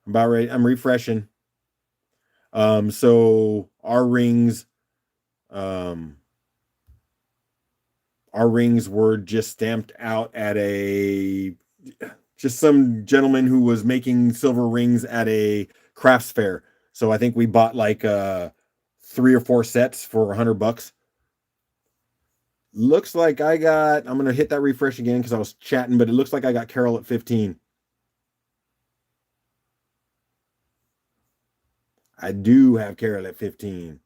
About ready. I'm refreshing. So um, our rings were just stamped out at just some gentleman who was making silver rings at a crafts fair. So I think we bought like 3 or 4 sets for $100. Looks like I'm gonna hit that refresh again because I was chatting, but it looks like I got Carol at 15. I do have Carol at 15.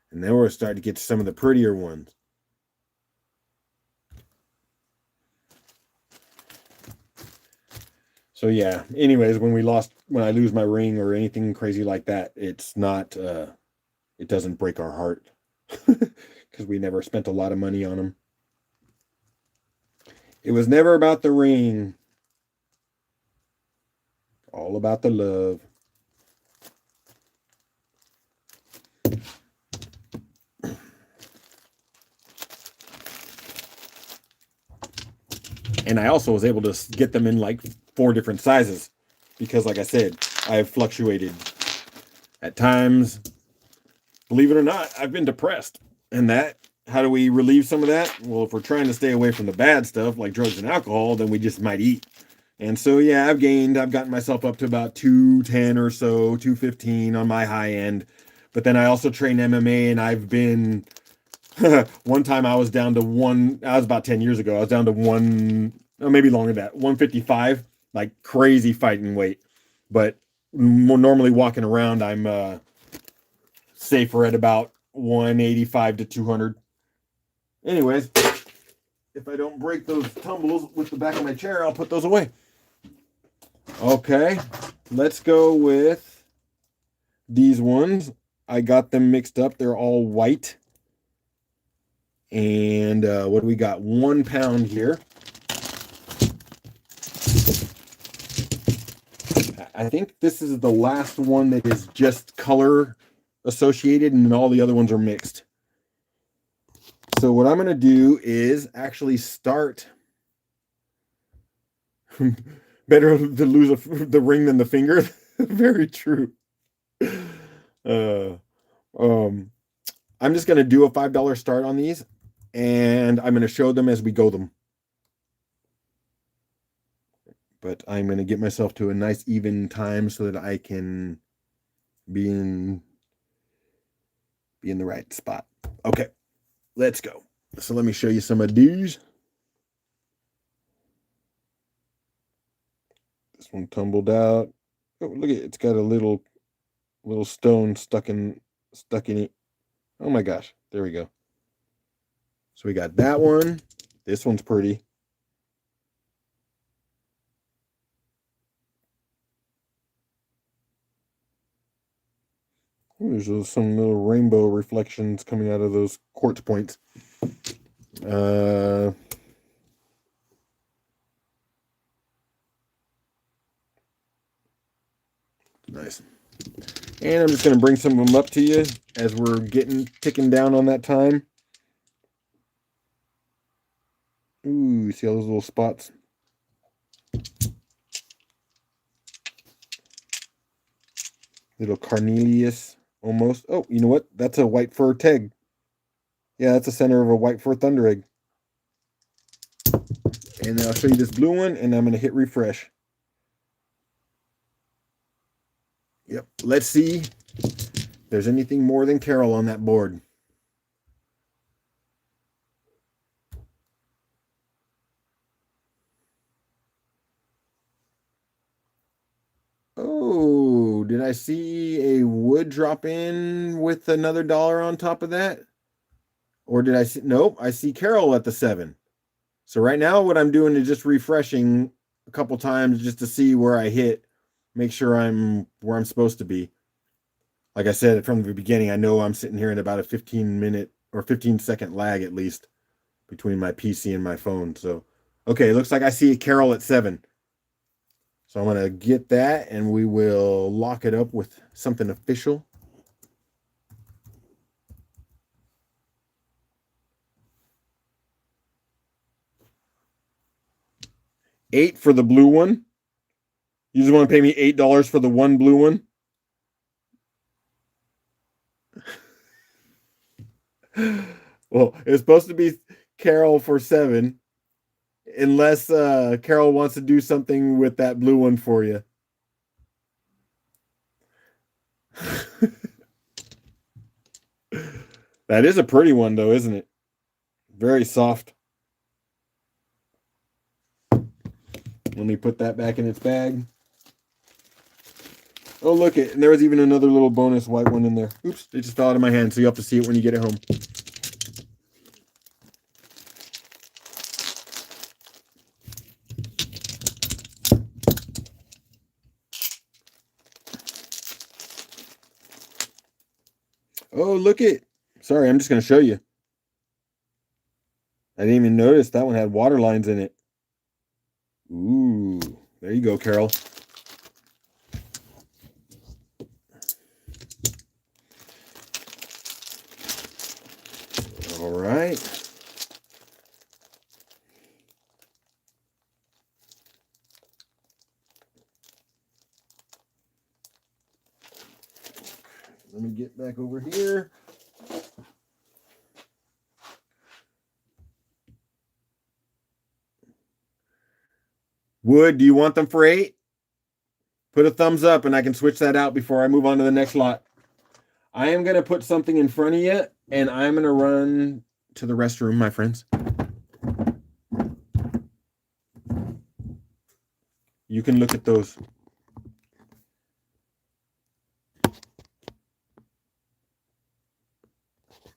And then we're starting to get to some of the prettier ones. So yeah, anyways, when I lose my ring or anything crazy like that, it's not it doesn't break our heart because we never spent a lot of money on them. It was never about the ring. All about the love. And I also was able to get them in like 4 different sizes because, like I said, I have fluctuated at times. Believe it or not, I've been depressed. And how do we relieve some of that? Well, if we're trying to stay away from the bad stuff like drugs and alcohol, then we just might eat. And so, yeah, I've gotten myself up to about 210 or so, 215 on my high end. But then I also train MMA, and I've been, one time I was down to I was about 10 years ago, I was down to or maybe longer than that, 155, like crazy fighting weight. But more normally walking around, I'm safer at about 185 to 200. Anyways, if I don't break those tumbles with the back of my chair, I'll put those away. Okay, let's go with these ones. I got them mixed up. They're all white. And what do we got? 1 pound here. I think this is the last one that is just color associated, and all the other ones are mixed. So what I'm going to do is actually start. Better to lose the ring than the finger. Very true. I'm just going to do a $5 start on these, and I'm going to show them as we go them. But I'm going to get myself to a nice even time so that I can be in the right spot. Okay, let's go. So let me show you some of these. This one tumbled out. Oh, look at it. It's got a little stone stuck in it. Oh my gosh. There we go. So we got that one. This one's pretty. Ooh, there's some little rainbow reflections coming out of those quartz points. Uh, nice. And I'm just going to bring some of them up to you as we're ticking down on that time. Ooh, see all those little spots? Little Cornelius almost. Oh, you know what? That's a white fur teg. Yeah, that's the center of a white fur Thunderegg. And then I'll show you this blue one, and I'm going to hit refresh. Yep. Let's see if there's anything more than Carol on that board. Oh, did I see a wood drop in with another dollar on top of that? Or did I see? Nope, I see Carol at the 7. So right now what I'm doing is just refreshing a couple times just to see where I hit, make sure I'm where I'm supposed to be. Like I said from the beginning, I know I'm sitting here in about a 15-minute or 15-second lag at least between my PC and my phone. So, okay, looks like I see Carol at 7. So I'm going to get that and we will lock it up with something official. $8 for the blue one. You just want to pay me $8 for the one blue one? Well, it's supposed to be Carol for 7, unless Carol wants to do something with that blue one for you. That is a pretty one, though, isn't it? Very soft. Let me put that back in its bag. Oh, look it. And there was even another little bonus white one in there. Oops, it just fell out of my hand, so you have to see it when you get it home. Oh, look it. Sorry, I'm just going to show you. I didn't even notice that one had water lines in it. Ooh, there you go, Carol. All right. Let me get back over here. Wood, do you want them for 8? Put a thumbs up and I can switch that out before I move on to the next lot. I am going to put something in front of you and I'm going to run to the restroom, my friends. You can look at those.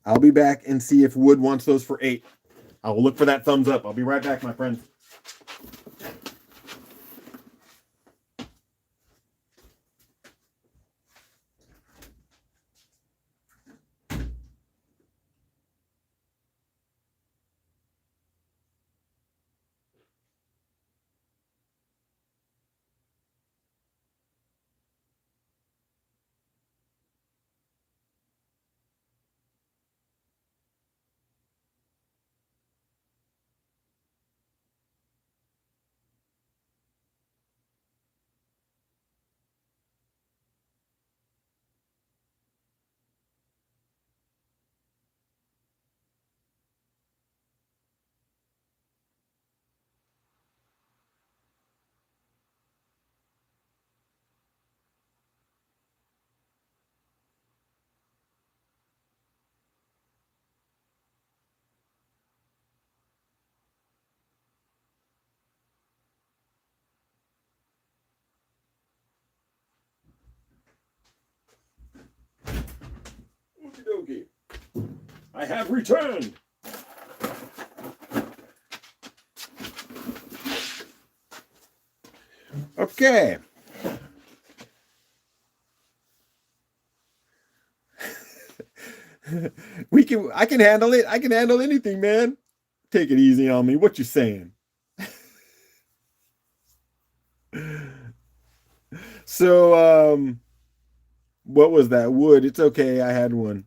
I'll be back and see if Wood wants those for 8. I will look for that thumbs up. I'll be right back, my friends. Okie dokie. I have returned. Okay. I can handle it. I can handle anything, man. Take it easy on me. What you saying? So, what was that? Wood. It's okay. I had one.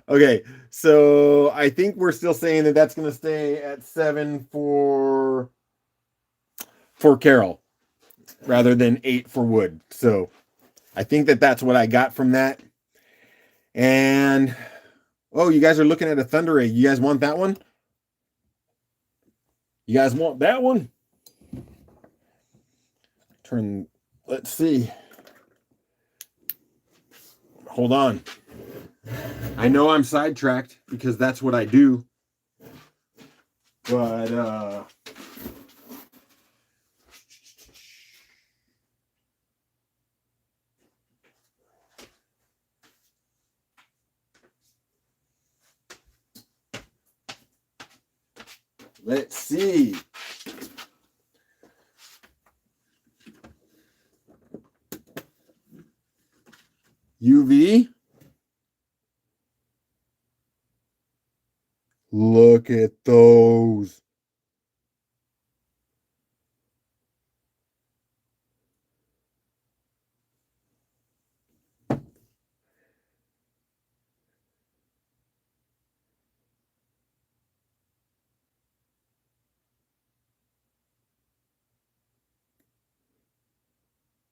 Okay. So I think we're still saying that that's going to stay at 7 for Carol rather than 8 for Wood. So I think that that's what I got from that. And oh, you guys are looking at a Thunderegg. You guys want that one? You guys want that one? Turn. Let's see. Hold on. I know I'm sidetracked because that's what I do. But let's see. UV. Look at those.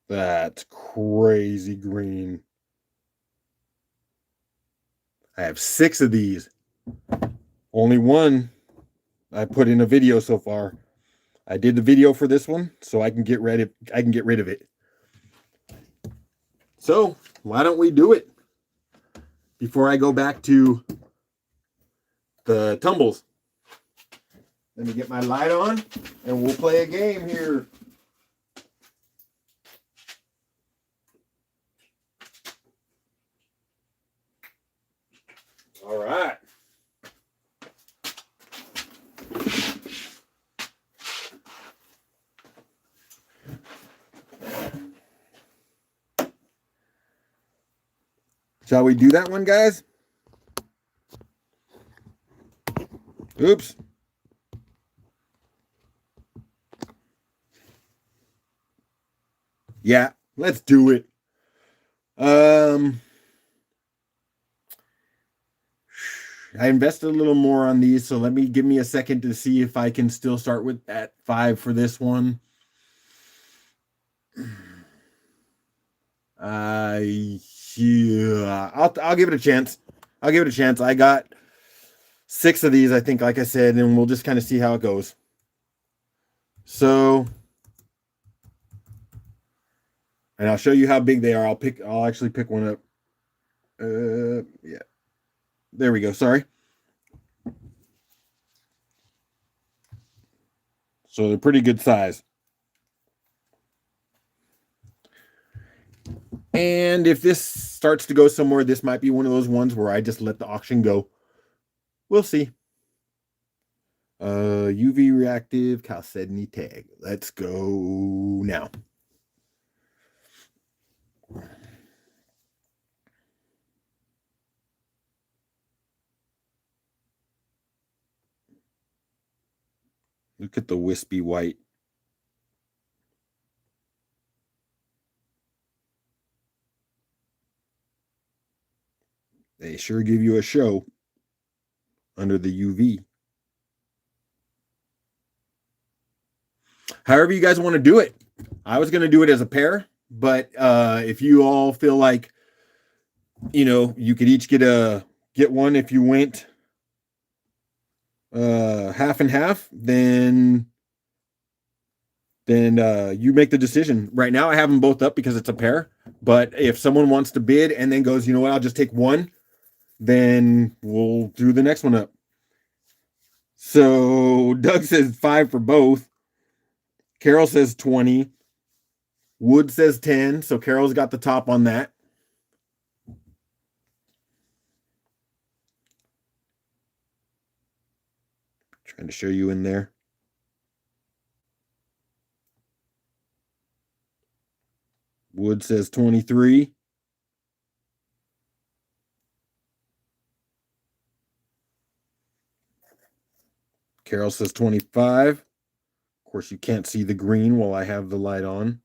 That's crazy green. I have 6 of these. Only one I put in a video so far. I did the video for this one so I can get rid of it. So, why don't we do it before I go back to the tumbles? Let me get my light on and we'll play a game here. All right. Shall we do that one, guys? Oops. Yeah, let's do it. I invested a little more on these, so give me a second to see if I can still start with that 5 for this one. Yeah, I'll give it a chance. I'll give it a chance. I got 6 of these, I think, like I said, and we'll just kind of see how it goes. So, and I'll show you how big they are. I'll actually pick one up. Yeah. There we go. Sorry. So they're pretty good size. And if this starts to go somewhere, this might be one of those ones where I just let the auction go. We'll see. UV reactive chalcedony tag. Let's go now. Look at the wispy white. They sure give you a show under the UV. However you guys want to do it. I was going to do it as a pair, but if you all feel like, you could each get one if you went half and half, then you make the decision. Right now I have them both up because it's a pair, but if someone wants to bid and then goes, you know what, I'll just take one, then we'll do the next one up. So Doug says 5 for both. Carol says 20. Wood says 10. So Carol's got the top on that. Trying to show you in there. Wood says 23. Carol says 25. Of course, you can't see the green while I have the light on.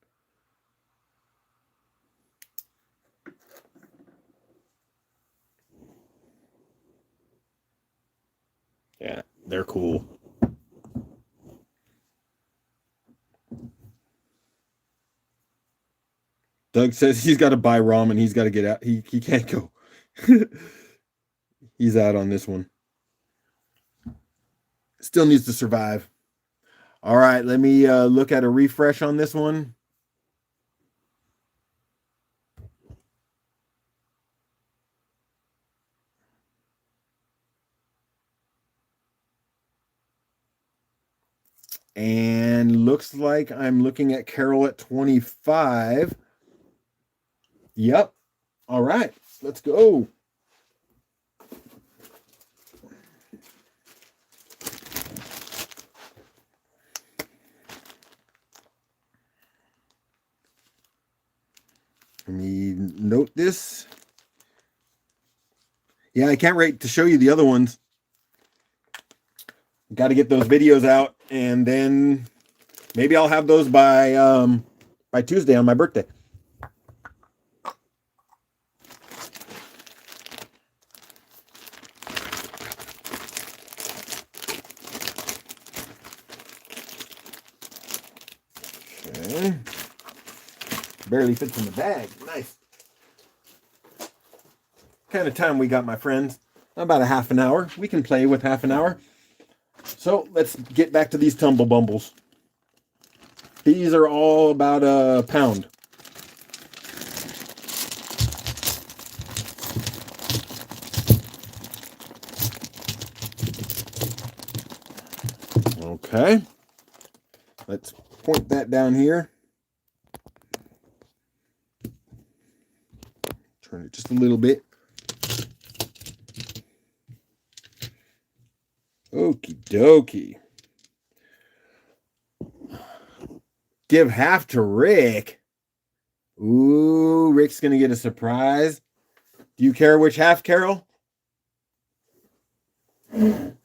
Yeah, they're cool. Doug says he's got to buy ramen. He's got to get out. He can't go. He's out on this one. Still needs to survive. All right, let me look at a refresh on this one. And looks like I'm looking at Carol at 25. Yep. All right, let's go. Let me note this. Yeah, I can't wait to show you the other ones. Got to get those videos out, and then maybe I'll have those by Tuesday on my birthday. Okay. Barely fits in the bag. Nice. What kind of time we got, my friends? About a half an hour. We can play with half an hour. So let's get back to these tumble bumbles. These are all about a pound. Okay. Let's point that down here. Turn it just a little bit. Okie dokie. Give half to Rick. Ooh, Rick's going to get a surprise. Do you care which half, Carol? I'm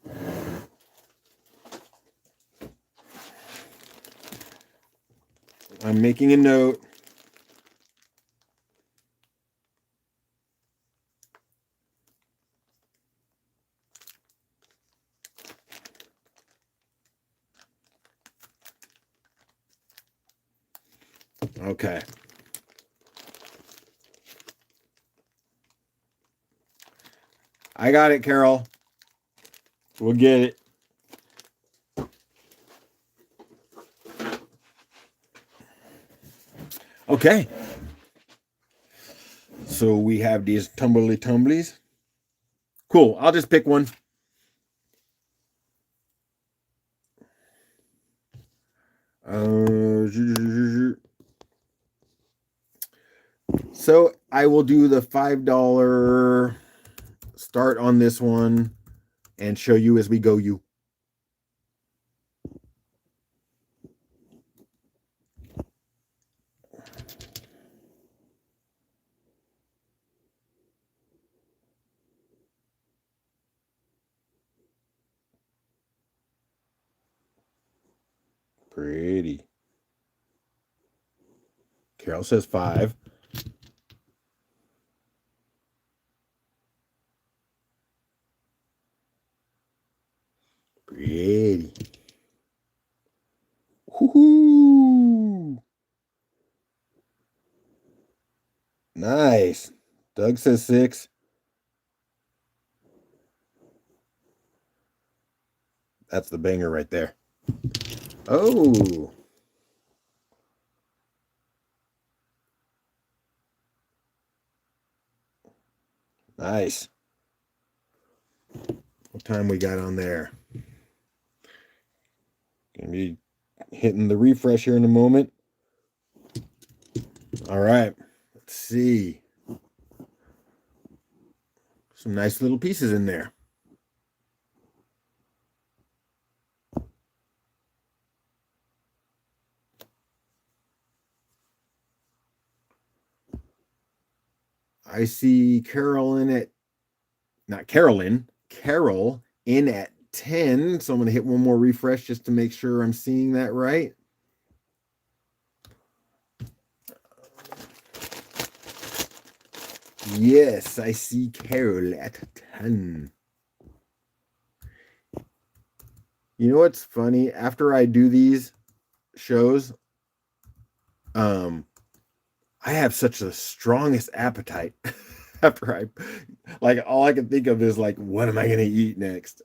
making a note. Okay. I got it, Carol. We'll get it. Okay. So we have these tumbly tumblies. Cool. I'll just pick one. So I will do the $5 start on this one and show you as we go. You. Pretty. Carol says 5. Pretty. Woohoo! Nice. Doug says 6. That's the banger right there. Oh. Nice. What time we got on there? Gonna be hitting the refresh here in a moment. All right. Let's see. Some nice little pieces in there. I see Carol in at 10. 10. So I'm going to hit one more refresh just to make sure I'm seeing that right. Yes, I see Carol at 10. You know what's funny? After I do these shows, I have such the strongest appetite. After I, like, all I can think of is like, what am I going to eat next?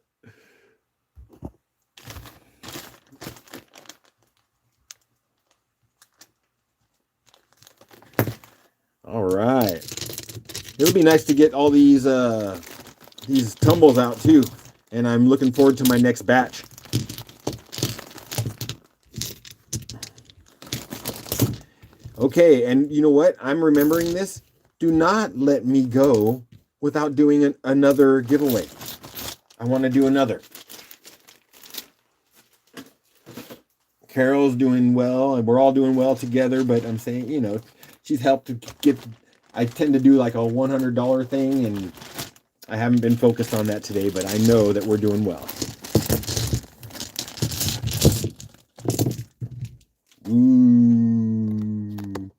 All right. It would be nice to get all these tumbles out too, and I'm looking forward to my next batch. Okay, and you know what? I'm remembering this. Do not let me go without doing another giveaway. I want to do another. Carol's doing well, and we're all doing well together, but I'm saying, you know, she's helped to get, I tend to do like a $100 thing, and I haven't been focused on that today, but I know that we're doing well. Ooh.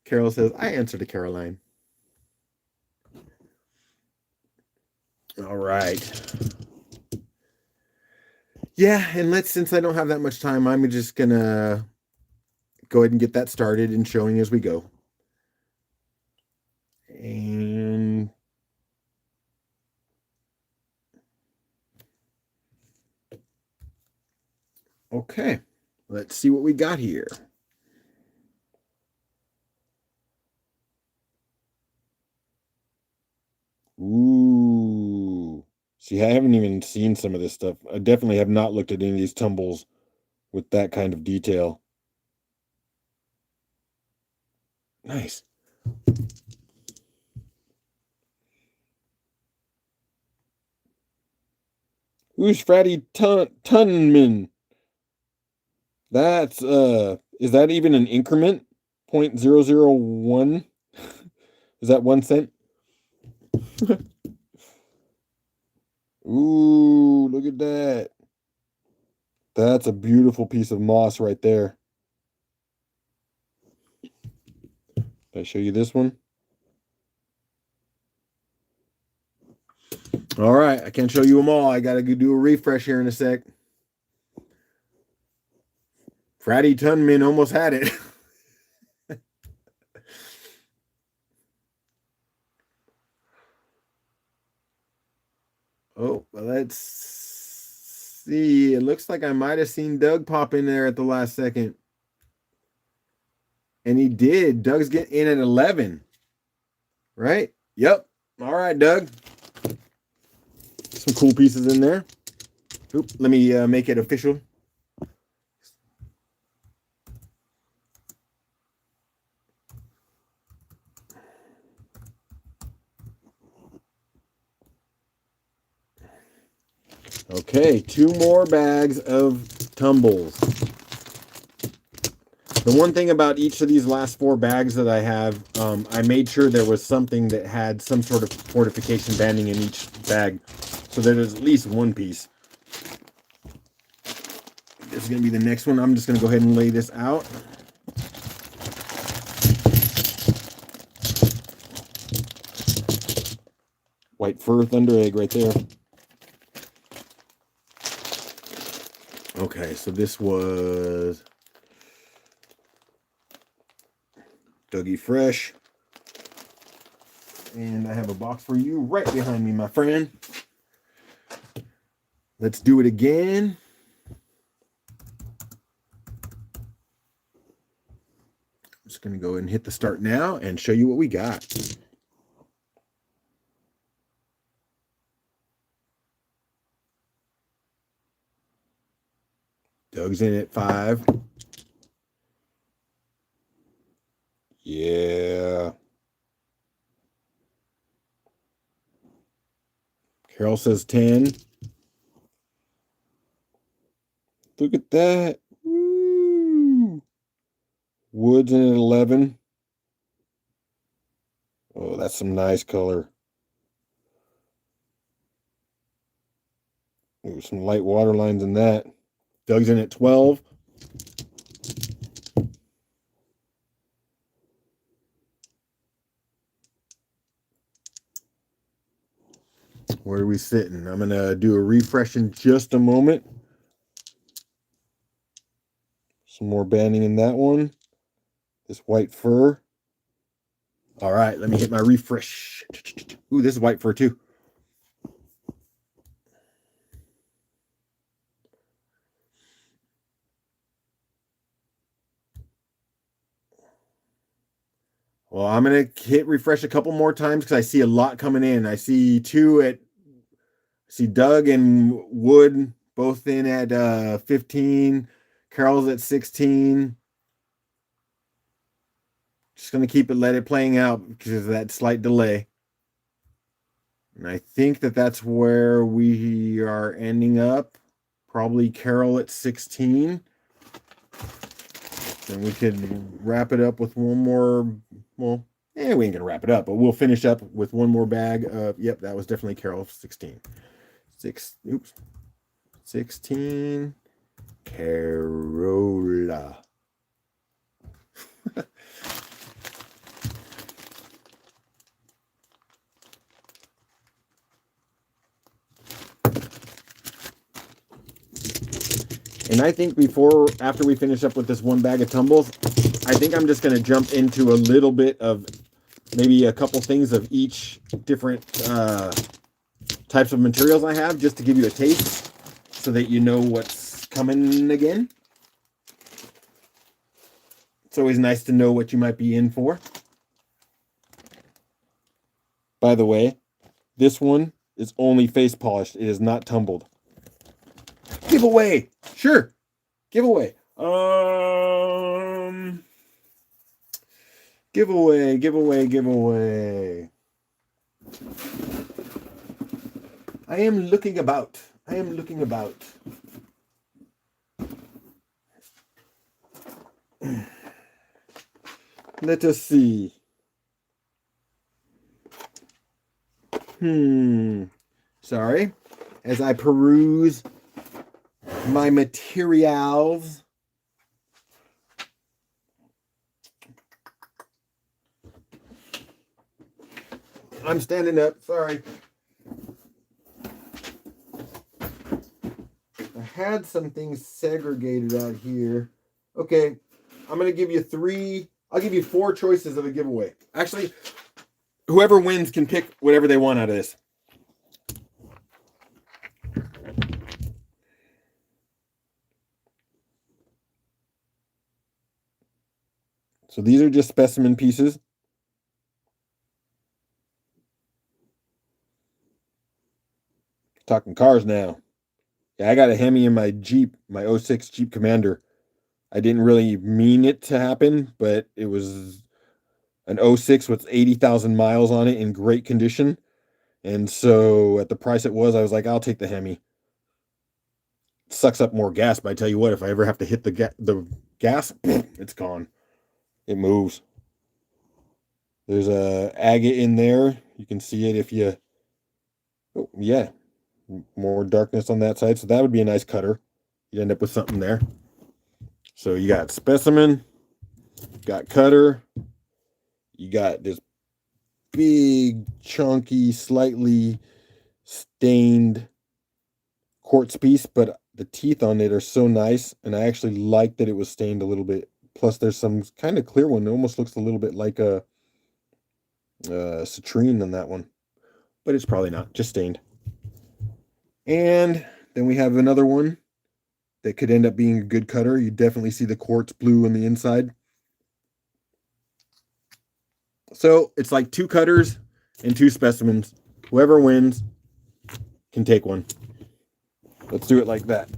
Carol says, I answer to Caroline. All right. Yeah, and since I don't have that much time, I'm just gonna go ahead and get that started and showing as we go. And okay, let's see what we got here. Ooh. See, I haven't even seen some of this stuff. I definitely have not looked at any of these tumbles with that kind of detail. Nice. Who's Fratty Tunman? That's is that even an increment? 0.001? Is that 1 cent? Ooh, look at that. That's a beautiful piece of moss right there. Did I show you this one? All right, I can't show you them all. I got to go do a refresh here in a sec. Fratty Tunman almost had it. Oh, well, let's see. It looks like I might have seen Doug pop in there at the last second. And he did. Doug's getting in at 11. Right? Yep. All right, Doug. Some cool pieces in there. Oop, let me make it official. Okay, 2 more bags of tumbles. The one thing about each of these last 4 bags that I have, I made sure there was something that had some sort of fortification banding in each bag, so that there's at least one piece. This is going to be the next one. I'm just going to go ahead and lay this out. White fur Thunderegg right there. Okay, so this was Dougie Fresh. And I have a box for you right behind me, my friend. Let's do it again. I'm just going to go ahead and hit the start now and show you what we got. Doug's in at 5. Yeah. Carol says 10. Look at that. Woo. Woods in at 11. Oh, that's some nice color. Ooh, some light water lines in that. Doug's in at 12. Where are we sitting? I'm going to do a refresh in just a moment. Some more banding in that one. This white fur. All right, let me hit my refresh. Ooh, this is white fur too. Well, I'm going to hit refresh a couple more times because I see a lot coming in. I see Doug and Wood both in at 15. Carol's at 16. Just going to let it playing out because of that slight delay. And I think that's where we are ending up. Probably Carol at 16. And we could wrap it up with one more. Well, we ain't going to wrap it up, but we'll finish up with one more bag of. Yep, that was definitely Carol 16. 16. Carola. And I think after we finish up with this one bag of tumbles, I think I'm just going to jump into a little bit of maybe a couple things of each different types of materials I have, just to give you a taste so that you know what's coming again. It's always nice to know what you might be in for. By the way, this one is only face polished. It is not tumbled. Giveaway. Sure. Giveaway. Giveaway. I am looking about. Let us see. Sorry. As I peruse my materials. I'm standing up. Sorry. I had some things segregated out here. Okay. I'm going to give you I'll give you 4 choices of a giveaway. Actually, whoever wins can pick whatever they want out of this. So these are just specimen pieces. Talking cars now. Yeah, I got a Hemi in my Jeep, my 06 Jeep Commander. I didn't really mean it to happen, but it was an 06 with 80,000 miles on it in great condition. And so at the price it was, I was like, I'll take the Hemi. It sucks up more gas, but I tell you what, if I ever have to hit the gas, it's gone. It moves. There's a agate in there. You can see it if you... Oh, yeah. More darkness on that side. So that would be a nice cutter. You end up with something there. So you got specimen, got cutter, you got this big, chunky, slightly stained quartz piece, but the teeth on it are so nice, and I actually like that it was stained a little bit. Plus, there's some kind of clear one. It almost looks a little bit like a citrine on that one, but it's probably not, just stained. And then we have another one that could end up being a good cutter. You definitely see the quartz blue on the inside. So it's like 2 cutters and 2 specimens. Whoever wins can take one. Let's do it like that.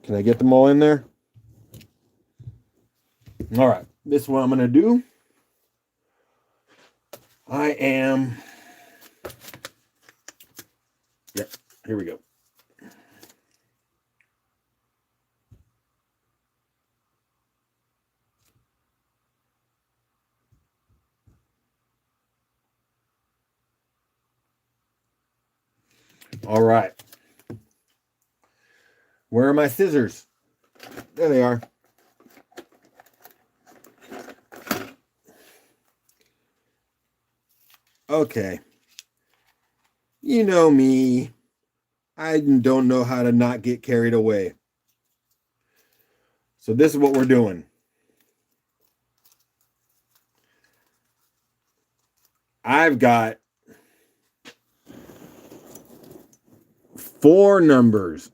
Can I get them all in there? All right. This is what I'm going to do. Yep. Here we go. All right. Where are my scissors? There they are. Okay. You know me. I don't know how to not get carried away. So this is what we're doing. I've got 4 numbers.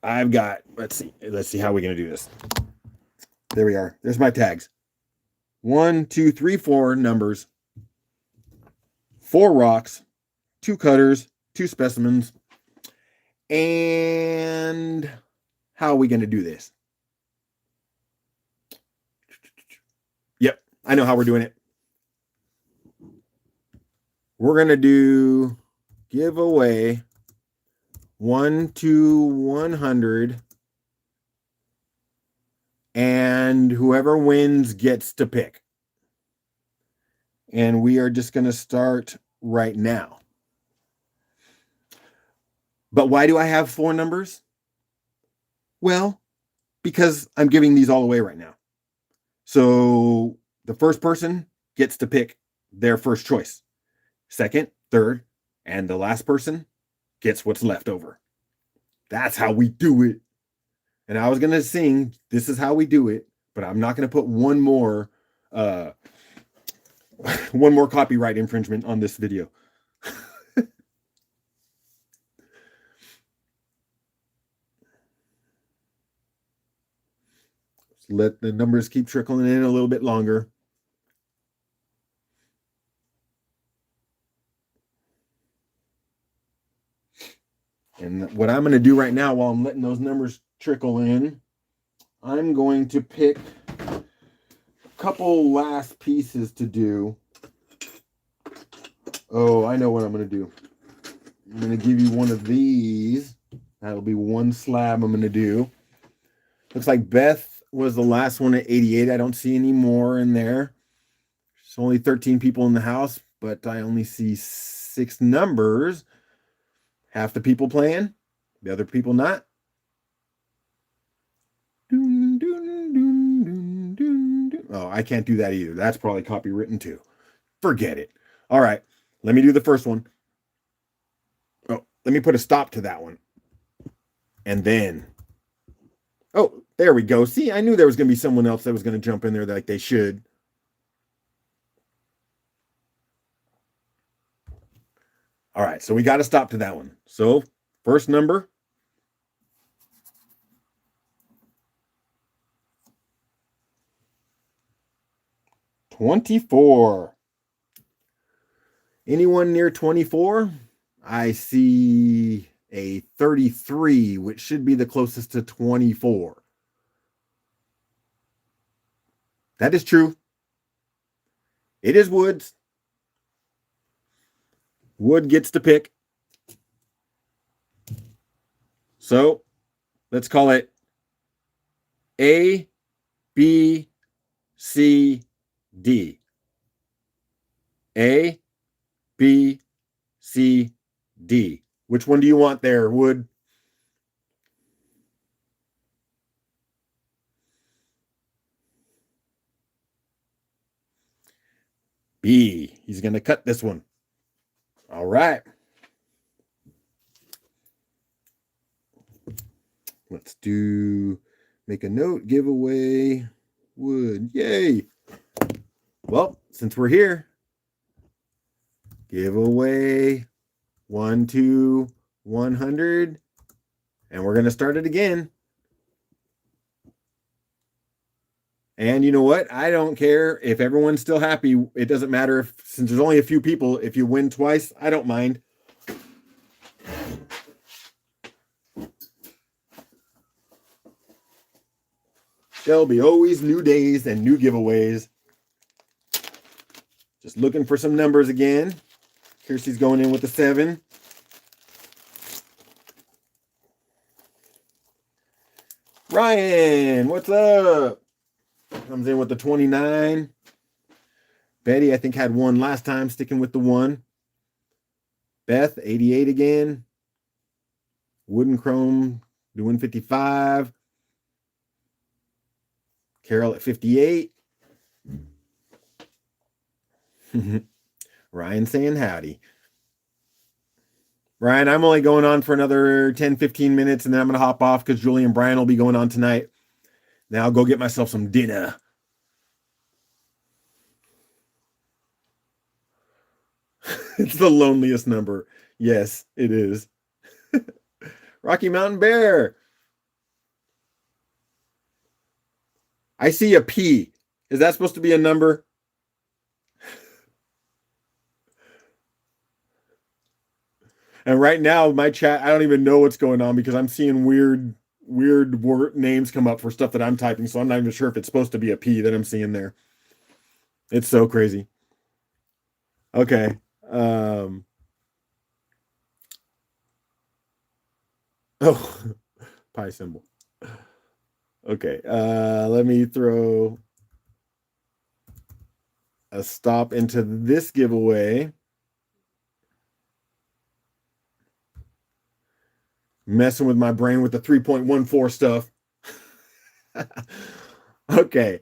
I've got, let's see how we're going to do this. There we are. There's my tags. 1, 2, 3, 4 numbers. 4 rocks, 2 cutters, 2 specimens. And how are we going to do this? Yep, I know how we're doing it. We're going to do giveaway 1 to 100. And whoever wins gets to pick. And we are just going to start right now. But why do I have 4 numbers? Well, because I'm giving these all away right now. So the first person gets to pick their first choice. Second, third, and the last person gets what's left over. That's how we do it. And I was going to sing, this is how we do it, but I'm not going to put one more copyright infringement on this video. Let the numbers keep trickling in a little bit longer. And what I'm going to do right now while I'm letting those numbers trickle in, I'm going to pick a couple last pieces to do. Oh, I know what I'm going to do. I'm going to give you one of these. That'll be one slab I'm going to do. Looks like Beth was the last one at 88. I don't see any more in there. There's only 13 people in the house, but I only see 6 numbers. Half the people playing, the other people not. Oh, I can't do that either. That's probably copywritten too. Forget it. All right, let me do the first one. Oh, let me put a stop to that one. And then, oh, there we go. See, I knew there was going to be someone else that was going to jump in there like they should. All right, so we got to stop to that one. So, first number. $24. Anyone near 24? I see a 33, which should be the closest to 24. That is true. It is Woods. Wood gets to pick. So let's call it A, B, C, D. A, B, C, D. Which one do you want there, Wood? B. He's going to cut this one. All right. Let's make a note, giveaway, Wood. Yay. Well, since we're here, giveaway 1 to 100. And we're going to start it again. And you know what? I don't care if everyone's still happy. It doesn't matter since there's only a few people, if you win twice, I don't mind. There'll be always new days and new giveaways. Just looking for some numbers again. Kirsty's going in with the 7. Ryan, what's up? Comes in with the 29. Betty, I think, had 1 last time, sticking with the 1. Beth, 88 again. Wooden Chrome doing 55. Carol at 58. Ryan saying howdy. Ryan, I'm only going on for another 10, 15 minutes, and then I'm going to hop off because Julie and Brian will be going on tonight. Now I'll go get myself some dinner. It's the loneliest number. Yes, it is. Rocky Mountain Bear. I see a P. Is that supposed to be a number? And right now, my chat, I don't even know what's going on because I'm seeing weird word names come up for stuff that I'm typing. So I'm not even sure if it's supposed to be a P that I'm seeing there. It's so crazy. Okay. Oh, pi symbol. Okay. Let me throw a stop into this giveaway. Messing with my brain with the 3.14 stuff. Okay.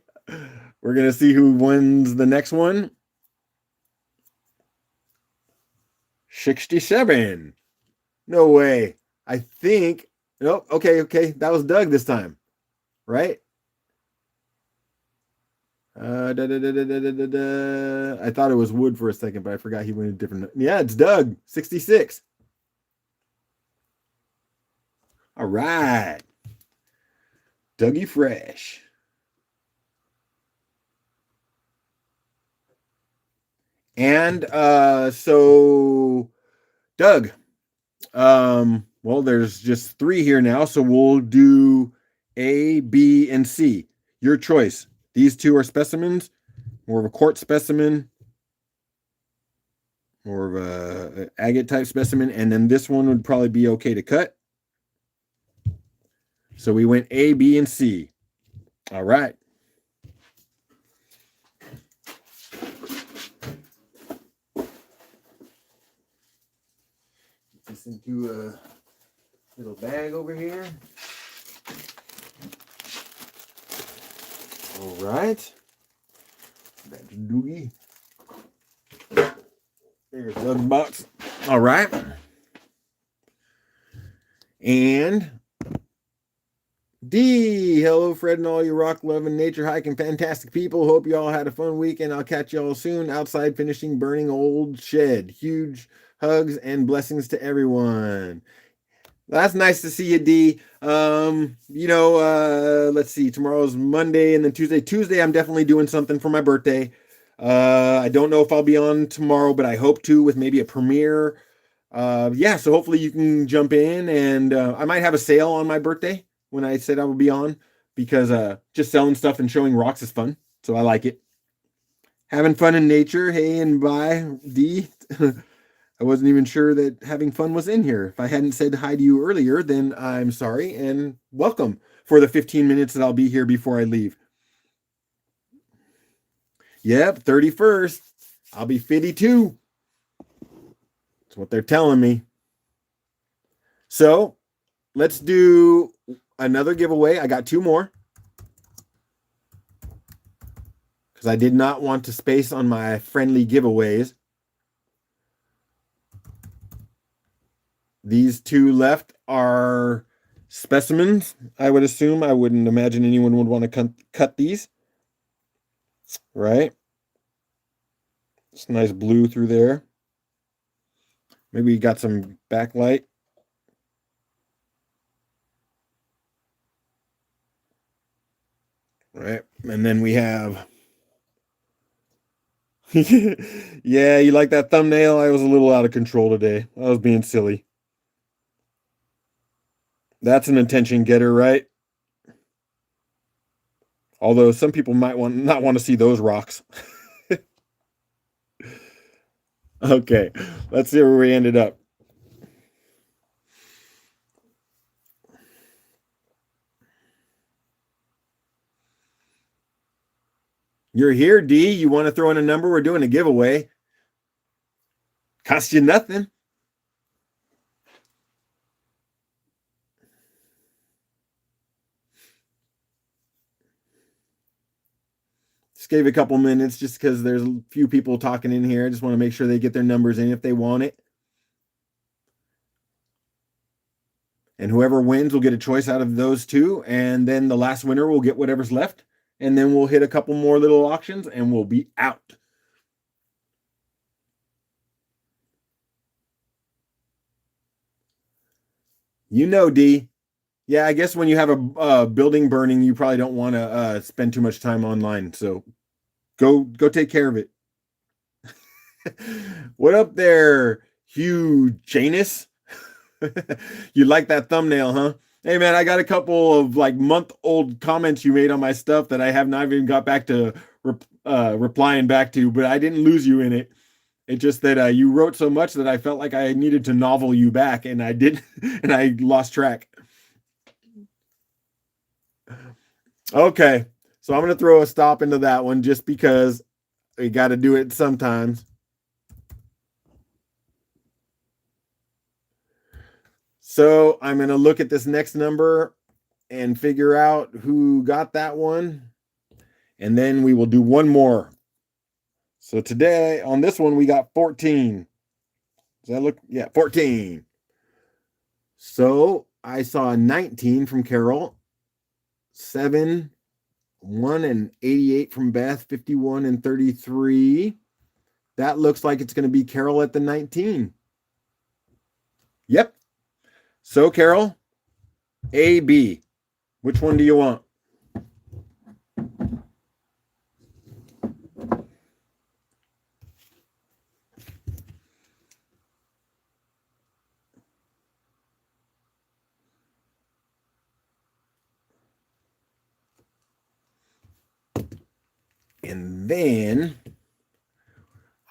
We're going to see who wins the next one. 67. No way. I think. Nope. Okay. That was Doug this time. Right? I thought it was Wood for a second, but I forgot he went a different. Yeah, it's Doug. 66. All right. Dougie Fresh. And so Doug, well, there's just 3 here now, so we'll do A, B, and C. Your choice. These 2 are specimens, more of a quartz specimen, more of a agate type specimen, and then this one would probably be okay to cut. So we went A, B, and C. All right. Get this into a little bag over here. All right. That's Doogie. There's Doug's box. All right. And D, hello, Fred, and all you rock loving, nature hiking, fantastic people. Hope you all had a fun weekend. I'll catch you all soon outside finishing burning old shed. Huge hugs and blessings to everyone. That's nice to see you, D. Let's see. Tomorrow's Monday and then Tuesday. Tuesday, I'm definitely doing something for my birthday. I don't know if I'll be on tomorrow, but I hope to with maybe a premiere. So hopefully you can jump in, and I might have a sale on my birthday when I said I would be on, because just selling stuff and showing rocks is fun. So I like it. Having fun in nature. Hey, and bye, D. I wasn't even sure that having fun was in here. If I hadn't said hi to you earlier, then I'm sorry, and welcome for the 15 minutes that I'll be here before I leave. Yep, 31st. I'll be 52. That's what they're telling me. So let's do another giveaway. I got 2 more, because I did not want to space on my friendly giveaways. These 2 left are specimens, I would assume. I wouldn't imagine anyone would want to cut these. Right? It's nice blue through there. Maybe you got some backlight. Right? And then we have... Yeah, you like that thumbnail? I was a little out of control today. I was being silly. That's an attention getter, right? Although some people might not want to see those rocks. Okay, let's see where we ended up. You're here, D. You want to throw in a number? We're doing a giveaway. Cost you nothing. Just gave a couple minutes just because there's a few people talking in here. I just want to make sure they get their numbers in if they want it. And whoever wins will get a choice out of those two. And then the last winner will get whatever's left. And then we'll hit a couple more little auctions and we'll be out. You know, D. Yeah, I guess when you have a building burning, you probably don't want to spend too much time online. So go take care of it. What up there, Hugh Janus? You like that thumbnail, huh? Hey man, I got a couple of like month-old comments you made on my stuff that I have not even got back to replying back to, but I didn't lose you in it. It's just that you wrote so much that I felt like I needed to novel you back, and I did, and I lost track. Okay, so I'm going to throw a stop into that one just because we got to do it sometimes. So I'm going to look at this next number and figure out who got that one. And then we will do one more. So today on this one, we got 14. Does that look? Yeah, 14. So I saw 19 from Carol, 7, 1 and 88 from Beth, 51 and 33. That looks like it's going to be Carol at the 19. Yep. So Carol, A, B. Which one do you want? And then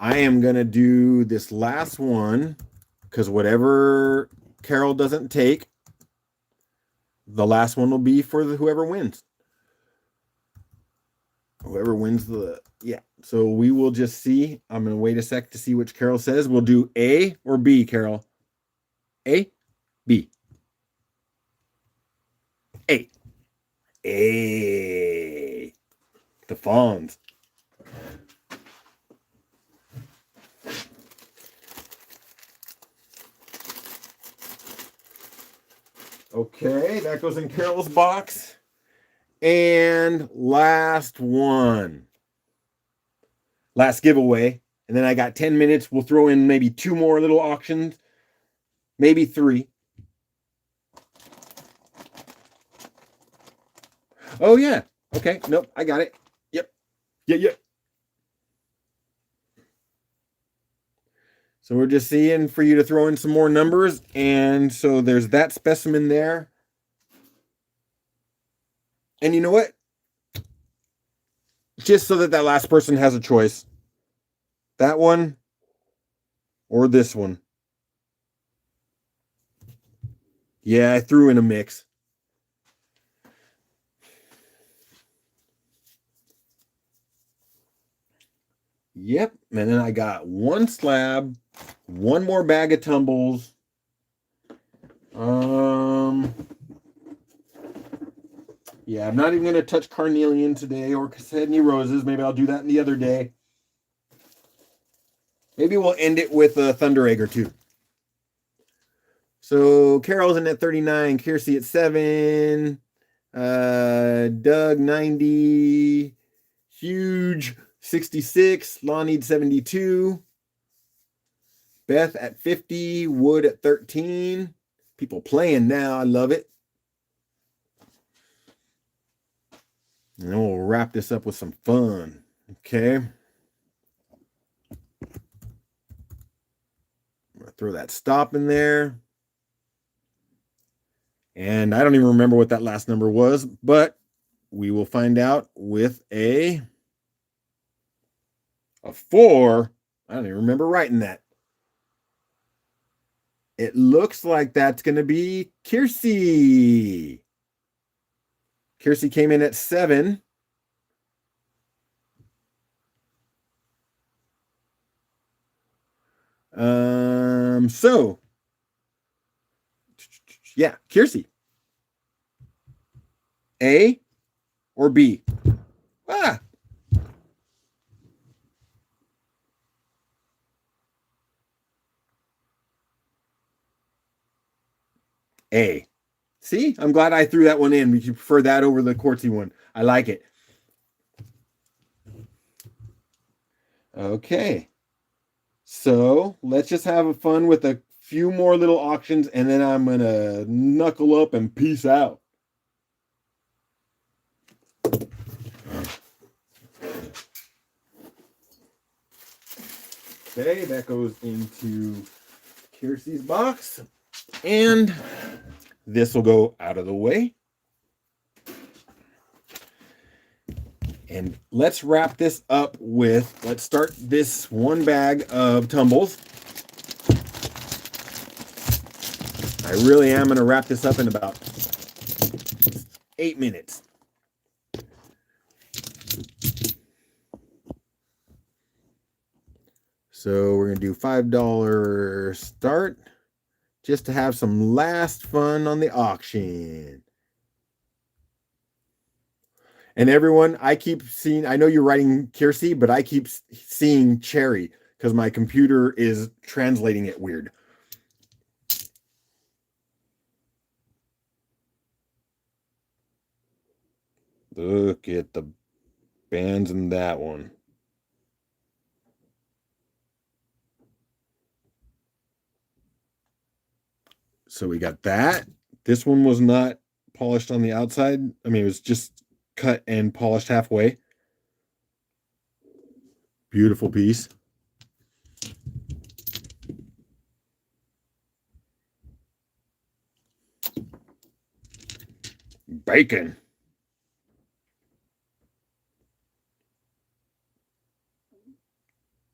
I am going to do this last one because whatever Carol doesn't take, the last one will be for whoever wins. Whoever wins the, yeah. So we will just see. I'm going to wait a sec to see which Carol says. We'll do A or B, Carol. A, B. A. A. The Fawns. Okay, that goes in Carol's box. And last one. Last giveaway. And then I got 10 minutes. We'll throw in maybe 2 more little auctions. Maybe 3. Oh, yeah. Okay. Nope. I got it. Yep. Yeah. So we're just seeing for you to throw in some more numbers. And so there's that specimen there. And you know what? Just so that last person has a choice. That one or this one. Yeah, I threw in a mix. Yep. And then I got 1 slab, 1 more bag of tumbles. Yeah, I'm not even going to touch carnelian today or Sydney roses. Maybe I'll do that the other day. Maybe we'll end it with a Thunderegg or 2. So Carol's in at 39, Kiersey at 7, Doug 90, Huge 66, Lonnie 72, Beth at 50, Wood at 13. People playing now. I love it. And then we'll wrap this up with some fun. Okay. I'm going to throw that stop in there. And I don't even remember what that last number was, but we will find out with a 4. I don't even remember writing that. It looks like that's going to be Kiersey. Kiersey came in at 7. So yeah, Kiersey. A or B? Ah, A. See, I'm glad I threw that one in. We prefer that over the quartzy one. I like it. Okay. So let's just have fun with a few more little auctions, and then I'm going to knuckle up and peace out. Okay, that goes into Kiersey's box. And this will go out of the way. And let's wrap this up with, let's start this one bag of Tumbles. I really am going to wrap this up in about 8 minutes. So we're going to do $5 start just to have some last fun on the auction. And everyone, I keep seeing, I know you're writing Kiersey, but I keep seeing Cherry because my computer is translating it weird. Look at the bands in that one. So we got that. This one was not polished on the outside. I mean, it was just cut and polished halfway. Beautiful piece. Bacon.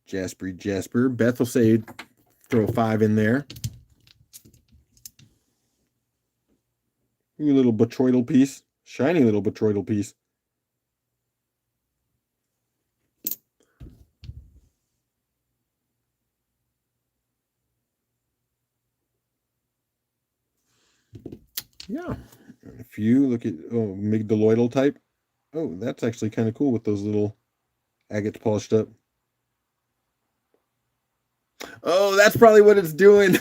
Jasper. Beth will say throw a 5 in there. A little botroidal piece. Shiny little botroidal piece. Yeah. If you look at, migdaloidal type. Oh, that's actually kind of cool with those little agates polished up. Oh, that's probably what it's doing.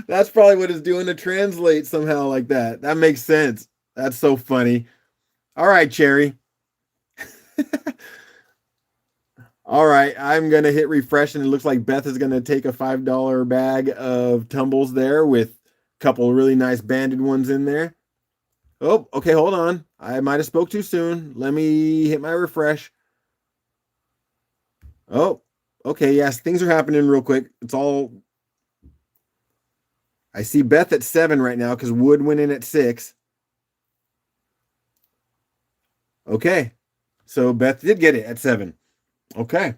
That's probably what it's doing to translate somehow like that. That makes sense. That's so funny. All right, Cherry. All right, I'm going to hit refresh, and it looks like Beth is going to take a $5 bag of Tumbles there with a couple of really nice banded ones in there. Oh, okay, hold on. I might have spoke too soon. Let me hit my refresh. Oh, okay, yes, things are happening real quick. It's all... I see Beth at 7 right now because Wood went in at 6. Okay, so Beth did get it at 7. Okay.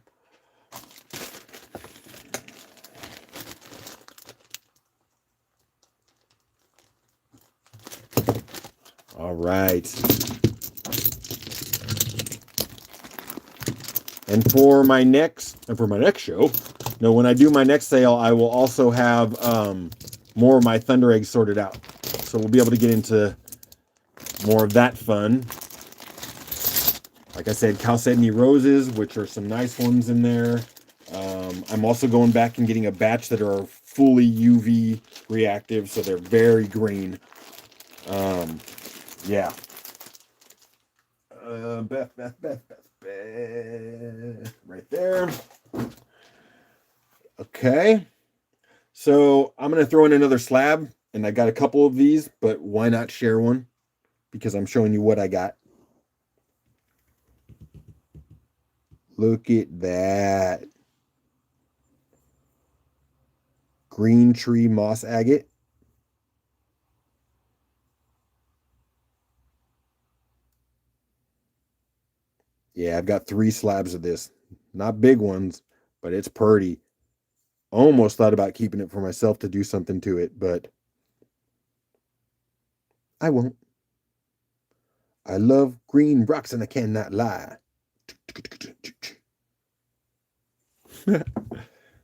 All right. And for my next show, no, when I do my next sale, I will also have more of my Thundereggs sorted out. So we'll be able to get into more of that fun. Like I said, Chalcedony roses, which are some nice ones in there. I'm also going back and getting a batch that are fully UV reactive, so they're very green. Yeah. Beth. Right there. Okay. So I'm going to throw in another slab, and I got a couple of these, but why not share one? Because I'm showing you what I got. Look at that. Green tree moss agate. Yeah, I've got 3 slabs of this. Not big ones, but it's pretty. Almost thought about keeping it for myself to do something to it, but I won't. I love green rocks and I cannot lie.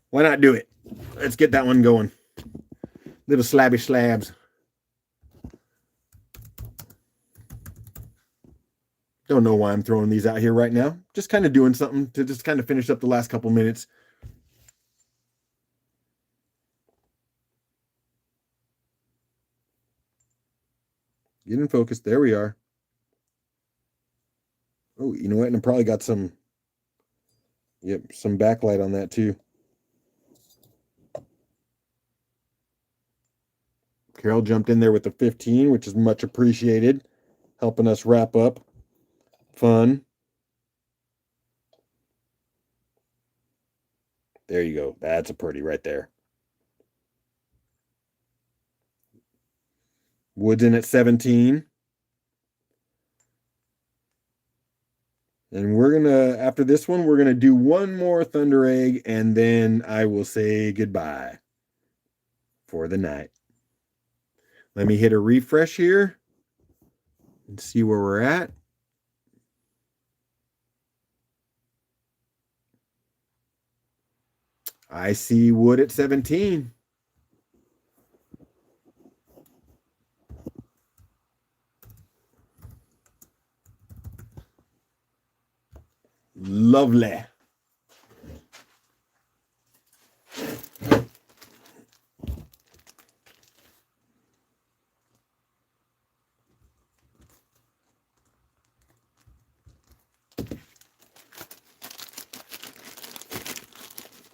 Why not do it? Let's get that one going. Little slabby slabs. Don't know why I'm throwing these out here right now. Just kind of doing something to just kind of finish up the last couple minutes. Get in focus. There we are. Oh, you know what? And I probably got some, yep, some backlight on that too. Carol jumped in there with the 15, which is much appreciated, helping us wrap up. Fun. There you go. That's a pretty right there. Woods in at 17. And we're going to, after this one, we're going to do one more Thunder Egg, and then I will say goodbye for the night. Let me hit a refresh here and see where we're at. I see wood at 17. Lovely.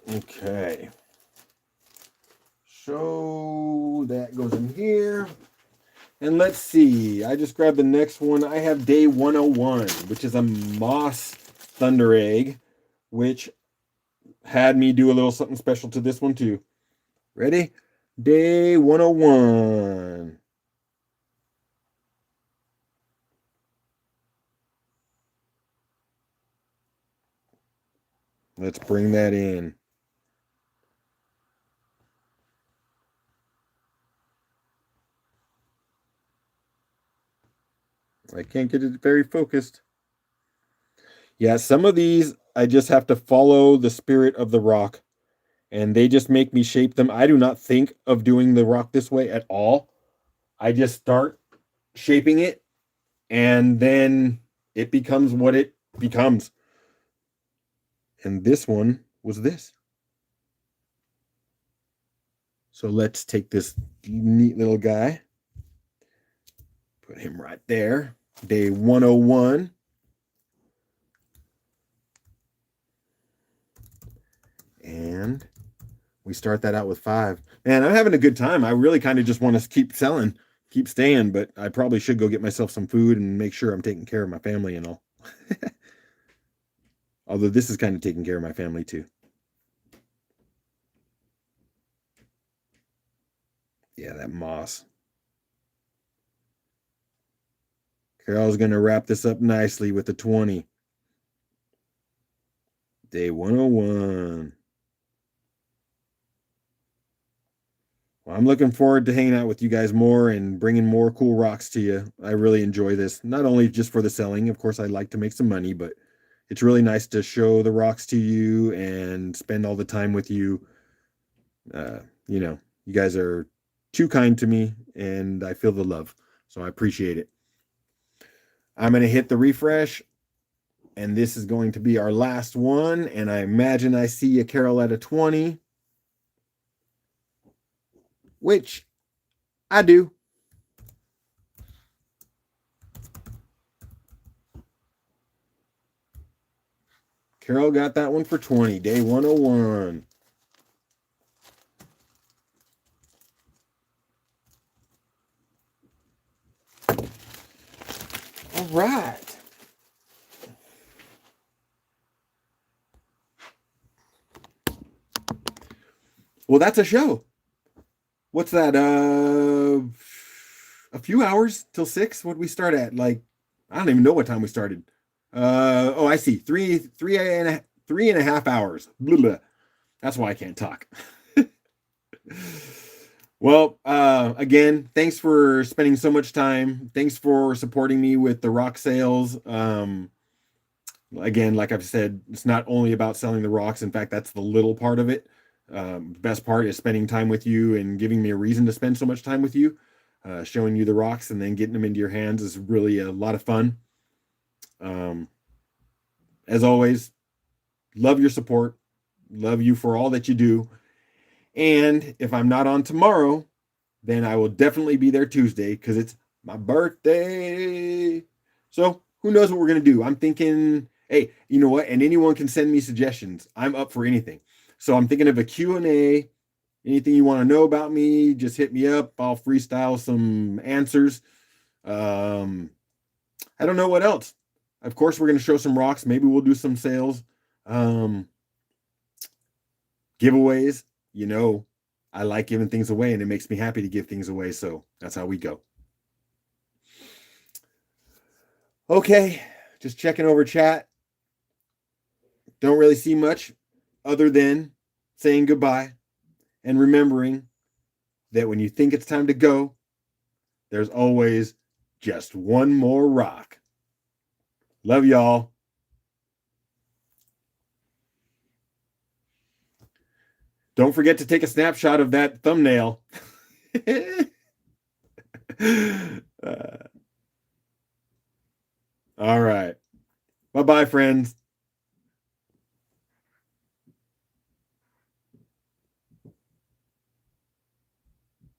Okay. So that goes in here. And let's see. I just grabbed the next one. I have day 101, which is a moss Thunder Egg, which had me do a little something special to this one too. Ready? Day 101. Let's bring that in. I can't get it very focused. Yeah, some of these I just have to follow the spirit of the rock, and they just make me shape them. I do not think of doing the rock this way at all. I just start shaping it, and then it becomes what it becomes. And this one was this. So let's take this neat little guy, put him right there. Day 101. And we start that out with 5. Man, I'm having a good time. I really kind of just want to keep selling, keep staying, but I probably should go get myself some food and make sure I'm taking care of my family and all. Although this is kind of taking care of my family too. Yeah, that moss. Carol's going to wrap this up nicely with a 20. Day 101. Well, I'm looking forward to hanging out with you guys more and bringing more cool rocks to you. I really enjoy this, not only just for the selling. Of course, I'd like to make some money, but it's really nice to show the rocks to you and spend all the time with you. You know, you guys are too kind to me, and I feel the love, so I appreciate it. I'm going to hit the refresh, and this is going to be our last one, and I imagine I see a Carol at a 20, which I do. Carol got that one for 20, day 101. All right. Well, that's a show. What's that? A few hours till 6. What'd we start at? Like, I don't even know what time we started. Oh, I see. Three and a half hours. Blah, blah. That's why I can't talk. Well, again, thanks for spending so much time. Thanks for supporting me with the rock sales. Again, like I've said, it's not only about selling the rocks. In fact, that's the little part of it. The best part is spending time with you and giving me a reason to spend so much time with you. Showing you the rocks and then getting them into your hands is really a lot of fun. As always, love your support. Love you for all that you do. And if I'm not on tomorrow, then I will definitely be there Tuesday because it's My birthday. So who knows what we're gonna do? I'm thinking, hey, you know what? And anyone can send me suggestions. I'm up for anything. So I'm thinking of a Q&A. Anything you want to know about me, just hit me up. I'll freestyle some answers. I don't know what else. Of course, we're gonna show some rocks. Maybe we'll do some sales. Um, Giveaways. You know, I like giving things away, and it makes me happy to give things away. So that's how we go. Okay, just checking over chat. Don't really see much other than saying goodbye and remembering that when you think it's time to go, there's always just one more rock. Love y'all. Don't forget to take a snapshot of that thumbnail. All right. Bye-bye, friends.